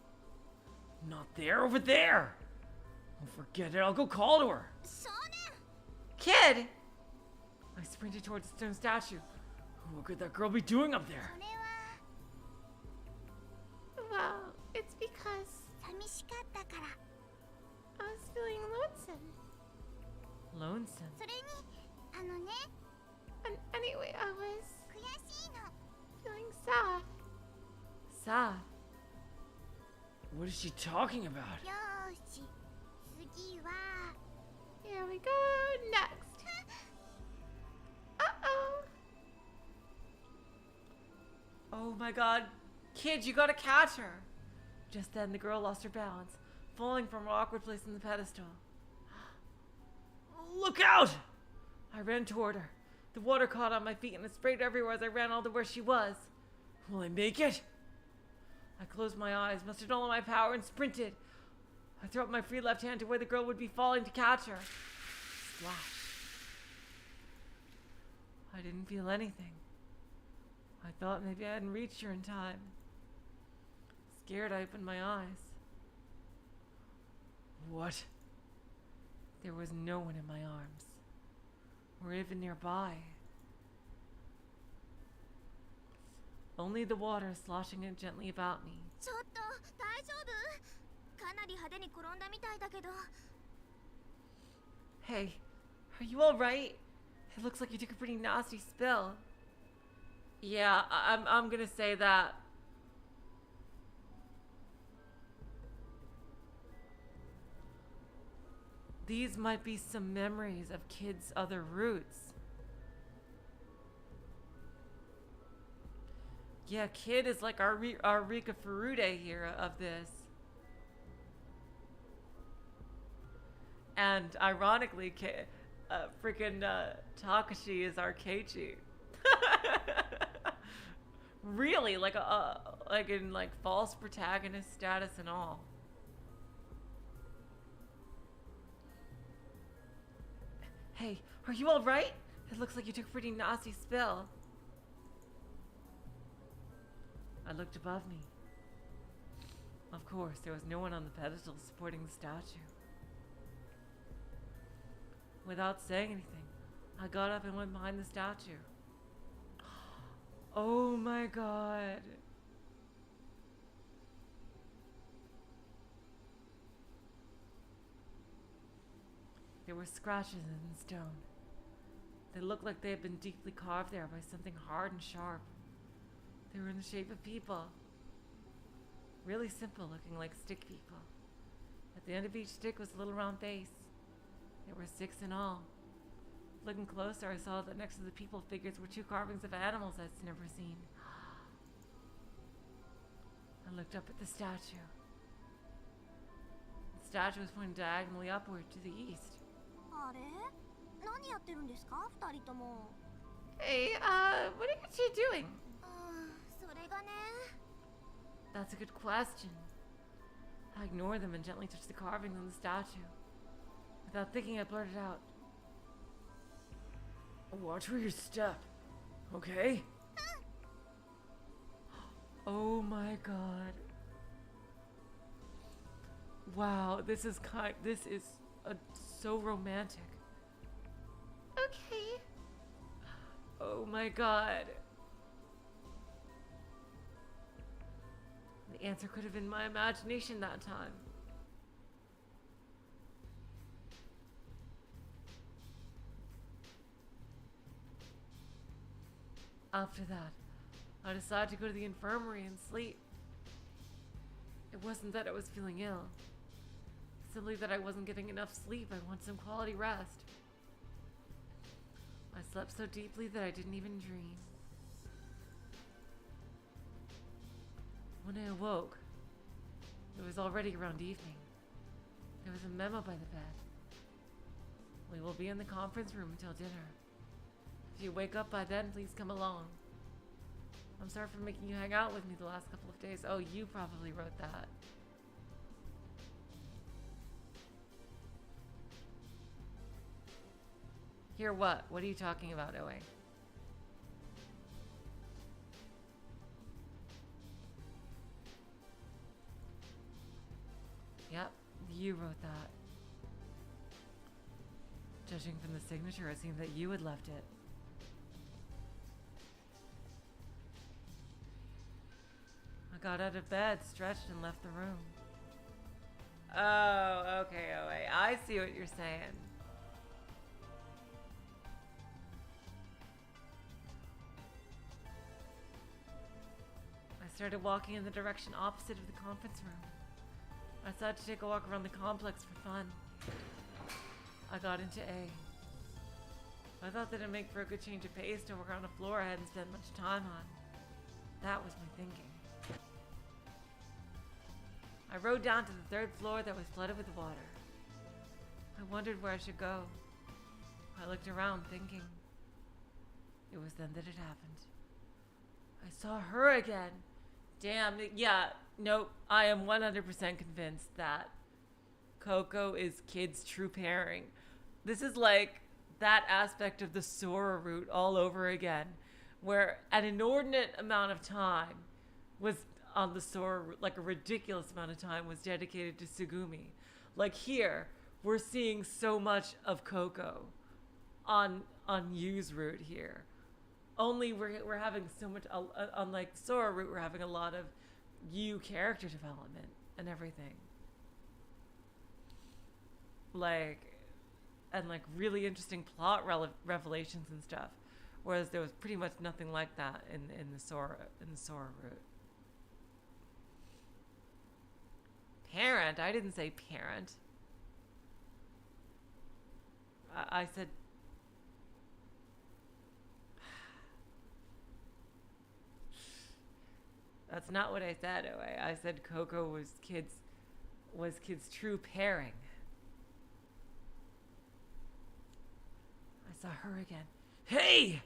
C: Not there, over there! Oh, forget it, I'll go call to her.
B: 少年！
A: Kid! I sprinted towards the stone statue.
C: What could that girl be doing up there?
B: それは
D: Well, it's because
B: 寂しかったから。
D: I was feeling lonesome.
A: Lonesome.
B: それにあのね、
D: And anyway, I was
B: 悔しいの。
D: feeling sad.
A: Sad.
C: What is she talking about?
B: よーし、次は
D: Here we go. Next. Uh-oh.
A: Oh my god. Kid, you gotta catch her. Just then, the girl lost her balance, falling from her awkward place on the pedestal.
C: Look out!
A: I ran toward her. The water caught on my feet and it sprayed everywhere as I ran all to where she was.
C: Will I make it?
A: I closed my eyes, mustered all of my power, and sprinted. I threw up my free left hand to where the girl would be falling to catch her. Splash. I didn't feel anything. I thought maybe I hadn't reached her in time. Scared, I opened my eyes.
C: What?
A: There was no one in my arms, or even nearby. Only the water sloshing it gently about me.
B: ちょっと大丈夫？かなり派手に転んだみたいだけど。
A: Hey, are you alright? It looks like you took a pretty nasty spill. Yeah, I'm gonna say that. These might be some memories of Kid's other roots. Yeah, Kid is like our Rika Furude here of this. And ironically, freaking Takashi is our Keiichi. Really, like in like false protagonist status and all. Hey, are you all right? It looks like you took a pretty nasty spill. I looked above me. Of course, there was no one on the pedestal supporting the statue. Without saying anything, I got up and went behind the statue. Oh my god. There were scratches in the stone. They looked like they had been deeply carved there by something hard and sharp. They were in the shape of people. Really simple, looking like stick people. At the end of each stick was a little round face. There were 6 in all. Looking closer, I saw that next to the people figures were 2 carvings of animals I'd never seen. I looked up at the statue. The statue was pointing diagonally upward to the east.
B: あれ？何やってるんですか？二人とも。
D: Hey, what are you two doing?
B: それがね。
A: That's a good question. I ignored them and gently touched the carvings on the statue. Without thinking, I blurted out,
C: Watch where you step, okay?
A: oh my god. Wow, this is so romantic.
D: Okay.
A: Oh my god. The answer could have been my imagination that time. After that, I decided to go to the infirmary and sleep. It wasn't that I was feeling ill. Simply that I wasn't getting enough sleep. I wanted some quality rest. I slept so deeply that I didn't even dream. When I awoke, it was already around evening. There was a memo by the bed. We will be in the conference room until dinner. If you wake up by then, please come along. I'm sorry for making you hang out with me the last couple of days. Oh, you probably wrote that. Here what? What are you talking about, Oe? Yep, you wrote that. Judging from the signature, it seemed that you had left it. I got out of bed, stretched, and left the room. Oh, okay, Oe. I see what you're saying. I started walking in the direction opposite of the conference room. I decided to take a walk around the complex for fun. I got into A. I thought that it'd make for a good change of pace to work on a floor I hadn't spent much time on. That was my thinking. I rode down to the third floor that was flooded with water. I wondered where I should go. I looked around thinking. It was then that it happened. I saw her again. Damn, yeah, nope. I am 100% convinced that Coco is Kid's true pairing. This is like that aspect of the Sora route all over again, where an inordinate amount of time was on the Sora route, like a ridiculous amount of time was dedicated to Sugumi. Like here, we're seeing so much of Coco on Yu's route here. Only we're having so much, unlike Sora route, we're having a lot of Yu character development and everything. Like, and like really interesting plot revelations and stuff. Whereas there was pretty much nothing like that in the Sora route. Parent? I didn't say parent. I said. That's not what I said. I said Coco was Kid's true pairing. I saw her again. Hey!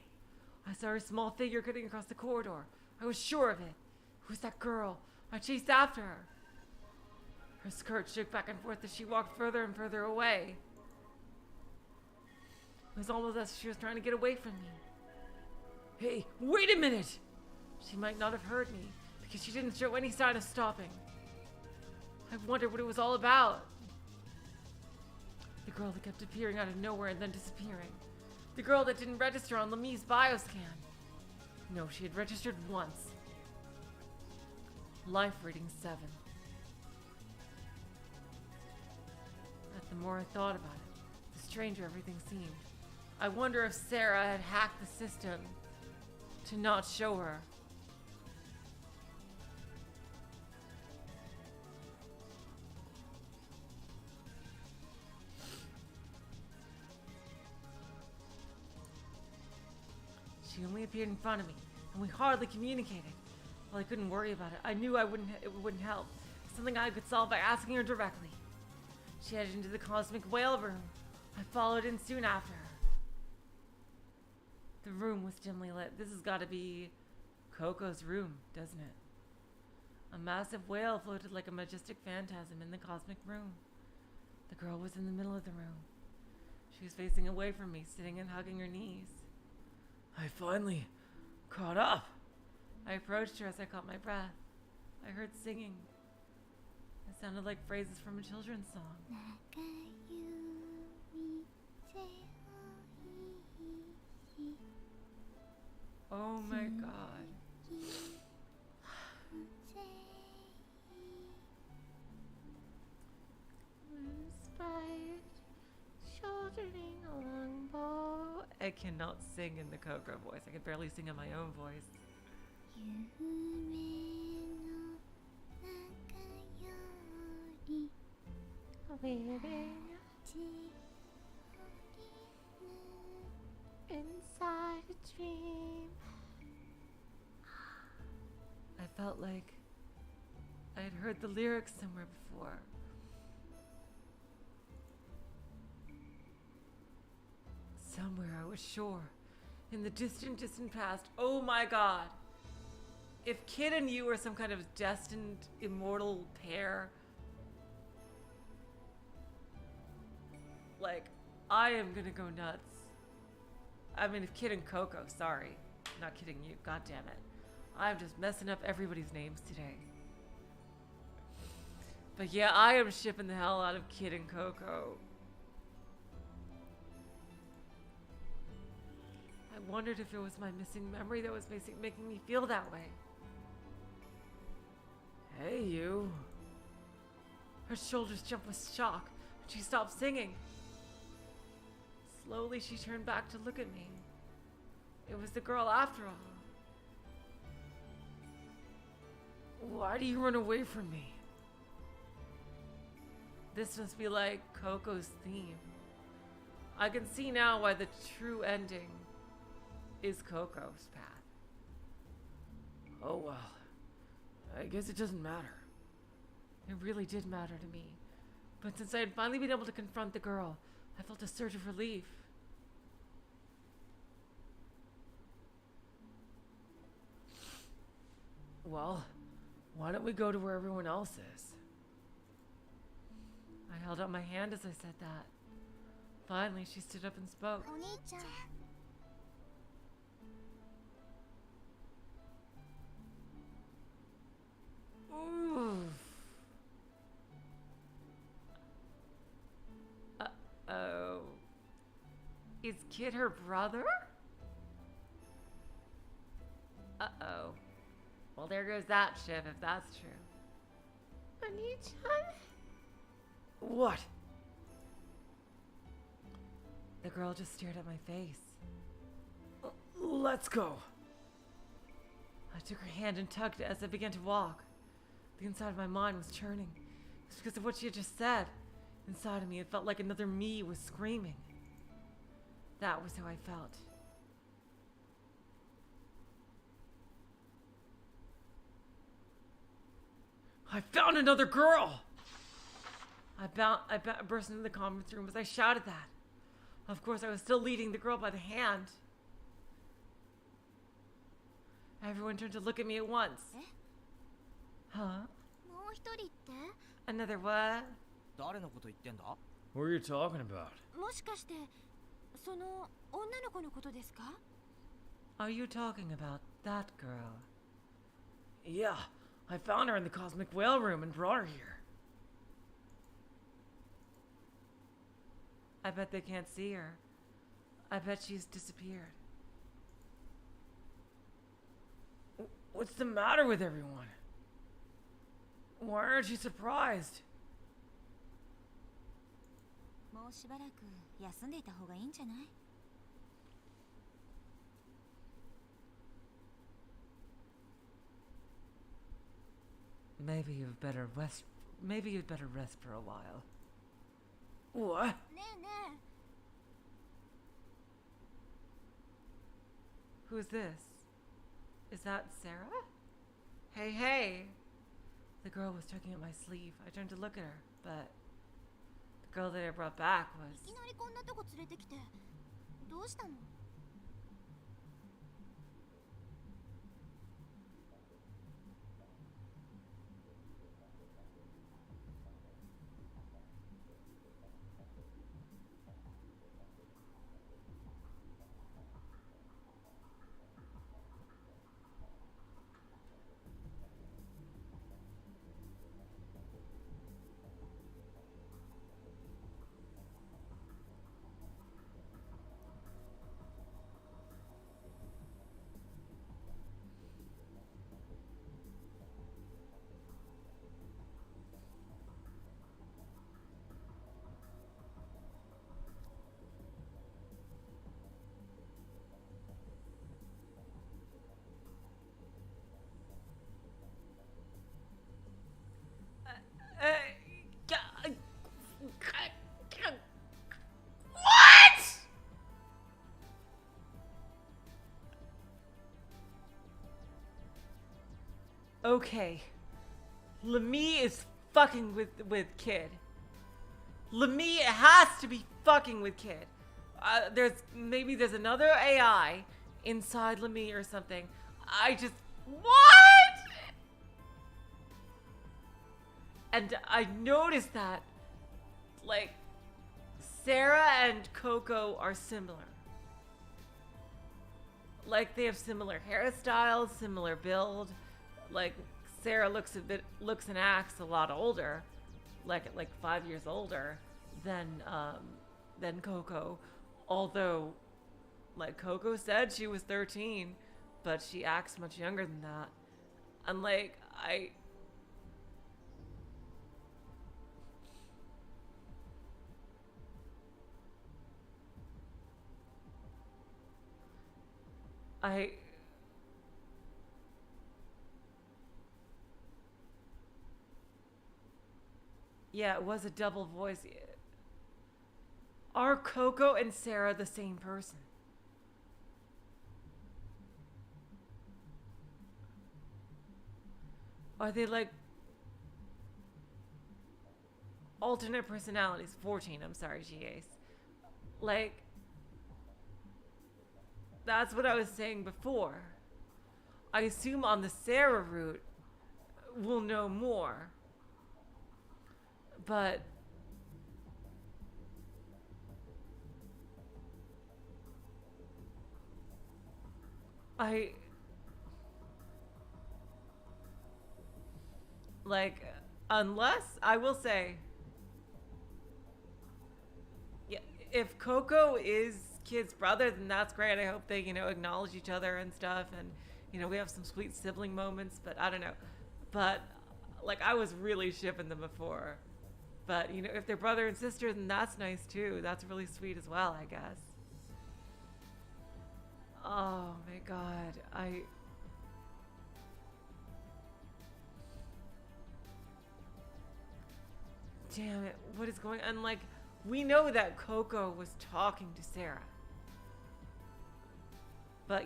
A: I saw her small figure cutting across the corridor. I was sure of it. Who's that girl? I chased after her. Her skirt shook back and forth as she walked further and further away. It was almost as if she was trying to get away from me. Hey, wait a minute! She might not have heard me, because she didn't show any sign of stopping. I wondered what it was all about. The girl that kept appearing out of nowhere and then disappearing. The girl that didn't register on Lami's bioscan. No, she had registered once. Life reading 7. But the more I thought about it, the stranger everything seemed. I wonder if Sara had hacked the system to not show her. She only appeared in front of me, and we hardly communicated. Well, I couldn't worry about it. I knew it wouldn't help. Something I could solve by asking her directly. She headed into the cosmic whale room. I followed in soon after her. The room was dimly lit. This has got to be Coco's room, doesn't it? A massive whale floated like a majestic phantasm in the cosmic room. The girl was in the middle of the room. She was facing away from me, sitting and hugging her knees. I finally caught up. I approached her as I caught my breath. I heard singing. It sounded like phrases from a children's song. Oh my god. Shouldering a longbow. I cannot sing in the Coco voice. I can barely sing in my own voice.
D: Living inside a dream.
A: I felt like I had heard the lyrics somewhere before. Somewhere, I was sure. In the distant, distant past. Oh my god. If Kid and you are some kind of destined, immortal pair, like, I am gonna go nuts. I mean, if Kid and Coco, sorry. Not kidding you, god damn it. I'm just messing up everybody's names today. But yeah, I am shipping the hell out of Kid and Coco. I wondered if it was my missing memory that was making me feel that way. Hey, you. Her shoulders jumped with shock, and she stopped singing. Slowly, she turned back to look at me. It was the girl after all. Why do you run away from me? This must be like Coco's theme. I can see now why the true ending is Coco's path. Oh well, I guess it doesn't matter. It really did matter to me. But since I had finally been able to confront the girl, I felt a surge of relief.
C: Well, why don't we go to where everyone else is?
A: I held out my hand as I said that. Finally, she stood up and spoke.
B: お兄ちゃん
A: Oof. Uh-oh. Is Kid her brother? Uh-oh. Well, there goes that ship, if that's true.
D: Oni-chan?
C: What?
A: The girl just stared at my face.
C: Let's go.
A: I took her hand and tugged it as I began to walk. The inside of my mind was churning. It was because of what she had just said. Inside of me, it felt like another me was screaming. That was how I felt.
C: I found another girl!
A: I burst into the conference room as I shouted that. Of course, I was still leading the girl by the hand. Everyone turned to look at me at once. Huh?
B: もう一人って
A: Another what?
E: 誰のこと言ってんだ？
C: What are you talking about?
B: もしかしてその女の子のことですか
A: Are you talking about that girl?
C: Yeah, I found her in the cosmic whale room and brought her here.
A: I bet they can't see her. I bet she's disappeared.
C: What's the matter with everyone? Why aren't you surprised?
B: もうしばらく休んでいた方がいいんじゃない
A: Maybe you'd better rest. Maybe you'd better rest for a while.
C: What?
B: ねえね
A: Who's this? Is that Sarah? Hey, hey! The girl was tugging at my sleeve. I turned to look at her, but the girl that I brought back
B: え
A: was.
B: いきなりこんなとこ連れてきてどうしたの
A: What? Okay. Lemmy is fucking with Kid. Lemmy has to be fucking with Kid. Maybe there's another AI inside Lemmy or something. What? And I noticed that, like, Sarah and Coco are similar. Like, they have similar hairstyles, similar build. Like, Sarah looks and acts a lot older, like 5 years older than Coco. Although, like Coco said, she was 13, but she acts much younger than that. And like, yeah, it was a double voice. Are Coco and Sarah the same person? Are they like... alternate personalities. 14, I'm sorry, G-Ace. Like, that's what I was saying before. I assume on the Sara route, we'll know more. But like, unless, I will say, yeah, if Coco is Kid's brother, then that's great. I hope they, acknowledge each other and stuff, and, we have some sweet sibling moments, but I don't know. But, like, I was really shipping them before. But, if they're brother and sister, then that's nice too. That's really sweet as well, I guess. Oh my god, damn it, what is going on? Like, we know that Coco was talking to Sara. But,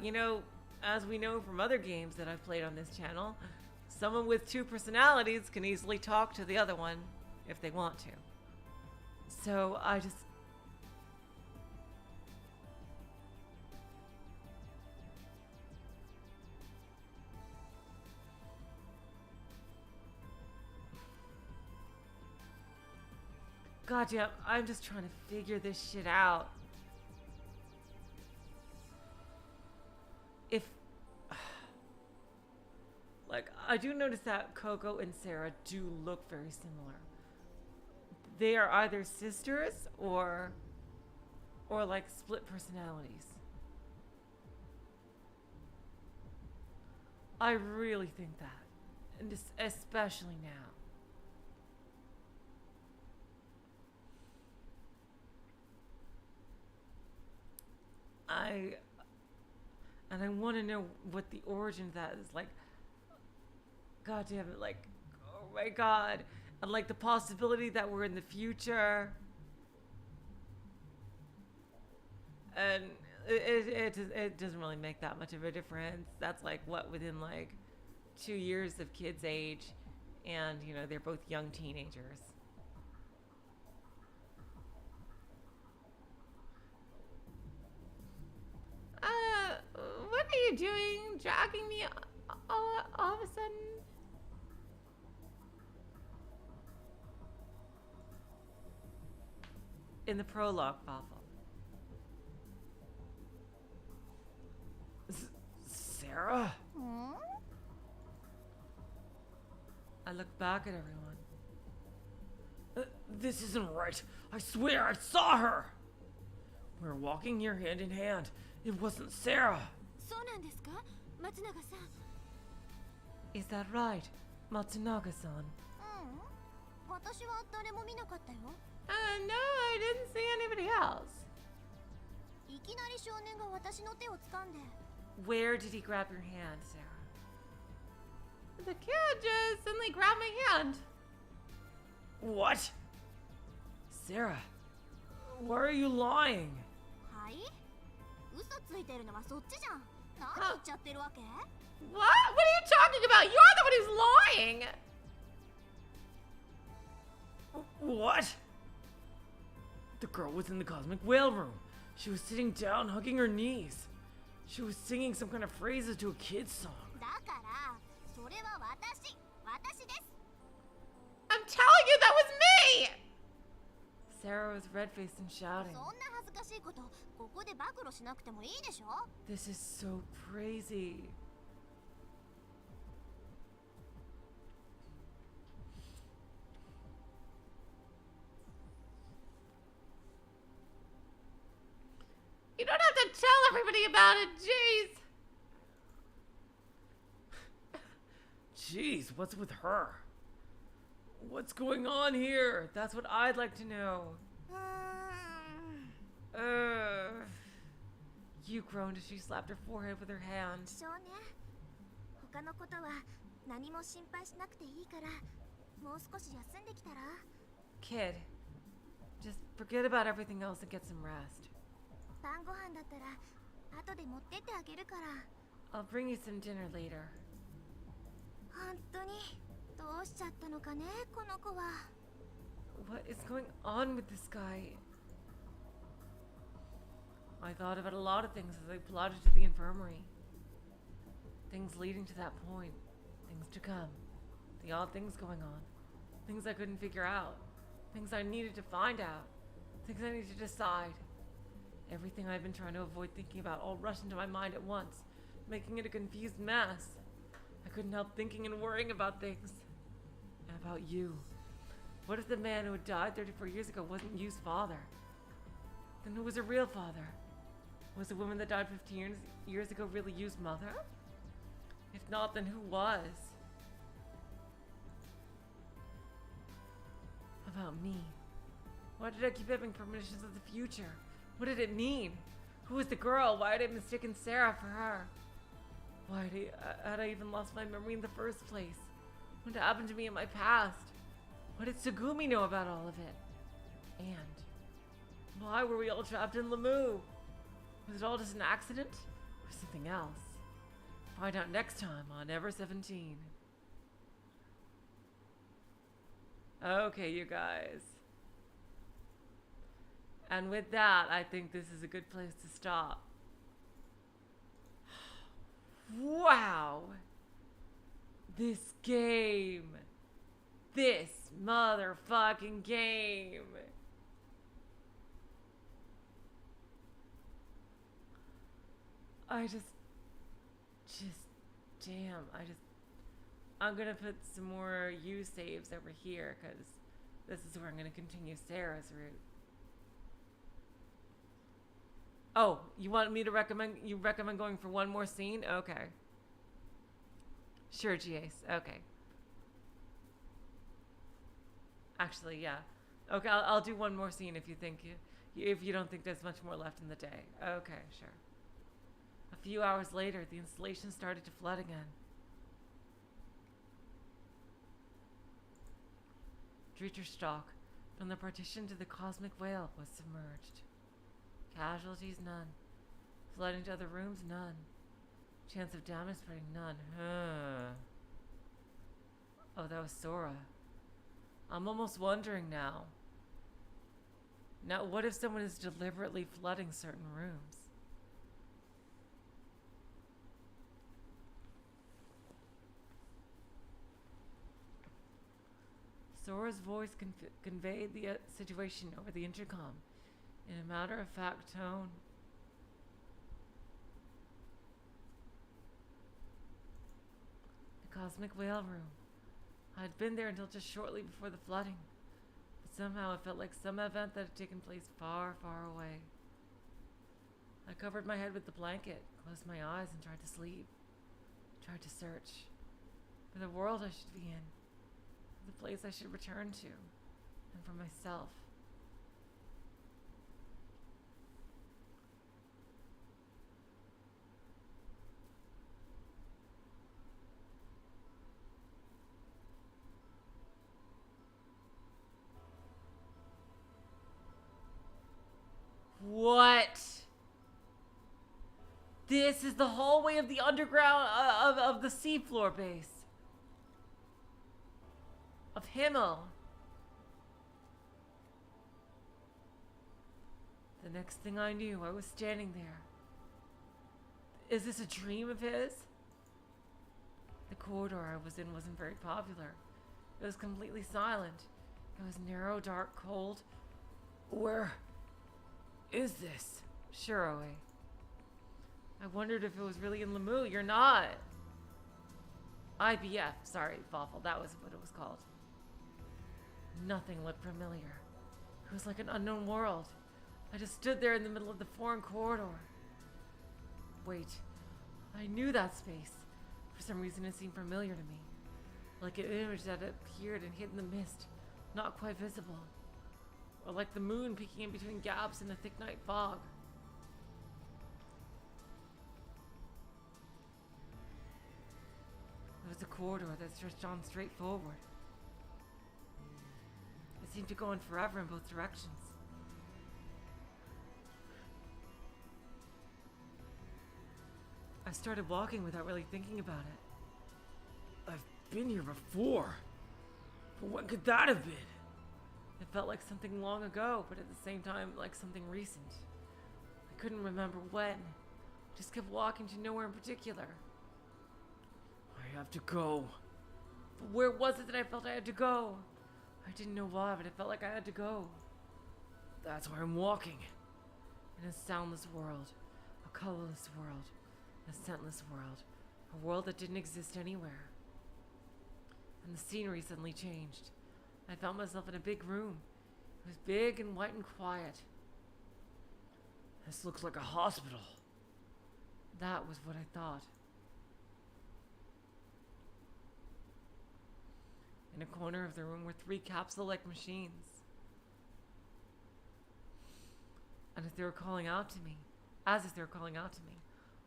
A: as we know from other games that I've played on this channel, someone with two personalities can easily talk to the other one if they want to. So, I just... Goddamn, I'm just trying to figure this shit out. If... Like, I do notice that Coco and Sara do look very similar. They are either sisters or like split personalities. I really think that. And especially now. I want to know what the origin of that is. Like, god damn it, like, oh my god. And like the possibility that we're in the future. And it doesn't really make that much of a difference. That's like, what, within like 2 years of kids' age. And, they're both young teenagers.
D: What are you doing? Dragging me all of a sudden?
A: In the prologue, Papa.
C: Sara?
A: I look back at everyone.
C: This isn't right. I swear I saw her. We were walking here hand in hand. It wasn't Sara.
B: そうなんですか、松永さん。
A: Is that right, Matsunaga-san?
B: 私は誰も見なかったよ。
D: No, I didn't see anybody else.
B: いきなり少年が私の手を掴んで。
A: Where did he grab your hand, Sara?
D: The kid just suddenly grabbed my hand.
C: What? Sara, why are you lying?
B: はい？嘘ついてるのはそっちじゃん。何言っちゃってるわけ？
D: What? What are you talking about? You're the one who's lying.
C: What? The girl was in the cosmic whale room. She was sitting down, hugging her knees. She was singing some kind of phrases to a kid's song.
B: だからそれは私です。
D: I'm telling you that was me.
A: Sara was red-faced and
B: そ
A: shouting.
B: んな恥ずかしいことここで暴露しなくてもいいでしょ。
A: This is so crazy.
D: You don't have to tell everybody about it, jeez.
C: Jeez, what's with her? What's going on here?
A: That's what I'd like to know. You groaned as she slapped her forehead with her hand.
B: 少年、他のことは何も心配しなくていいから、もう少し休んできたら。
A: Kid, just forget about everything else and get some rest.
B: 晩ご飯だったら後で持ってってあげるから。
A: I'll bring you some dinner later.
B: 本当にどうしちゃったのかね、この子は。
A: What is going on with this guy? I thought about a lot of things as I plodded to the infirmary. Things leading to that point. Things to come. The odd things going on. Things I couldn't figure out. Things I needed to find out. Things I needed to decide. Everything I've been trying to avoid thinking about all rushed into my mind at once, making it a confused mess. I couldn't help thinking and worrying about things. And about you. What if the man who had died 34 years ago wasn't Yu's father? Then who was a real father? Was the woman that died 15 years ago really Yu's mother? If not, then who was? About me. Why did I keep having premonitions of the future? What did it mean? Who was the girl? Why had I mistaken Sarah for her? Why had I even lost my memory in the first place? What happened to me in my past? What did Sugumi know about all of it? And why were we all trapped in Lamu? Was it all just an accident? Or something else? Find out next time on Ever17. Okay, you guys. And with that, I think this is a good place to stop. Wow! This game! This motherfucking game! Damn, I'm gonna put some more U saves over here, because this is where I'm gonna continue Sarah's route. Oh, you want me to recommend going for one more scene? Okay. Sure, G-Ace. Okay. Actually, yeah. Okay, I'll do one more scene if you don't think there's much more left in the day. Okay, sure. A few hours later, the installation started to flood again. Stock, from the partition to the cosmic whale, was submerged. Casualties, none. Flooding to other rooms, none. Chance of damage spreading, none. Oh, that was Sora. I'm almost wondering now. Now, what if someone is deliberately flooding certain rooms? Sora's voice conveyed the situation over the intercom in a matter-of-fact tone. The cosmic whale room. I had been there until just shortly before the flooding, but somehow it felt like some event that had taken place far, far away. I covered my head with the blanket, closed my eyes, and tried to sleep. Tried to search for the world I should be in. The place I should return to, and for myself. What? This is the hallway of the underground of the seafloor base. Of Himmel. The next thing I knew, I was standing there. Is this a dream of his? The corridor I was in wasn't very popular. It was completely silent. It was narrow, dark, cold. Where is this? Shiroe. I wondered if it was really in Lamu. You're not. IBF. Sorry, Waffle. That was what it was called. Nothing looked familiar. It was like an unknown world. I just stood there in the middle of the foreign corridor. Wait. I knew that space. For some reason it seemed familiar to me. Like an image that appeared and hid in the mist. Not quite visible. Or like the moon peeking in between gaps in a thick night fog. It was a corridor that stretched on straight forward. It seemed to go on forever in both directions. I started walking without really thinking about it.
C: I've been here before. But when could that have been?
A: It felt like something long ago, but at the same time, like something recent. I couldn't remember when. Just kept walking to nowhere in particular.
C: I have to go.
A: But where was it that I felt I had to go? I didn't know why, but it felt like I had to go.
C: That's where I'm walking.
A: In a soundless world, a colorless world, a scentless world, a world that didn't exist anywhere. And the scenery suddenly changed. I found myself in a big room. It was big and white and quiet.
C: This looks like a hospital.
A: That was what I thought. In a corner of the room were 3 capsule-like machines. And as if they were calling out to me,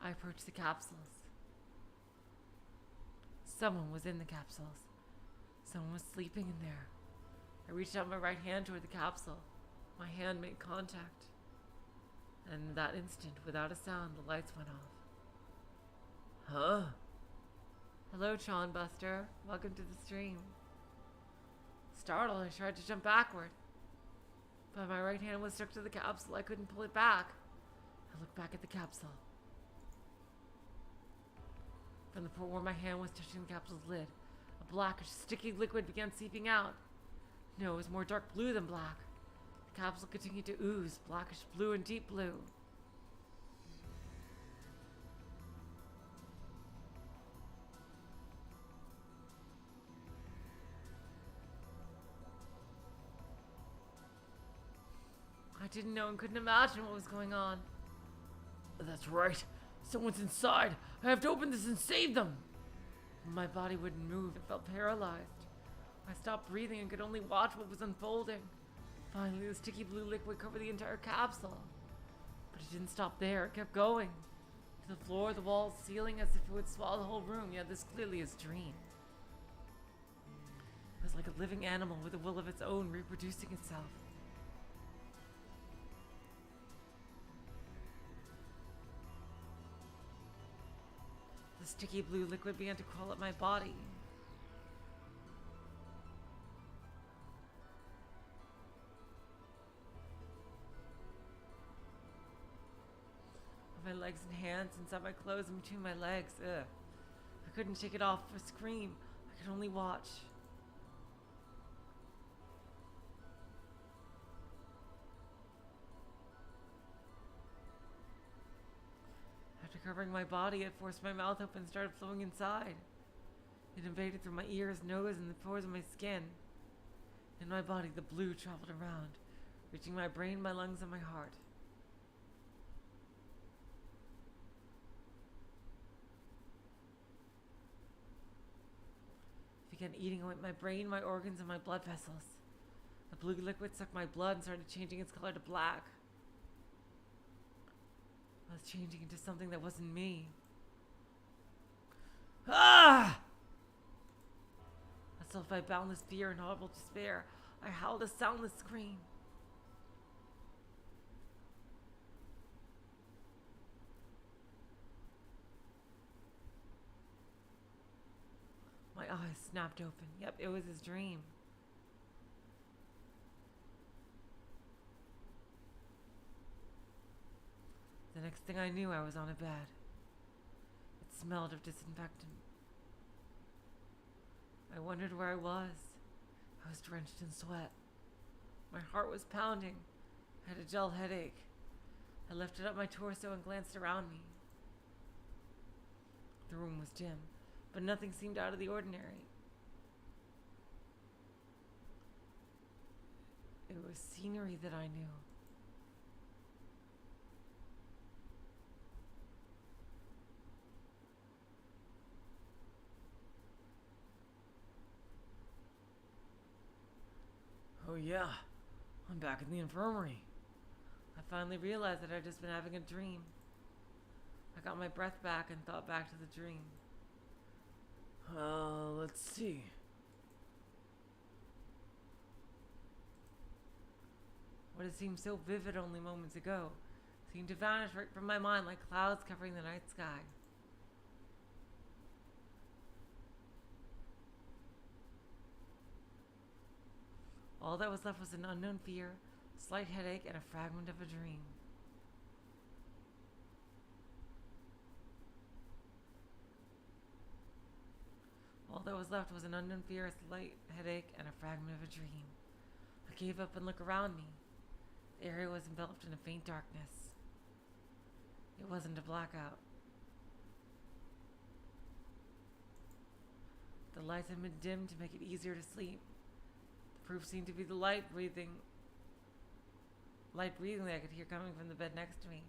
A: I approached the capsules. Someone was in the capsules. Someone was sleeping in there. I reached out my right hand toward the capsule. My hand made contact. And in that instant, without a sound, the lights went off.
C: Huh?
A: Hello, Tron Buster. Welcome to the stream. Startled, I tried to jump backward. But my right hand was stuck to the capsule. I couldn't pull it back. I looked back at the capsule. From the port where my hand was touching the capsule's lid, a blackish, sticky liquid began seeping out. No, it was more dark blue than black. The capsule continued to ooze, blackish blue and deep blue. I didn't know and couldn't imagine what was going on.
C: That's right. Someone's inside. I have to open this and save them.
A: My body wouldn't move. It felt paralyzed. I stopped breathing and could only watch what was unfolding. Finally, the sticky blue liquid covered the entire capsule. But it didn't stop there. It kept going. To the floor, the walls, ceiling, as if it would swallow the whole room. Yeah, this clearly is dream. It was like a living animal with a will of its own, reproducing itself. The sticky blue liquid began to crawl up my body. My legs and hands, inside my clothes and between my legs. Ugh. I couldn't shake it off or scream. I could only watch. After covering my body, it forced my mouth open and started flowing inside. It invaded through my ears, nose, and the pores of my skin. In my body, the blue traveled around, reaching my brain, my lungs, and my heart. It began eating away my brain, my organs, and my blood vessels. The blue liquid sucked my blood and started changing its color to black. I was changing into something that wasn't me.
C: Ah!
A: I felt by boundless fear and horrible despair. I howled a soundless scream. My eyes snapped open. Yep, it was his dream. The next thing I knew, I was on a bed. It smelled of disinfectant. I wondered where I was. I was drenched in sweat. My heart was pounding. I had a dull headache. I lifted up my torso and glanced around me. The room was dim, but nothing seemed out of the ordinary. It was scenery that I knew.
C: Oh yeah, I'm back in the infirmary.
A: I finally realized that I'd just been having a dream. I got my breath back and thought back to the dream.
C: Let's see.
A: What had seemed so vivid only moments ago seemed to vanish right from my mind like clouds covering the night sky. All that was left was an unknown fear, a slight headache, and a fragment of a dream. All that was left was an unknown fear, a slight headache, and a fragment of a dream. I gave up and looked around me. The area was enveloped in a faint darkness. It wasn't a blackout. The lights had been dimmed to make it easier to sleep. The proof seemed to be the light breathing that I could hear coming from the bed next to me.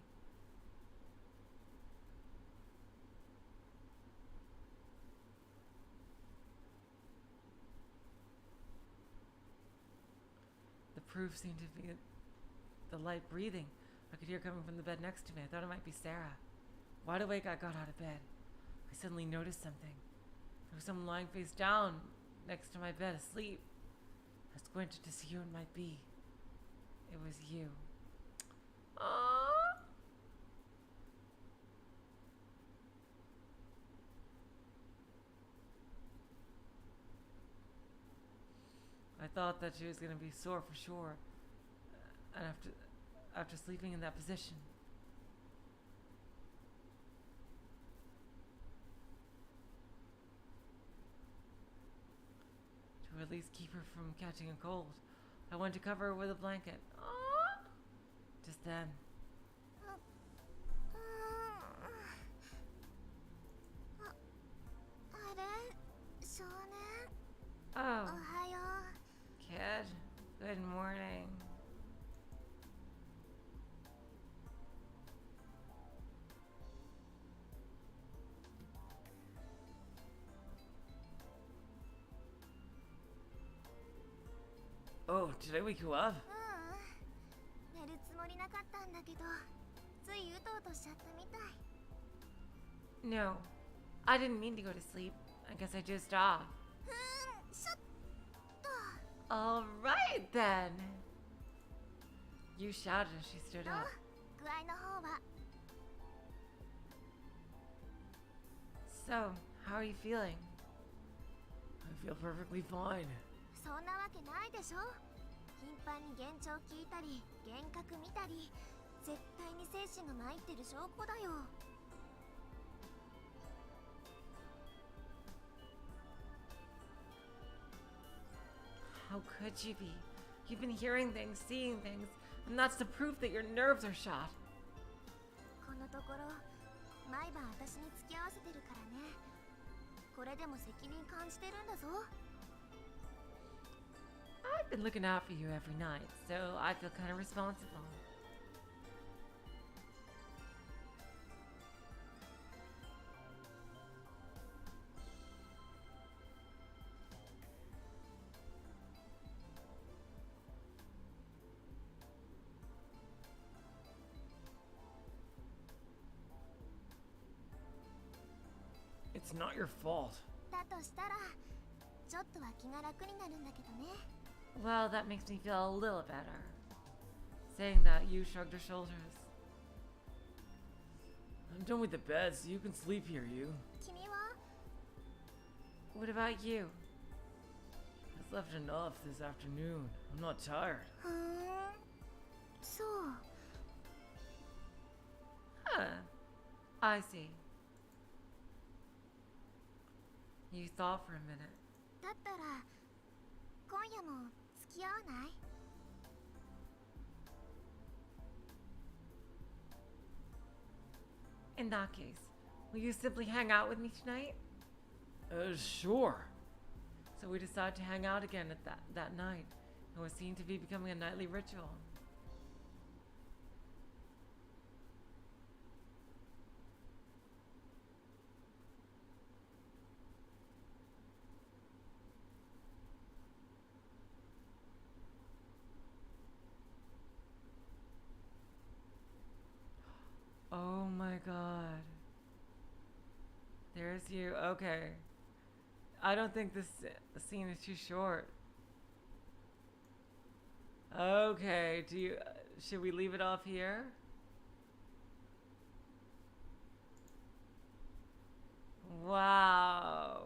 A: The proof seemed to be the light breathing I could hear coming from the bed next to me. I thought it might be Sarah. Wide awake, I got out of bed. I suddenly noticed something. There was someone lying face down next to my bed, asleep. I squinted to see who it might be. It was you.
D: Aww.
A: I thought that she was going to be sore for sure. And after sleeping in that position. To at least keep her from catching a cold, I went to cover her with a blanket.
D: Aww.
A: Just then,
B: あれ少年
A: oh,
B: おはよ
A: kid, good morning. Oh, did I wake you up?
B: 寝るつもりなかったんだけどついうとうとしちゃったみたい
A: No, I didn't mean to go to sleep. I guess I dozed off.
B: ちょっと
A: All right then. You shouted as she stood up.
B: 具合の方は
A: So, how are you feeling?
C: I feel perfectly fine.
B: そんなわけないでしょ頻繁に幻聴聞いたり幻覚見たり絶対に精神が参ってる証拠だよ
A: How could you be? You've been hearing things, seeing things, and that's the proof that your nerves are shot.
B: このところ毎晩私に付き合わせてるからねこれでも責任感じてるんだぞ
A: I've been looking out for you every night, so I feel kind of responsible.
C: It's not your fault.
B: だとしたらちょっとは気が楽になるんだけどね
A: Well, that makes me feel a little better. Saying that, you shrugged her shoulders.
C: I'm done with the bed, so you can sleep here, you.
B: 君は
A: What about you?
C: I slept enough this afternoon. I'm not tired.
B: ふーんそう
A: Huh. I see. You thought for a minute.
B: だったら今夜も付き合わない
A: In that case, will you simply hang out with me tonight?
C: Sure.
A: So we decided to hang out again at that night. It was seen to be becoming a nightly ritual. Oh my god. There's you. Okay. I don't think this scene is too short. Okay, should we leave it off here? Wow.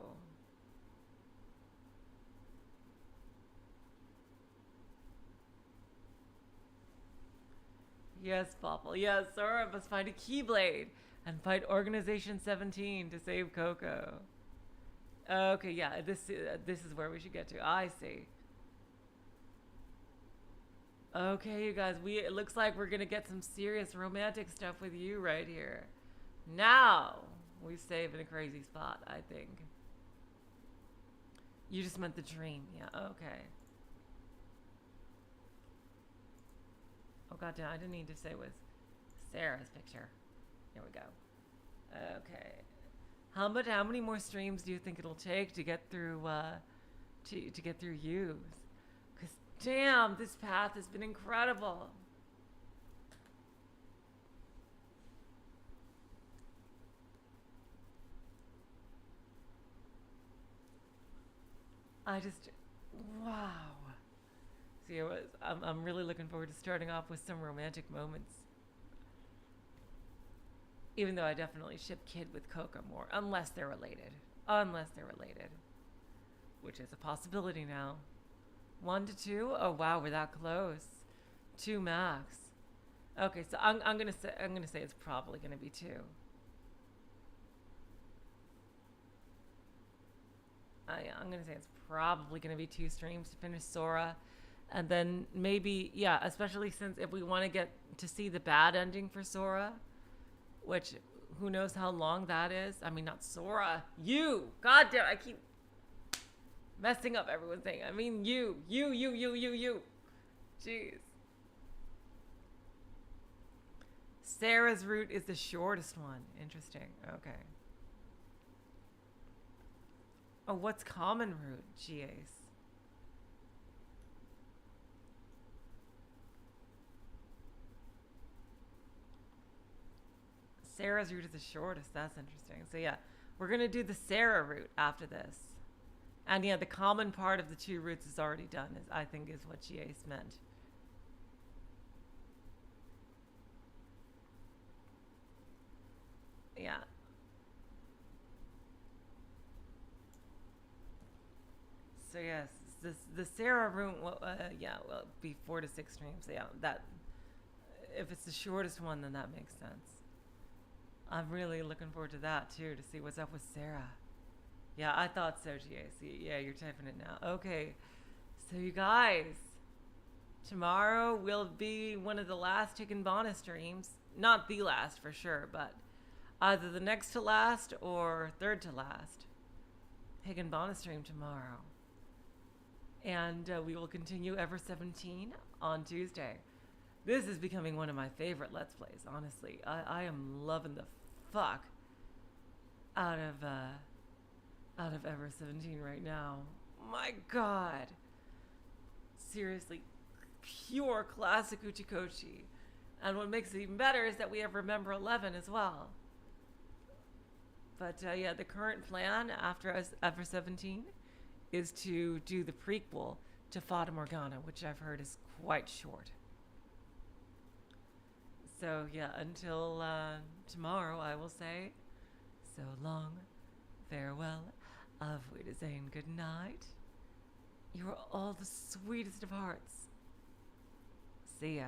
A: Yes, Popple. Yes, Sora must find a Keyblade and fight Organization 17 to save Coco. Okay, yeah, this is where we should get to. I see. Okay, you guys, it looks like we're gonna get some serious romantic stuff with you right here. Now we save in a crazy spot, I think. You just meant the dream, yeah. Okay. Oh goddamn, I didn't need to say it was Sarah's picture. Here we go. Okay. How many more streams do you think it'll take to get through to get through you? Cause damn, this path has been incredible. Wow. See, I'm really looking forward to starting off with some romantic moments. Even though I definitely ship Kid with Coco more, unless they're related. Unless they're related. Which is a possibility now. 1 to 2? Oh wow, we're that close. 2 max. Okay, so I'm gonna say it's probably gonna be 2. I'm gonna say it's probably gonna be 2 streams to finish Sora. And then maybe, yeah, especially since if we want to get to see the bad ending for Sora, which who knows how long that is. I mean, not Sora. You. God damn, I keep messing up everyone's thing. I mean, you. Jeez. Sarah's route is the shortest one. Interesting. Okay. Oh, what's common route? G-Ace. Sarah's route is the shortest. That's interesting. So yeah, we're going to do the Sarah route after this. And yeah, the common part of the 2 routes is already done, I think is what G-Ace meant. Yeah. So yes, the Sarah route will, will be 4 to 6 streams. Yeah, that, if it's the shortest one, then that makes sense. I'm really looking forward to that too, to see what's up with Sarah. Yeah, I thought so, GAC. Yeah, you're typing it now. Okay, so you guys, tomorrow will be one of the last Chicken Bonus streams. Not the last for sure, but either the next to last or third to last Higgin Bonus stream tomorrow. And we will continue Ever17 on Tuesday. This is becoming one of my favorite Let's Plays, honestly. I am loving the fuck out of Ever17 right now. My god. Seriously, pure classic Uchikochi. And what makes it even better is that we have Remember 11 as well. But yeah, the current plan after Ever17 is to do the prequel to Fata Morgana, which I've heard is quite short. So yeah, until tomorrow, I will say so long, farewell, auf Wiedersehen, good night. You are all the sweetest of hearts. See ya.